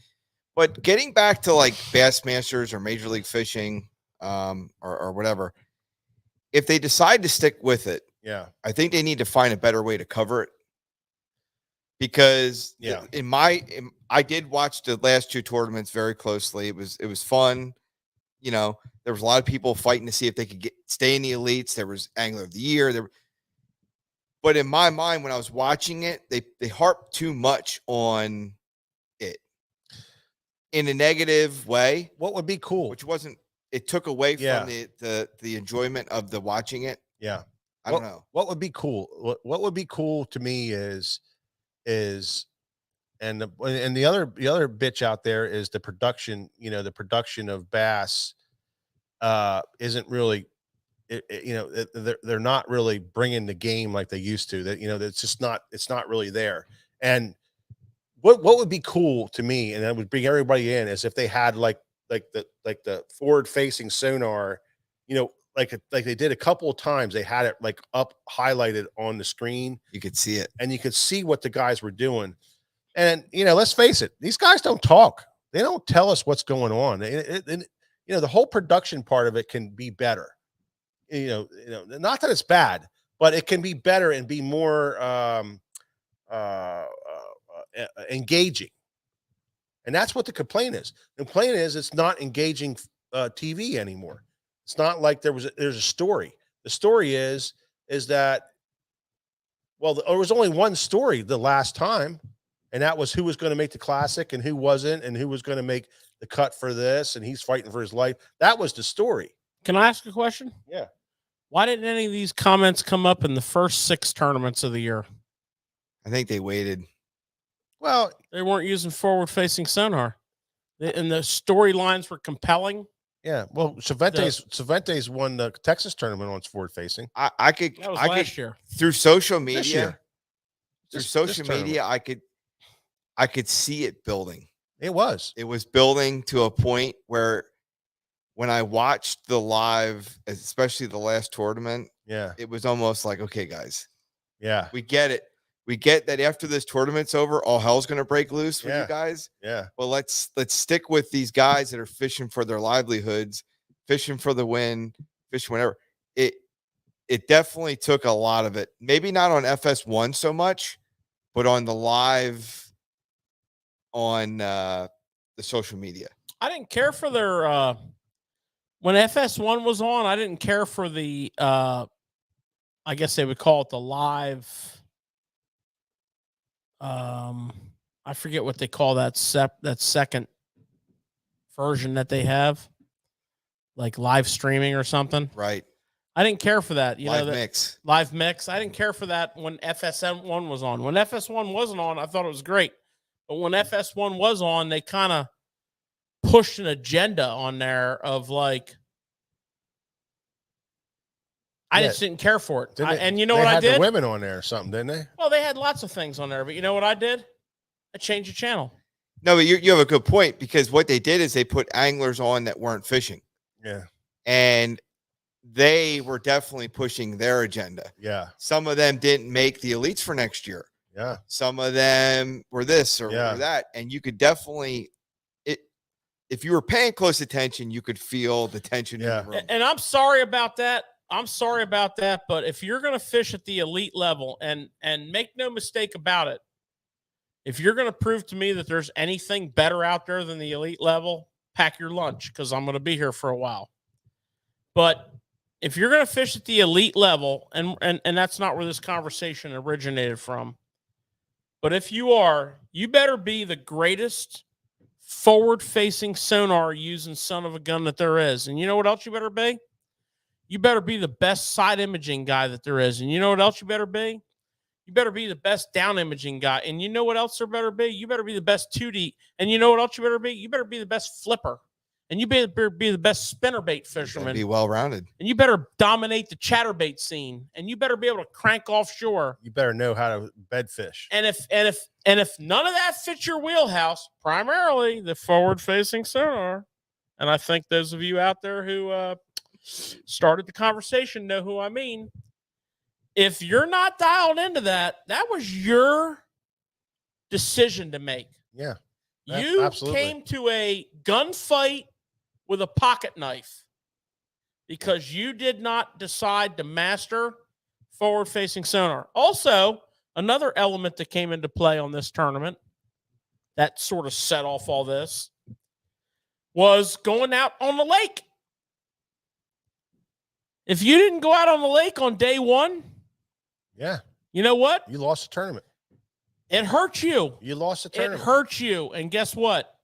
But getting back to like Bassmasters or Major League Fishing, or whatever, if they decide to stick with it, I think they need to find a better way to cover it. Because I did watch the last 2 tournaments very closely. It was fun. there was a lot of people fighting to see if they could stay in the elites. There was Angler of the Year. But in my mind, when I was watching it, they harped too much on it in a negative way. What would be cool? Which wasn't. It took away from the enjoyment of the watching it. Yeah, I don't know. What would be cool? What would be cool to me is and the other bitch out there is the production. The production of bass isn't really. They're not really bringing the game like they used to. That it's just not. It's not really there. And what would be cool to me, and that would bring everybody in, is if they had like the forward facing sonar, like they did a couple of times. They had it like up highlighted on the screen. You could see it, and you could see what the guys were doing. And let's face it, these guys don't talk. They don't tell us what's going on. The whole production part of it can be better. Not that it's bad, but it can be better and be more engaging. And that's what the complaint is. The complaint is it's not engaging TV anymore. It's not like there's a story. The story is that, well, there was only one story the last time, and that was who was going to make the classic and who wasn't, and who was going to make the cut for this, and he's fighting for his life. That was the story. Can I ask a question? Yeah. Why didn't any of these comments come up in the first 6 tournaments of the year? I think they waited. Well, they weren't using forward-facing sonar, and the storylines were compelling. Yeah, well, Cervantes won the Texas tournament on forward-facing. I could last year through social media. Through social media, I could see it building. It was building to a point where, when I watched the live, especially the last tournament, it was almost like, okay, guys, we get it. We get that after this tournament's over, all hell's going to break loose for you guys. Yeah. But let's stick with these guys that are fishing for their livelihoods, fishing for the win, fishing whatever. It definitely took a lot of it. Maybe not on FS1 so much, but on the live, on the social media. I didn't care for their when FS1 was on. I didn't care for the I guess they would call it the live. I forget what they call that second version that they have, like live streaming or something. Right. I didn't care for that. Live mix. I didn't care for that when FS1 was on. When FS1 wasn't on, I thought it was great. But when FS1 was on, they kind of pushed an agenda on there of like, I just didn't care for it. And you know what I did? They had the women on there or something, didn't they? Well, they had lots of things on there, but you know what I did? I changed the channel. No, but you have a good point, because what they did is they put anglers on that weren't fishing. Yeah. And they were definitely pushing their agenda. Yeah. Some of them didn't make the elites for next year. Yeah. Some of them were this or were that. And you could definitely, if you were paying close attention, you could feel the tension in the room. And I'm sorry about that. But if you're going to fish at the elite level, and make no mistake about it, if you're going to prove to me that there's anything better out there than the elite level, pack your lunch, because I'm going to be here for a while. But if you're going to fish at the elite level, and that's not where this conversation originated from, but if you are, you better be the greatest forward-facing sonar using son of a gun that there is. And you know what else you better be? You better be the best side imaging guy that there is. And you know what else you better be? You better be the best down imaging guy. And you know what else there better be? You better be the best 2D. And you know what else you better be? You better be the best flipper. And you better be the best spinnerbait fisherman. Be well-rounded. And you better dominate the chatterbait scene. And you better be able to crank offshore. You better know how to bed fish. And if none of that fits your wheelhouse, primarily the forward-facing sonar, and I think those of you out there who started the conversation know who I mean. If you're not dialed into that, that was your decision to make. Yeah. You absolutely came to a gunfight with a pocket knife because you did not decide to master forward-facing sonar. Also, another element that came into play on this tournament that sort of set off all this was going out on the lake If you didn't go out on the lake on day one, Yeah. you know what? You lost the tournament. It hurts you. You lost the It tournament. hurts you. And guess what?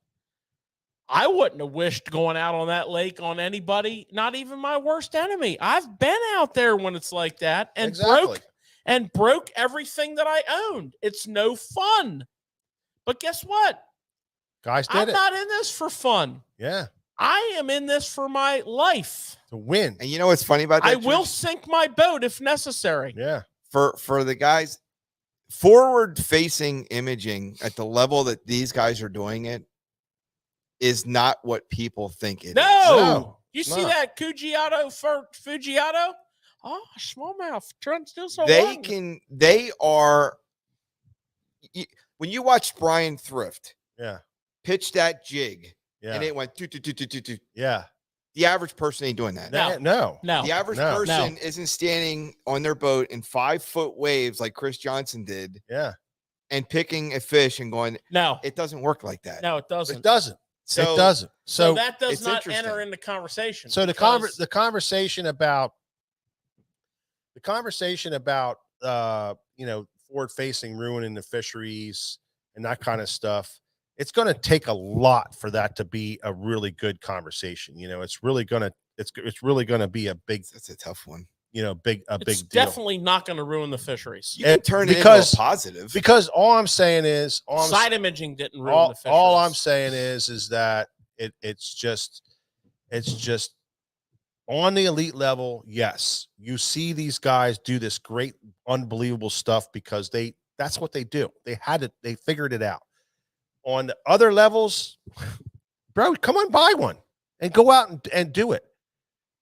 I wouldn't have wished going out on that lake on anybody, not even my worst enemy. I've been out there when it's like that and broke everything that I owned. It's no fun. But guess what? Guys did I'm it. not in this for fun. Yeah. I am in this for my life. To win. And you know what's funny about that? I will sink my boat if necessary. Yeah. For the guys, forward facing imaging at the level that these guys are doing it is not what people think it is. No. You it's see not. that Fujiato? Oh, smallmouth. Trying to do so They are, when you watch Brian Thrift Yeah. pitch that jig Yeah. and it went do. Yeah. The average person ain't doing that. No. The average person isn't standing on their boat in 5-foot waves like Chris Johnson did Yeah. and picking a fish and going, No. it doesn't work like that. No, it doesn't. It doesn't. So it doesn't. So that does it's not interesting. enter in the conversation. So the conversation about forward facing ruining the fisheries and that kind of stuff, it's going to take a lot for that to be a really good conversation. It's really going to be a big, That's a tough one. big it's deal. definitely not going to ruin the fisheries. You can turn it into a positive. Because all I'm saying is Side imaging didn't ruin the fisheries. all I'm saying is that it's just on the elite level. Yes, you see these guys do this great, unbelievable stuff because that's what they do. They figured it out. On the other levels, bro, come on, buy one and go out and do it.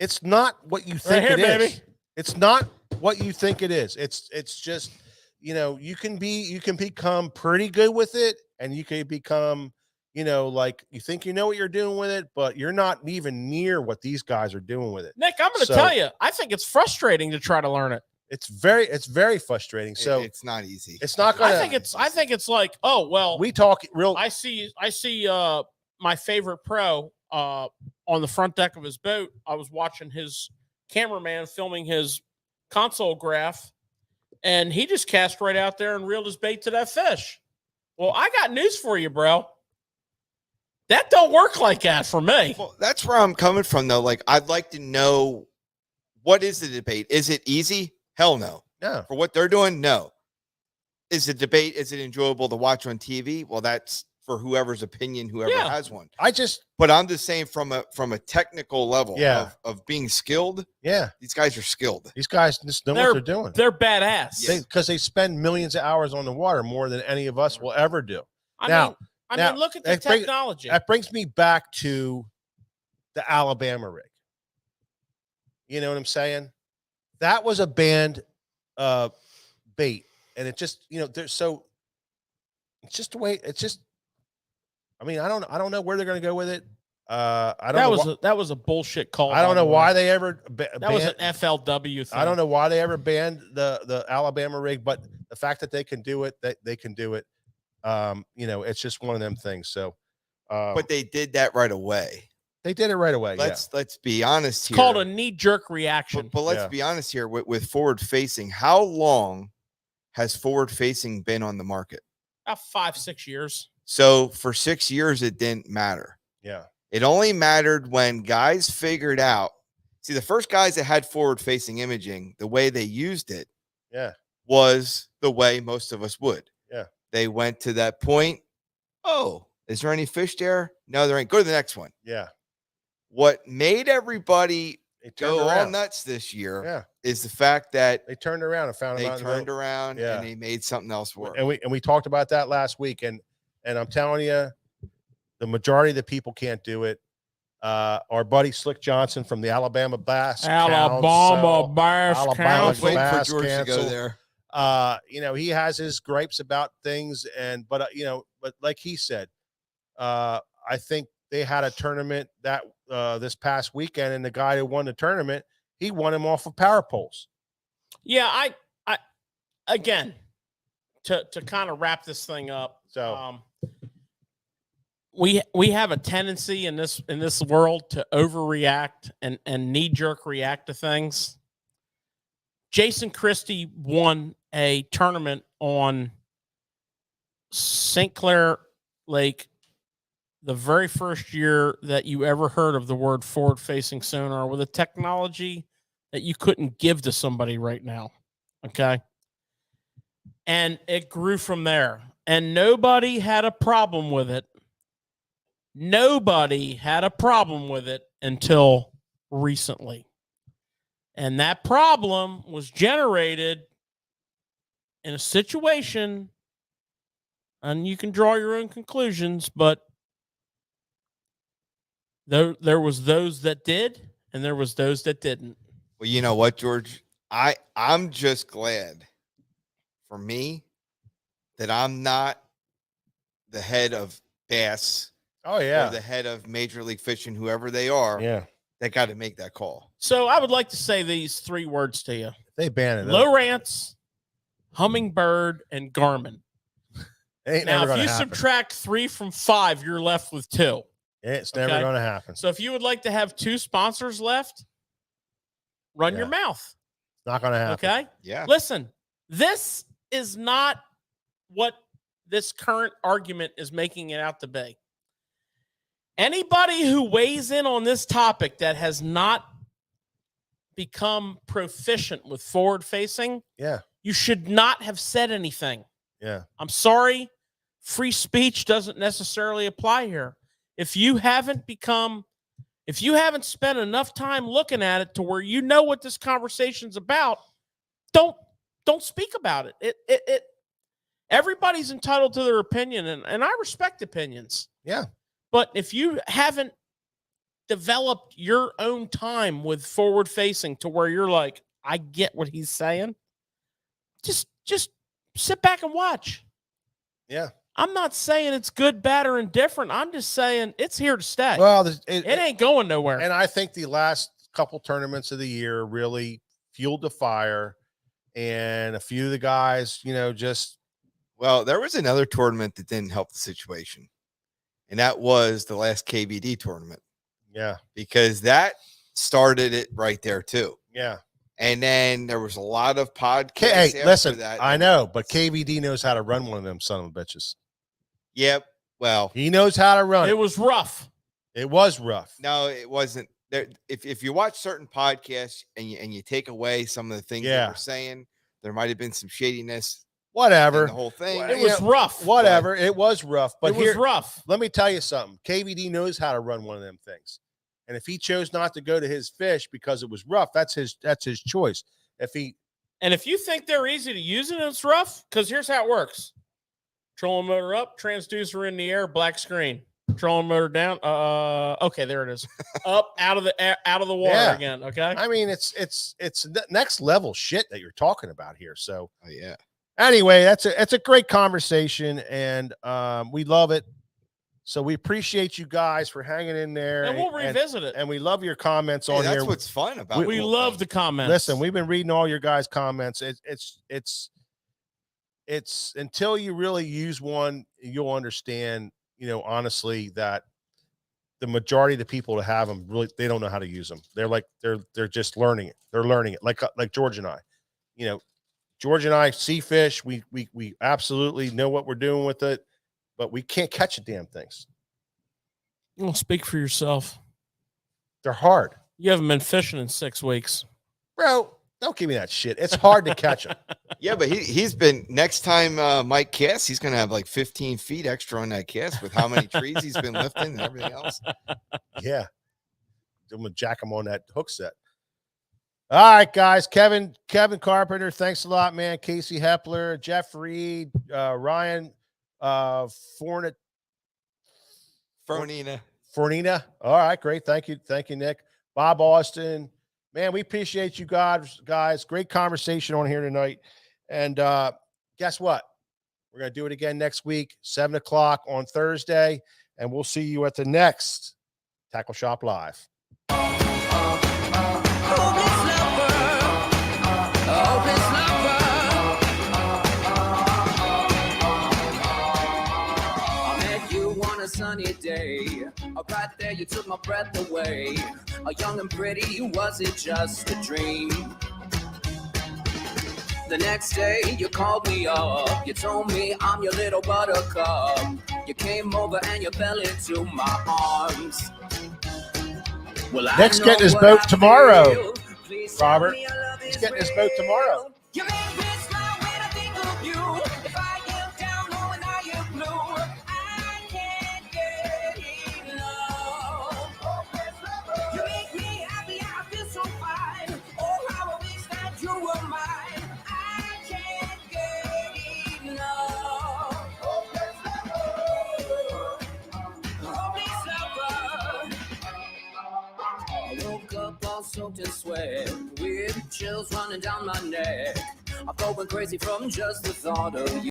It's not what you think it is. Baby. It's not what you think it is. It's just, you can become pretty good with it, and you can become, like you think you know what you're doing with it, but you're not even near what these guys are doing with it. Nick, I'm going to tell you, I think it's frustrating to try to learn it. It's very frustrating. So it's not easy. It's not gonna. I think it's like, oh well. We talk real. I see. My favorite pro on the front deck of his boat. I was watching his cameraman filming his console graph, and he just cast right out there and reeled his bait to that fish. Well, I got news for you, bro. That don't work like that for me. Well, that's where I'm coming from, though. Like, I'd like to know, what is the debate? Is it easy? Hell no. No. For what they're doing, no. Is the debate, is it enjoyable to watch on TV? Well, that's for whoever's opinion, whoever has one. But I'm just saying from a technical level of being skilled. Yeah. These guys are skilled. These guys just know what they're doing. They're badass. Because they spend millions of hours on the water, more than any of us will ever do. I mean, look at the technology. That brings me back to the Alabama rig. You know what I'm saying? That was a banned bait, and it just, it's just the way. It's just. I mean, I don't know where they're going to go with it. That was a bullshit call. I don't know why they ever. That was an FLW thing. I don't know why they ever banned the Alabama rig, but the fact that they can do it, they can do it. It's just one of them things. So, but they did that right away. They did it right away. Let's be honest here. It's called a knee-jerk reaction. But let's be honest here with forward-facing. How long has forward-facing been on the market? About 5-6 years. So for 6 years, it didn't matter. Yeah. It only mattered when guys figured out. See, the first guys that had forward-facing imaging, the way they used it, was the way most of us would. Yeah. They went to that point. Oh, is there any fish there? No, there ain't. Go to the next one. Yeah. What made everybody go all around. nuts this year is the fact that they turned around and found they turned around and they made something else work. And we talked about that last week, and I'm telling you, the majority of the people can't do it. Our buddy Slick Johnson from the Alabama Bass Council. Waiting for George to go there. He has his gripes about things, but like he said, I think they had a tournament that this past weekend, and the guy who won the tournament, he won him off of power poles. Yeah, I again, to kind of wrap this thing up. So we have a tendency in this world to overreact and knee jerk react to things. Jason Christie won a tournament on St. Clair Lake the very first year that you ever heard of the word forward-facing sonar with a technology that you couldn't give to somebody right now. Okay. And it grew from there. And nobody had a problem with it. Nobody had a problem with it until recently. And that problem was generated in a situation, and you can draw your own conclusions, but there was those that did, and there was those that didn't. Well, you know what, George? I'm just glad for me that I'm not the head of Bass. Oh, yeah. Or the head of Major League Fishing, whoever they are. Yeah. That got to make that call. So I would like to say these 3 words to you. They ban it. Lowrance, Hummingbird, and Garmin. Ain't Now, never if gonna you happen. subtract 3 from 5, you're left with 2. It's never Okay? going to happen. So if you would like to have 2 sponsors left, run your mouth. It's not going to happen. Okay? Yeah. Listen, this is not what this current argument is making it out to be. Anybody who weighs in on this topic that has not become proficient with forward-facing, you should not have said anything. Yeah. I'm sorry. Free speech doesn't necessarily apply here. If you haven't spent enough time looking at it to where you know what this conversation's about, don't speak about it. Everybody's entitled to their opinion, and I respect opinions. Yeah. But if you haven't developed your own time with forward facing to where you're like, I get what he's saying, just sit back and watch. Yeah. I'm not saying it's good, bad, or indifferent. I'm just saying it's here to stay. Well, it ain't going nowhere. And I think the last couple tournaments of the year really fueled the fire, and a few of the guys, Well, there was another tournament that didn't help the situation. And that was the last KBD tournament. Yeah. Because that started it right there too. Yeah. And then there was a lot of podcasts. Hey, listen, that. I know, but KVD knows how to run one of them son of bitches. Yep. Well, he knows how to run. It was rough. It was rough. No, it wasn't. There, if you watch certain podcasts and you take away some of the things they were saying, there might have been some shadiness. Whatever. The whole thing. It was rough. Whatever. It was rough. But it was rough. Let me tell you something. KVD knows how to run one of them things. And if he chose not to go to his fish because it was rough, that's his choice. And if you think they're easy to use and it's rough, because here's how it works. Trolling motor up, transducer in the air, black screen. Trolling motor down. Okay, there it is. Up out of the water again. Okay. I mean, it's next level shit that you're talking about here. So yeah. Anyway, it's a great conversation, and we love it. So we appreciate you guys for hanging in there, and we'll revisit it. And we love your comments on here. That's what's fun about it. We love the comments. Listen, we've been reading all your guys' comments. It's until you really use one, you'll understand. Honestly, that the majority of the people that have them really they don't know how to use them. They're just learning it. They're learning it, like George and I. George and I see fish. We absolutely know what we're doing with it, but we can't catch the damn things. Well, speak for yourself. They're hard. You haven't been fishing in 6 weeks. Bro, don't give me that shit. It's hard to catch them. Yeah, but he's been next time Mike casts, he's gonna have like 15 feet extra on that cast with how many trees he's been lifting and everything else. Yeah. I'm gonna jack him on that hook set. All right, guys. Kevin Carpenter, thanks a lot, man. Casey Hepler, Jeff Reed, Ryan Fornina. All right, great. Thank you, Nick. Bob Austin. Man, we appreciate you guys. Great conversation on here tonight. And guess what? We're gonna do it again next week, 7 o'clock on Thursday, and we'll see you at the next Tackle Shop Live. Sunny day, right there you took my breath away. A young and pretty, was it just a dream? The next day you called me up. You told me I'm your little buttercup. You came over and you fell into my arms. Well, Nick's getting his boat tomorrow, Robert. He's getting his boat tomorrow. You make me smile when I think of you. If I am down or when I am blue, I can't get enough. You make me happy, I feel so fine. Oh, how I wish that you were mine. I can't get enough. Hopeless lover. I woke up all soaked in sweat, with chills running down my neck. I'm going crazy from just the thought of you.